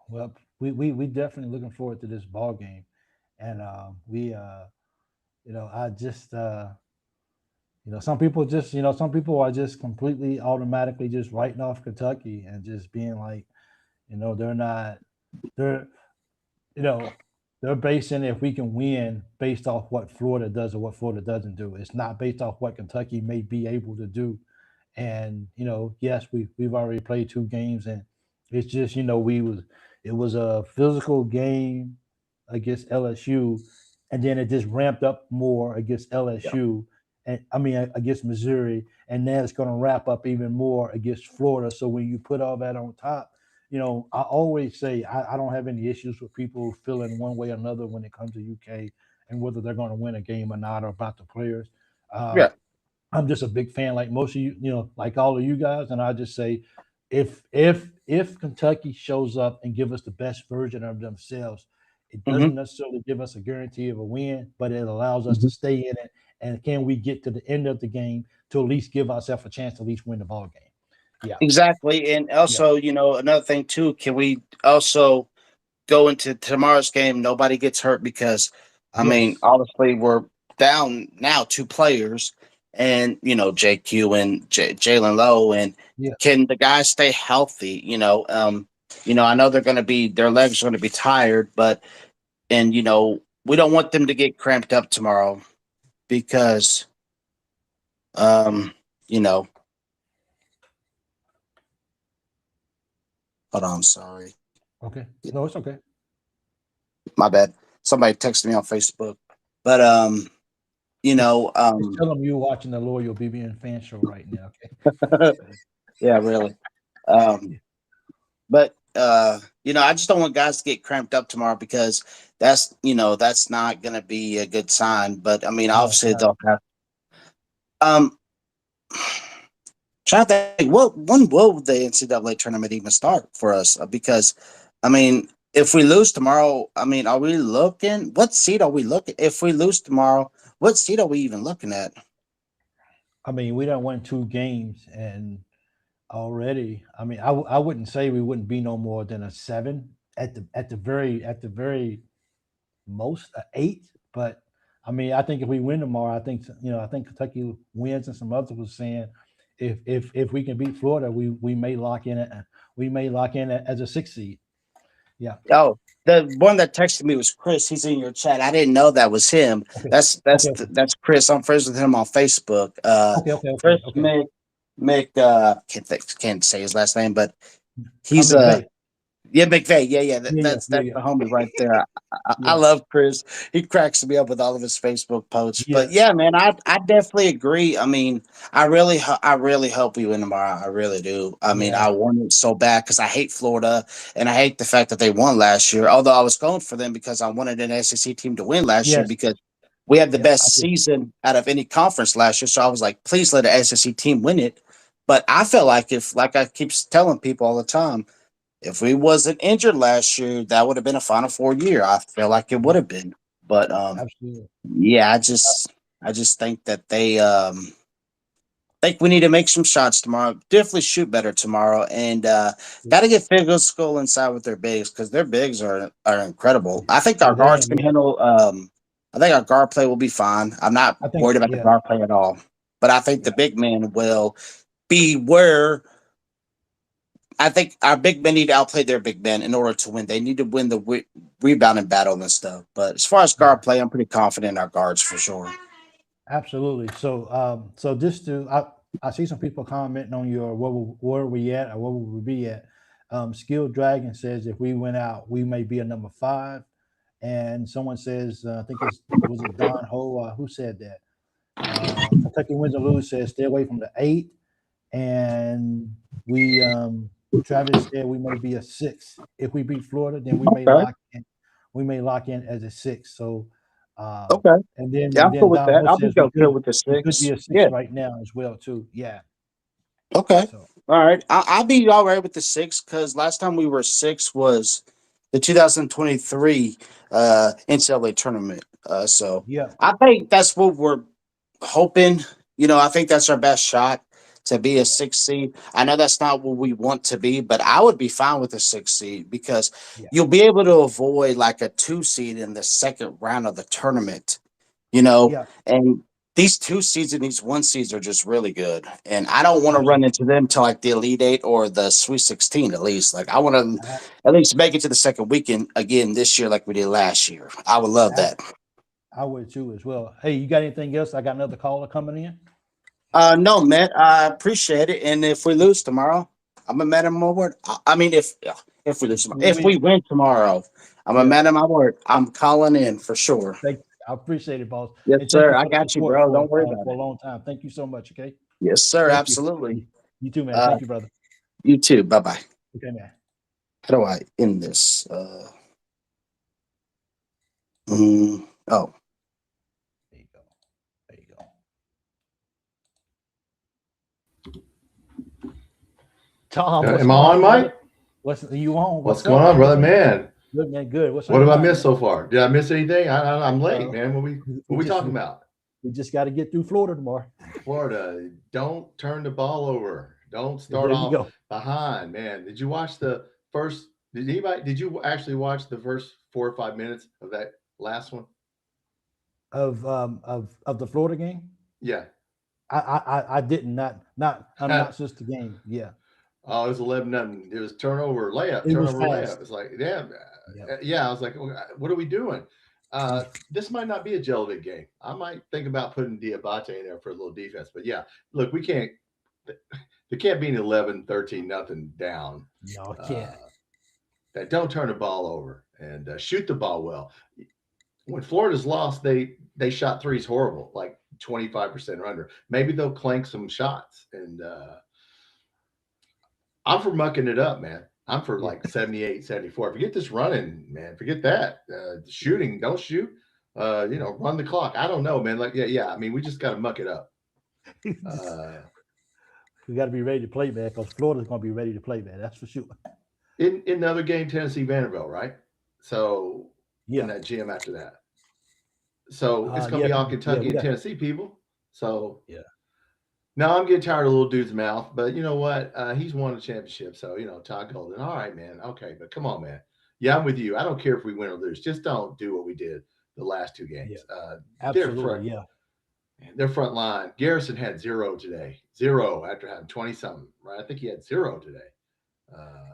Well, we definitely looking forward to this ball game, and I just some people are just completely automatically just writing off Kentucky and just being like, they're basing if we can win based off what Florida does or what Florida doesn't do. It's not based off what Kentucky may be able to do. And yes, we've already played 2 games, and it's just it was a physical game against LSU, and then it just ramped up more against LSU, and against Missouri, and then it's going to wrap up even more against Florida. So when you put all that on top, I always say I don't have any issues with people feeling one way or another when it comes to UK and whether they're going to win a game or not or about the players. I'm just a big fan, like most of you, like all of you guys, and I just say, if Kentucky shows up and give us the best version of themselves, it doesn't necessarily give us a guarantee of a win, but it allows us to stay in it. And can we get to the end of the game to at least give ourselves a chance to at least win the ball game? Yeah, exactly. And also, another thing too, can we also go into tomorrow's game? Nobody gets hurt because, I mean, obviously we're down now 2 players. And JQ and Jalen Lowe, and can the guys stay healthy? I know they're going to be their legs are going to be tired, but we don't want them to get cramped up tomorrow because, hold on, sorry. Okay, no, it's okay. My bad. Somebody texted me on Facebook, but just tell them you're watching the Loyal BBN fan show right now. Okay. Yeah, really. But I just don't want guys to get cramped up tomorrow because that's not going to be a good sign. But I mean, obviously they'll have. Trying to think, when will the NCAA tournament even start for us? Because, I mean, if we lose tomorrow, I mean, are we looking? What seed are we looking? If we lose tomorrow, what seed are we even looking at? I mean, we done won 2 games, and already, I mean, I wouldn't say we wouldn't be no more than a 7 at the very most, a 8. But I mean, I think if we win tomorrow, I think Kentucky wins, and some others was saying if we can beat Florida, we may lock in as a 6 seed. Yeah. Oh, the one that texted me was Chris. He's in your chat. I didn't know that was him. Okay. That's Chris. I'm friends with him on Facebook. Chris Okay. Can't say his last name, but He's he's McVay. Yeah. That's the homie right there. I love Chris. He cracks me up with all of his Facebook posts. Yeah. But yeah, man, I definitely agree. I mean, I really hope we win tomorrow. I really do. I mean, I want it so bad because I hate Florida and I hate the fact that they won last year. Although I was going for them because I wanted an SEC team to win last year because we had the best season out of any conference last year. So I was like, please let an SEC team win it. But I felt like like I keep telling people all the time, if we wasn't injured last year, that would have been a Final Four year. I feel like it would have been. But absolutely. Yeah, I just think that they think we need to make some shots tomorrow. Definitely shoot better tomorrow, and gotta get physical inside with their bigs because their bigs are incredible. I think our guards can handle. I think our guard play will be fine. I'm not worried about the guard play at all, but I think the big man will be where. I think our big men need to outplay their big men in order to win. They need to win the rebounding battle and stuff. But as far as guard play, I'm pretty confident in our guards for sure. Absolutely. So, I see some people commenting on your where are we at or where will we be at. Skilled Dragon says if we went out, we may be a number 5. And someone says, I think was it Don Ho who said that. Kentucky Wins and Lose says stay away from the 8. And Travis said we may be a 6. If we beat Florida, then we may lock in. We may lock in as a 6. So okay. And then I'm cool with that. I'll be okay with the 6. Could be a 6 right now as well too. Yeah. Okay. So. All right. I'll be all right with the 6 because last time we were 6 was the 2023 NCAA tournament. So yeah, I think that's what we're hoping. I think that's our best shot to be a 6 seed. I know that's not what we want to be, but I would be fine with a 6 seed because you'll be able to avoid like a 2 seed in the second round of the tournament, and these 2 seeds and these 1 seeds are just really good. And I don't want to run into them till like the Elite 8 or the Sweet 16 at least. Like I want to at least make it to the second weekend again this year like we did last year. I would love that. I would too as well. Hey, you got anything else? I got another caller coming in. No, Matt, I appreciate it. And if we lose tomorrow, I'm a man of my word. I mean, if we lose tomorrow, if we win tomorrow, I'm a man of my word. I'm calling in for sure. I appreciate it, boss. Yes, sir. I got you, bro. Don't worry about it. For a long time. Thank you so much. Okay. Yes, sir. Absolutely. You too, man. Thank you, brother. You too. Bye-bye. Okay, man. How do I end this? Oh. There you go. Tom, am I on, Mike? What's you on? What's going on, brother? Man, good, man. Good. What have I missed so far? Did I miss anything? I'm late, man. What we talking about? We just got to get through Florida tomorrow. Florida, don't turn the ball over. Don't start off behind, man. Did you watch the first? Did you actually watch the first 4 or 5 minutes of that last one? Of the Florida game? Yeah. I didn't not since the game. Yeah. Oh, it was 11-0. It was turnover layup. It's like, damn. Yeah. I was like, what are we doing? This might not be a Jellic game. I might think about putting Diabate in there for a little defense. But yeah, look, we can't. There can't be an 11-13 nothing down. No, it can't. That don't turn the ball over and shoot the ball well. When Florida's lost, they shot threes horrible, like 25% or under. Maybe they'll clank some shots. And I'm for mucking it up, man. I'm for like 78, 74. Forget this running, man. Forget that. Shooting, don't shoot. Run the clock. I don't know, man. Like, yeah. I mean, we just got to muck it up. We got to be ready to play, man, because Florida's going to be ready to play, man. That's for sure. In the other game, Tennessee Vanderbilt, right? So in that gym after that. So it's going to be all Kentucky and Tennessee people. So now I'm getting tired of little dude's mouth, but you know what? He's won a championship. So, Todd Golden. All right, man. Okay, but come on, man. Yeah, I'm with you. I don't care if we win or lose. Just don't do what we did the last 2 games. Absolutely, Their front line. Garrison had 0 today. 0 after having 20-something, right? I think he had 0 today.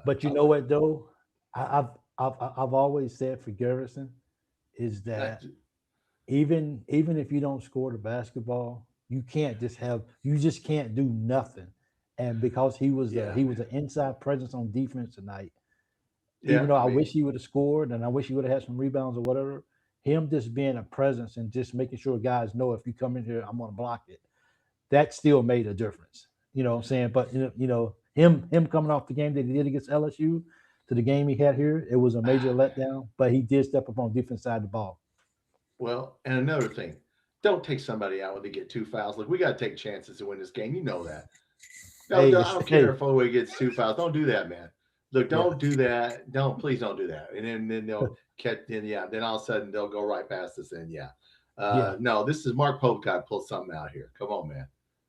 But you know what, though? I've always said for Garrison is that even if you don't score the basketball, you just can't do nothing. And because he was an inside presence on defense tonight, even though I wish he would have scored and I wish he would have had some rebounds or whatever, him just being a presence and just making sure guys know if you come in here, I'm going to block it. That still made a difference. You know what I'm saying? But him coming off the game that he did against LSU to the game he had here, it was a major letdown. But he did step up on defense side of the ball. Well, and another thing, don't take somebody out when they get 2 fouls. Look, we got to take chances to win this game. You know that. I don't care if Owe gets 2 fouls. Don't do that, man. Look, don't do that. Please don't do that. And then they'll catch. Then all of a sudden they'll go right past us. And no, this is Mark Pope got to pull something out here. Come on, man.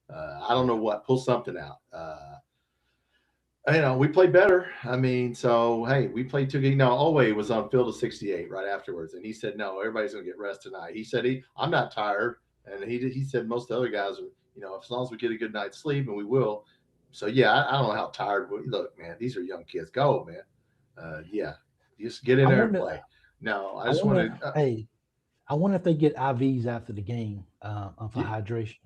I don't know what. Pull something out. We played better. I mean, so hey, we played 2 games. Now, Owe was on field of 68 right afterwards, and he said, "No, everybody's gonna get rest tonight." He said, "I'm not tired," and he said most of the other guys are, as long as we get a good night's sleep, and we will. So I don't know how tired. Look, man, these are young kids. Go, man. Just get in there and play. No, I just want to. I wonder if they get IVs after the game for hydration.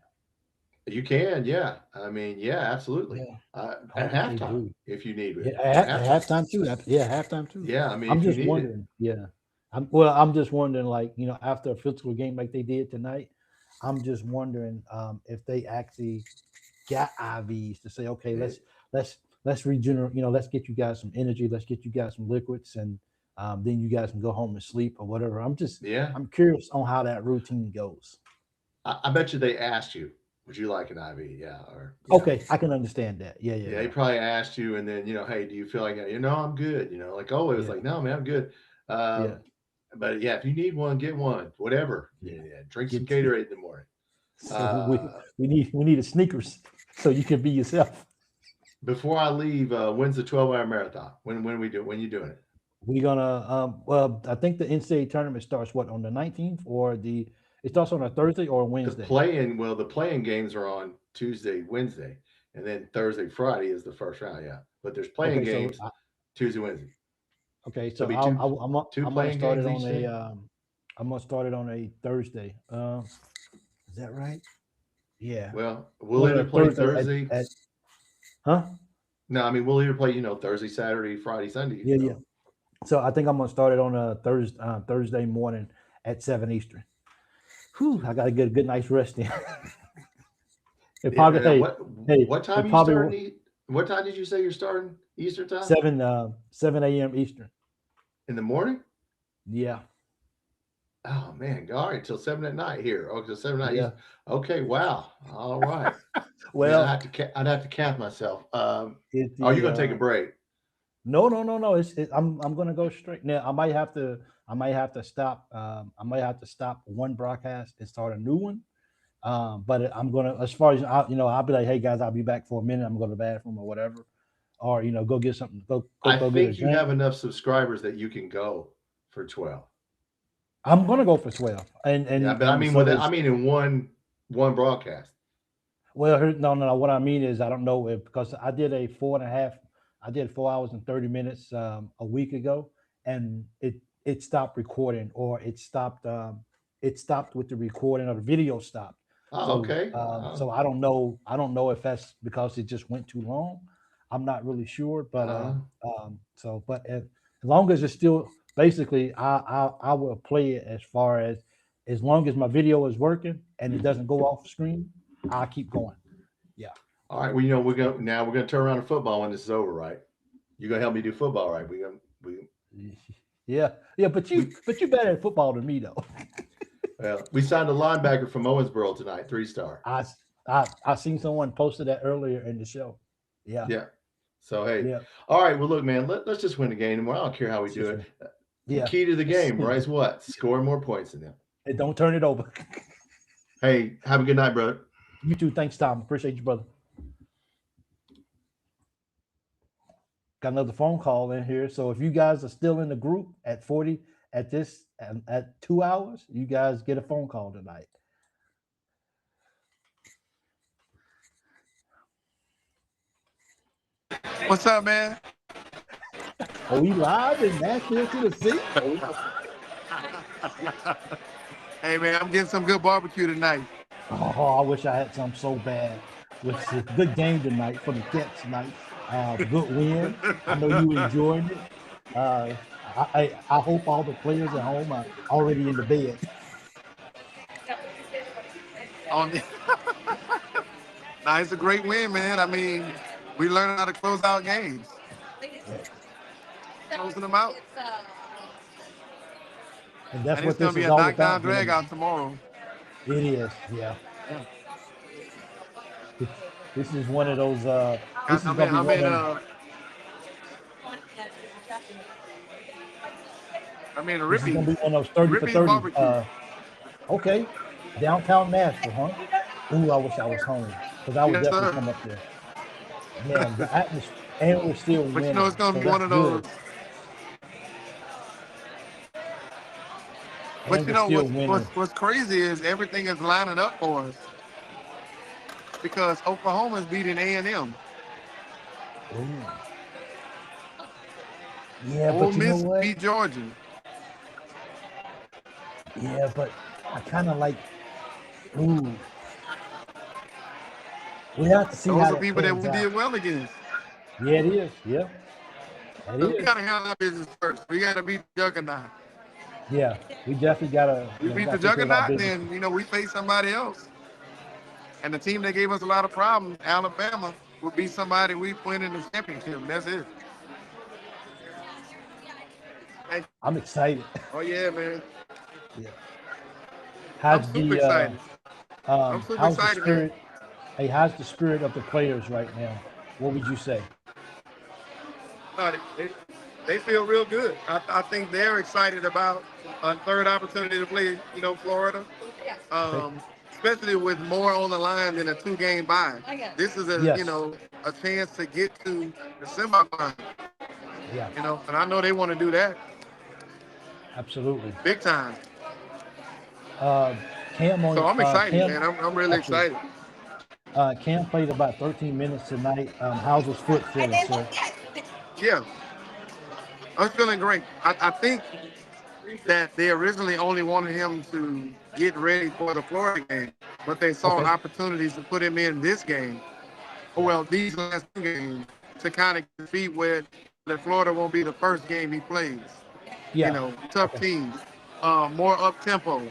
You can, yeah. I mean, absolutely. At halftime, if you need it. At halftime too. Halftime too. Yeah, I mean, I'm just wondering. I'm just wondering, like, after a physical game like they did tonight, I'm just wondering if they actually got IVs to say, okay, let's regenerate. Let's get you guys some energy. Let's get you guys some liquids, and then you guys can go home and sleep or whatever. I'm curious on how that routine goes. I bet you they asked you, would you like an IV? Yeah. Okay, I can understand that. Yeah. They probably asked you, and then hey, do you feel like I'm good? Like, oh, it was like, no, man, I'm good. But if you need one, get one. Whatever. Drink some Gatorade in the morning. So we need a Snickers so you can be yourself. Before I leave, when's the 12-hour marathon? When you doing it? We're gonna I think the NCAA tournament starts on the 19th or it starts on a Thursday or a Wednesday. The playing games are on Tuesday, Wednesday, and then Thursday, Friday is the first round. Yeah, but there's playing games Tuesday, Wednesday. Okay, so I'm gonna start it on a Thursday. Is that right? Yeah. Well, we'll either play Thursday. Huh? No, I mean we'll either play Thursday, Saturday, Friday, Sunday. Yeah. So I think I'm gonna start it on a Thursday morning at 7 Eastern. Whew, I gotta get a good night's rest in. What time you starting? What time did you say you're starting Eastern time? 7 a.m. Eastern. In the morning? Yeah. Oh man, all right, till 7 at night here. Okay, till 7 at night. Yeah. Okay, wow. All right. Well, man, I'd have to count myself. Are you gonna take a break? No. I'm gonna go straight. Now I might have to stop. I might have to stop one broadcast and start a new one. But I'm gonna, as far as I'll be like, hey guys, I'll be back for a minute. I'm going to the bathroom or whatever, or go get something. I think you have enough subscribers that you can go for 12. I'm gonna go for 12. But I mean, in one broadcast. Well, no. What I mean is, I don't know because I did 4 hours and 30 minutes a week ago, and it stopped recording, or it stopped with the recording, or the video stopped. Oh, okay. So I don't know if that's because it just went too long. I'm not really sure, but as long as it's still basically, I will play it as long as my video is working and it doesn't go off screen. I'll keep going. Yeah. All right. Well, we're gonna turn around to football when this is over, right? You're gonna help me do football, right? Yeah. But you better at football than me, though. Well, we signed a linebacker from Owensboro tonight, 3-star. I seen someone posted that earlier in the show. Yeah. Yeah. So hey. Yeah. All right. Well, look, man. Let's just win the game tomorrow. I don't care how we do it. Yeah. The key to the game, right? Is what? Scoring more points than them. Hey, don't turn it over. Hey, have a good night, brother. You too. Thanks, Tom. Appreciate you, brother. Got another phone call in here. So if you guys are still in the group at 2 hours, you guys get a phone call tonight. What's up, man? Are we live in Nashville, Tennessee? Hey, man, I'm getting some good barbecue tonight. Oh, I wish I had some so bad. It's a good game tonight for the Cats tonight. Good win. I know you enjoying it. I hope all the players at home are already in the bed. Nah, it's a great win, man. I mean, we learned how to close out games. Closing them out. And that's what it's this gonna be is a all knockdown about. drag out tomorrow. It is, yeah. This is one of those. This is gonna be one of. This is gonna be one of those 30 for 30. Okay, downtown Nashville, huh? Ooh, I wish I was home because I would definitely come up there. Man, the atmosphere, and we're still winning. But you know, it's gonna be one of those. But you know what's crazy is everything is lining up for us because Oklahoma's beating A&M. Yeah, Ole but you Miss know what? beat Georgia. Yeah, but I kind of like. Ooh, we have to see those how are people that we did well against. Yeah, it is. Yeah, we gotta handle our business first. We gotta beat the Juggernaut. Yeah, we definitely gotta. We beat the Juggernaut, then we face somebody else. And the team that gave us a lot of problems, Alabama, would be somebody we win in the championship. That's it. I'm excited. Oh yeah, man. Yeah. I'm super excited. I'm super how's excited, the spirit? man. Hey, how's the spirit of the players right now? What would you say? No, they feel real good. I think they're excited about a third opportunity to play, Florida. Especially with more on the line than a 2-game bye. This is a chance to get to the semifinal. Yeah. And I know they want to do that. Absolutely. Big time. Cam on, so I'm excited, man. I'm really excited. Cam played about 13 minutes tonight. How's his foot feeling, sir? Yeah. I'm feeling great. I think that they originally only wanted him to get ready for the Florida game, but they saw opportunities to put him in this game. Well, these last 2 games to kind of compete with that Florida won't be the first game he plays. Yeah. Tough teams, more up tempo.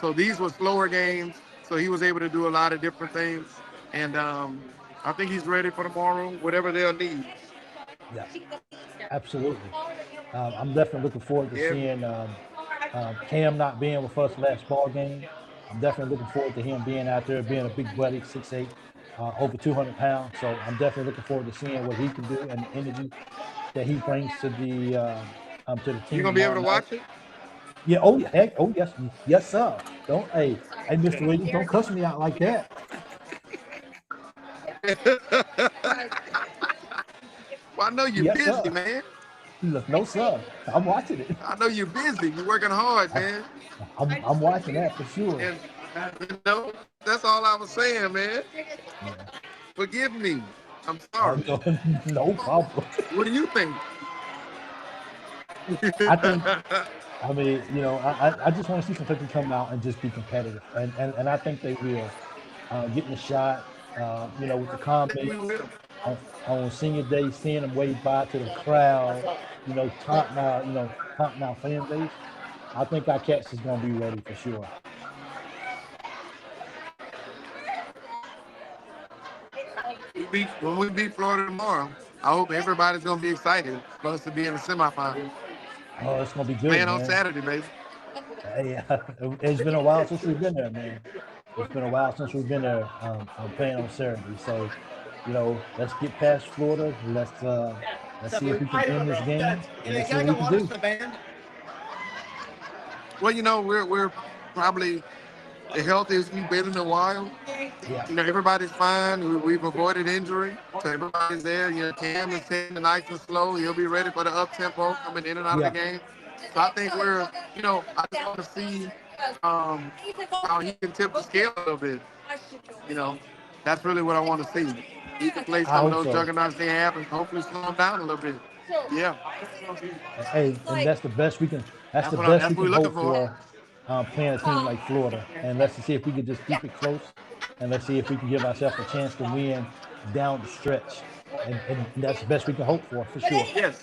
So these were slower games, so he was able to do a lot of different things, and I think he's ready for tomorrow, whatever they'll need. Yeah, absolutely. I'm definitely looking forward to seeing Cam not being with us last ball game. I'm definitely looking forward to him being out there, being a big buddy, 6'8", over 200 pounds. So I'm definitely looking forward to seeing what he can do and the energy that he brings to the team. You gonna be able to watch it? Yeah. Oh, heck. Oh, yes, sir. Don't, hey, Mr. Williams, don't cuss me out like that. Well, I know you're busy, sir. Man. Look, no, sir. I'm watching it. I know you're busy. You're working hard, man. I'm watching that for sure. And, that's all I was saying, man. Yeah. Forgive me. I'm sorry. No problem. What do you think? I mean, I just want to see some people come out and just be competitive, and I think they will. Getting a shot, with the comments on senior day, seeing them wave by to the crowd, top now fan base. I think our Cats is gonna be ready for sure. When we beat Florida tomorrow, I hope everybody's gonna be excited for us to be in the semifinal. Oh, it's gonna be good. Playing on Saturday, baby. Hey, it's been a while since we've been there, man. It's been a while since we've been there playing on Saturday. So, let's get past Florida. Let's see if we can win this game. And let's see what we can do. Well, we're probably the healthiest we've been in a while. Yeah. Everybody's fine. We've avoided injury. So everybody's there. Cam is taking it nice and slow. He'll be ready for the up tempo coming in and out of the game. So I think we're, I just want to see how he can tip the scale a little bit. That's really what I want to see. he can play some of those juggernauts they have and hopefully slow them down a little bit. Yeah. Hey, and that's the best we can. That's the best we can hope for. Playing a team like Florida, and let's see if we can just keep it close, and let's see if we can give ourselves a chance to win down the stretch, and that's the best we can hope for sure. Yes.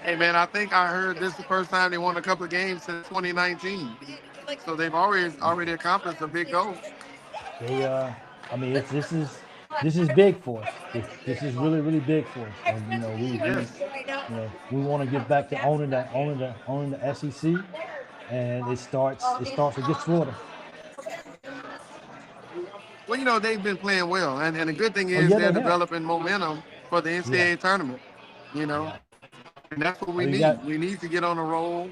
Hey man, I think I heard this is the first time they won a couple of games since 2019, so they've already accomplished a big goal. They, I mean, this is big for us. This is really big for us, and you know we want to get back to owning the SEC, and it starts against Florida. Well, you know, they've been playing well, and the good thing is they're developing momentum for the NCAA tournament. You know, and that's what we need. We need to get on a roll.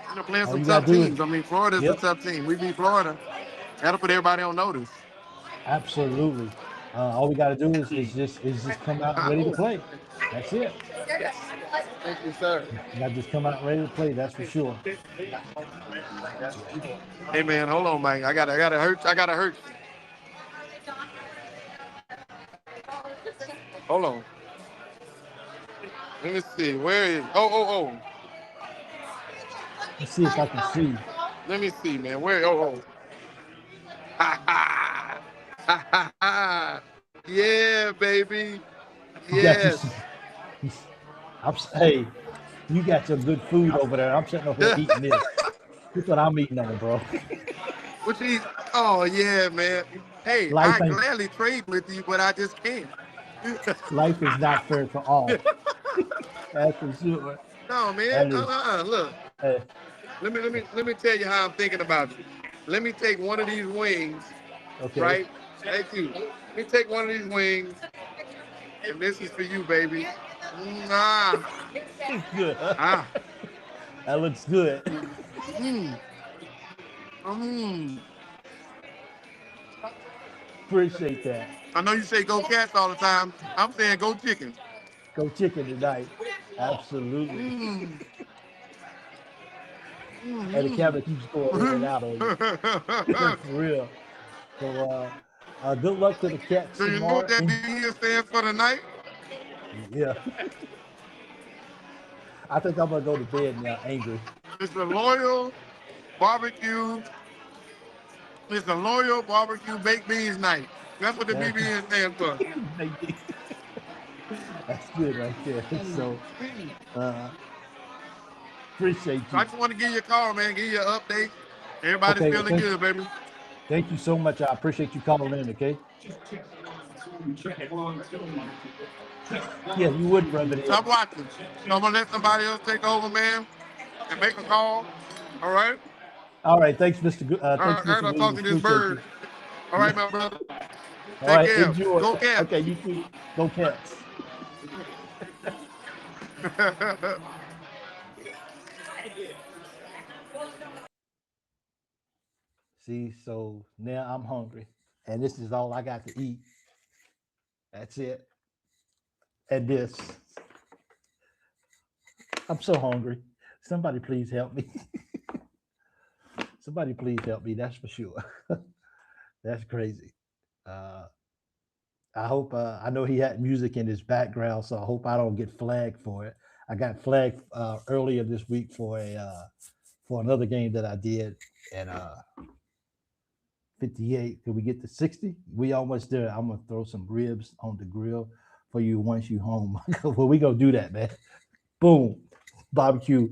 You know, playing some tough teams. I mean, Florida's a tough team. We beat Florida. That'll put everybody on notice. Absolutely. All we got to do is just come out ready to play. That's it. Thank you, sir. You got to just come out ready to play. That's for sure. Hey man, hold on, man. I gotta hurt. Hold on. Let me see. Where is? Oh. Let's see if I can see. Let me see, man. Where? Oh. Yeah, baby. Yes. Hey, you got your good food over there. I'm sitting over here eating this. This is what I'm eating on, bro. What you eat? Oh, yeah, man. Hey, I gladly trade with you, but I just can't. Life is not fair for all. That's for sure. No, man. Look. Hey. Let me tell you how I'm thinking about you. Let me take one of these wings. Okay. Right? Thank you. Let me take one of these wings. And this is for you, baby. Good. That looks good. Appreciate that. I know you say go Cats all the time. I'm saying go chicken. Go chicken tonight. Absolutely. And the camera keeps going in and out on you. For real. So good luck to the Cats. So you know what that D stands for tonight? Yeah. I think I'm gonna go to bed now, angry. It's a loyal barbecue. It's a loyal barbecue baked beans night. That's what the BBN stands for. That's good right there. So appreciate you. I just want to give you a call, man. Give you an update. Everybody's feeling good, baby. Thank you so much. I appreciate you calling in, okay? Yeah, you wouldn't rub it in. Stop watching. I'm going to let somebody else take over, man, and make a call. All right? All right. Thanks, Mr. I'll talk to this bird. All right, my brother. All right, care. enjoy. Go Cats. Okay, you too. Go Cats. See, so now I'm hungry, and this is all I got to eat. That's it. And this. I'm so hungry. Somebody please help me. Somebody please help me. That's for sure. That's crazy. I hope, I know he had music in his background, so I hope I don't get flagged for it. I got flagged earlier this week for another game that I did, and 58. Could we get to 60? We almost there. I'm gonna throw some ribs on the grill for you once you home. Well, we gonna do that, man. Boom, barbecue,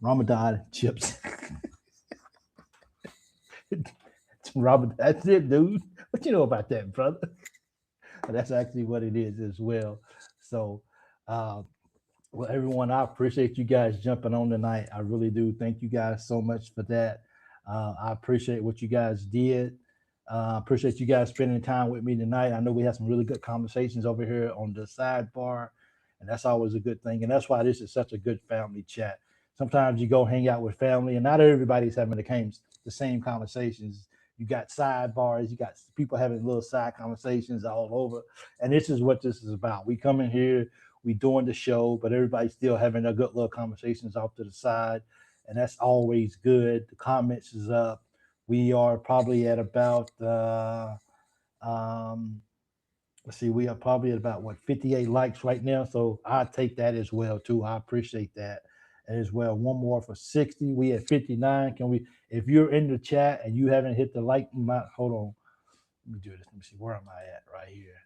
Ramadan chips. Ramadan, that's it, dude. What you know about that, brother? That's actually what it is as well. So, well, everyone, I appreciate you guys jumping on tonight. I really do. Thank you guys so much for that. I appreciate what you guys did. Appreciate you guys spending time with me tonight. I know we had some really good conversations over here on the sidebar, and that's always a good thing. And that's why this is such a good family chat. Sometimes you go hang out with family, and not everybody's having the same conversations. You got sidebars, you got people having little side conversations all over. And this is what this is about. We come in here, we doing the show, but everybody's still having a good little conversations off to the side. And that's always good. The comments is up. We are probably at about let's see, we are probably at about 58 likes right now. So I take that as well too. I appreciate that as well. One more for 60. We at 59. Can we, if you're in the chat and you haven't hit the like, hold on. Let me do this. Let me see. Where am I at? Right here.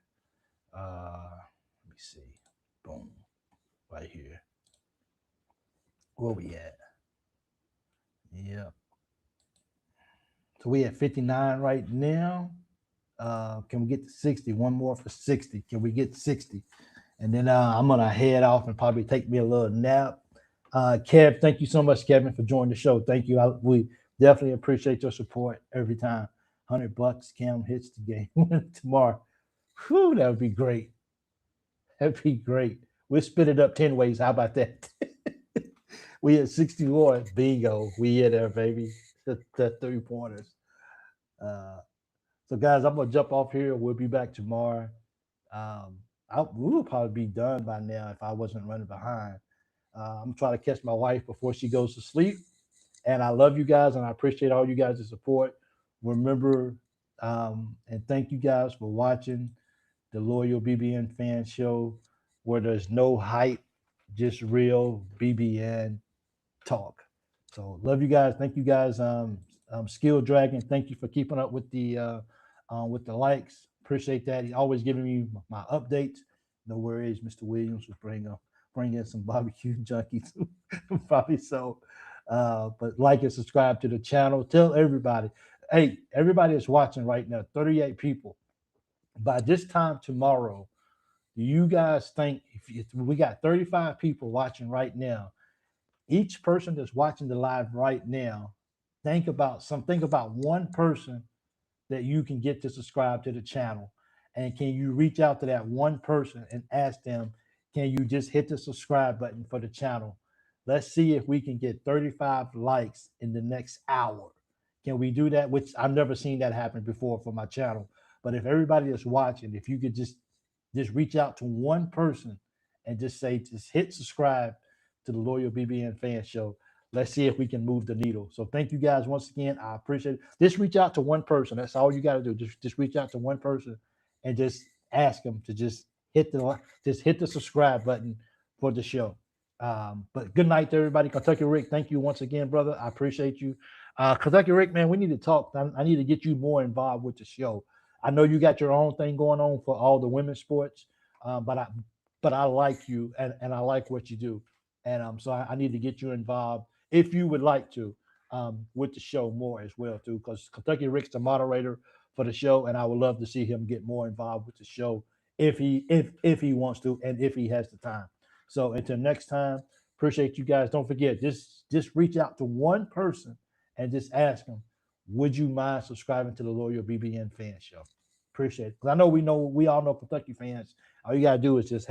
Let me see. Boom. Right here. Where we at? Yep. So we at 59 right now. Can we get to 60? One more for 60. Can we get 60? And then I'm gonna head off and probably take me a little nap. Kev, thank you so much, Kevin, for joining the show. Thank you. We definitely appreciate your support every time. $100. Cam hits the game tomorrow. Whew, that would be great. That'd be great. We'll split it up 10 ways. How about that? We at 61. Bingo. We hit there, baby. That's 3 pointers. So, guys, I'm gonna jump off here. We'll be back tomorrow. We will probably be done by now if I wasn't running behind. I'm trying to catch my wife before she goes to sleep. And I love you guys, and I appreciate all you guys' support. Remember, and thank you guys for watching the Loyal BBN Fan Show, where there's no hype, just real BBN talk. So love you guys. Thank you guys. Skill Dragon, thank you for keeping up with the likes. Appreciate that. He's always giving me my updates. No worries, Mr. Williams will bring in some barbecue junkies, probably so. But like and subscribe to the channel. Tell everybody. Hey, everybody is watching right now. 38 people. By this time tomorrow, do you guys think if we got 35 people watching right now? Each person that's watching the live right now, think about one person that you can get to subscribe to the channel. And can you reach out to that one person and ask them, can you just hit the subscribe button for the channel? Let's see if we can get 35 likes in the next hour. Can we do that? Which I've never seen that happen before for my channel. But if everybody is watching, if you could just reach out to one person and just hit subscribe to the Loyal BBN Fan Show. Let's see if we can move the needle. So thank you guys once again. I appreciate it. Just reach out to one person. That's all you got to do. Just reach out to one person and just ask them to just hit the subscribe button for the show. But good night to everybody. Kentucky Rick, thank you once again, brother. I appreciate you. Kentucky Rick, man, we need to talk. I need to get you more involved with the show. I know you got your own thing going on for all the women's sports, but I like you and I like what you do. And so I need to get you involved if you would like to with the show more as well too, because Kentucky Rick's the moderator for the show, and I would love to see him get more involved with the show if he wants to and if he has the time. So until next time, appreciate you guys. Don't forget, just reach out to one person and just ask them, would you mind subscribing to the Loyal BBN Fan Show? Appreciate it. Because I know we all know Kentucky fans. All you gotta do is just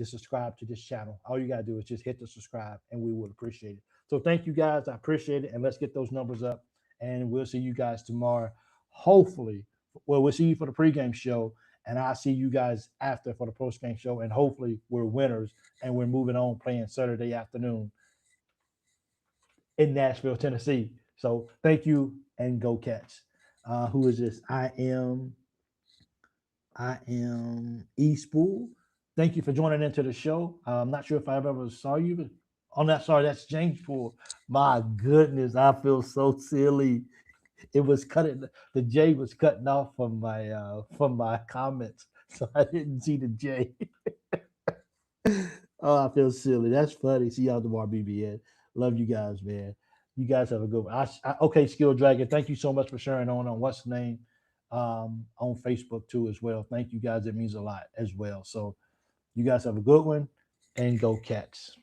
subscribe to this channel. All you got to do is just hit the subscribe and we would appreciate it. So thank you guys. I appreciate it. And let's get those numbers up. And we'll see you guys tomorrow. Hopefully, we'll see you for the pregame show. And I'll see you guys after for the postgame show. And hopefully we're winners and we're moving on playing Saturday afternoon in Nashville, Tennessee. So thank you and go Cats. Who is this? I am E-Spool. Thank you for joining into the show. I'm not sure if I ever saw you, but that's James Poole. My goodness, I feel so silly. It was cutting. The J was cutting off from my comments, so I didn't see the J. Oh, I feel silly. That's funny. See y'all tomorrow, BBN. Love you guys, man. You guys have a good one. Okay, Skill Dragon. Thank you so much for sharing on what's the name on Facebook too as well. Thank you guys. It means a lot as well. So. You guys have a good one and go Cats.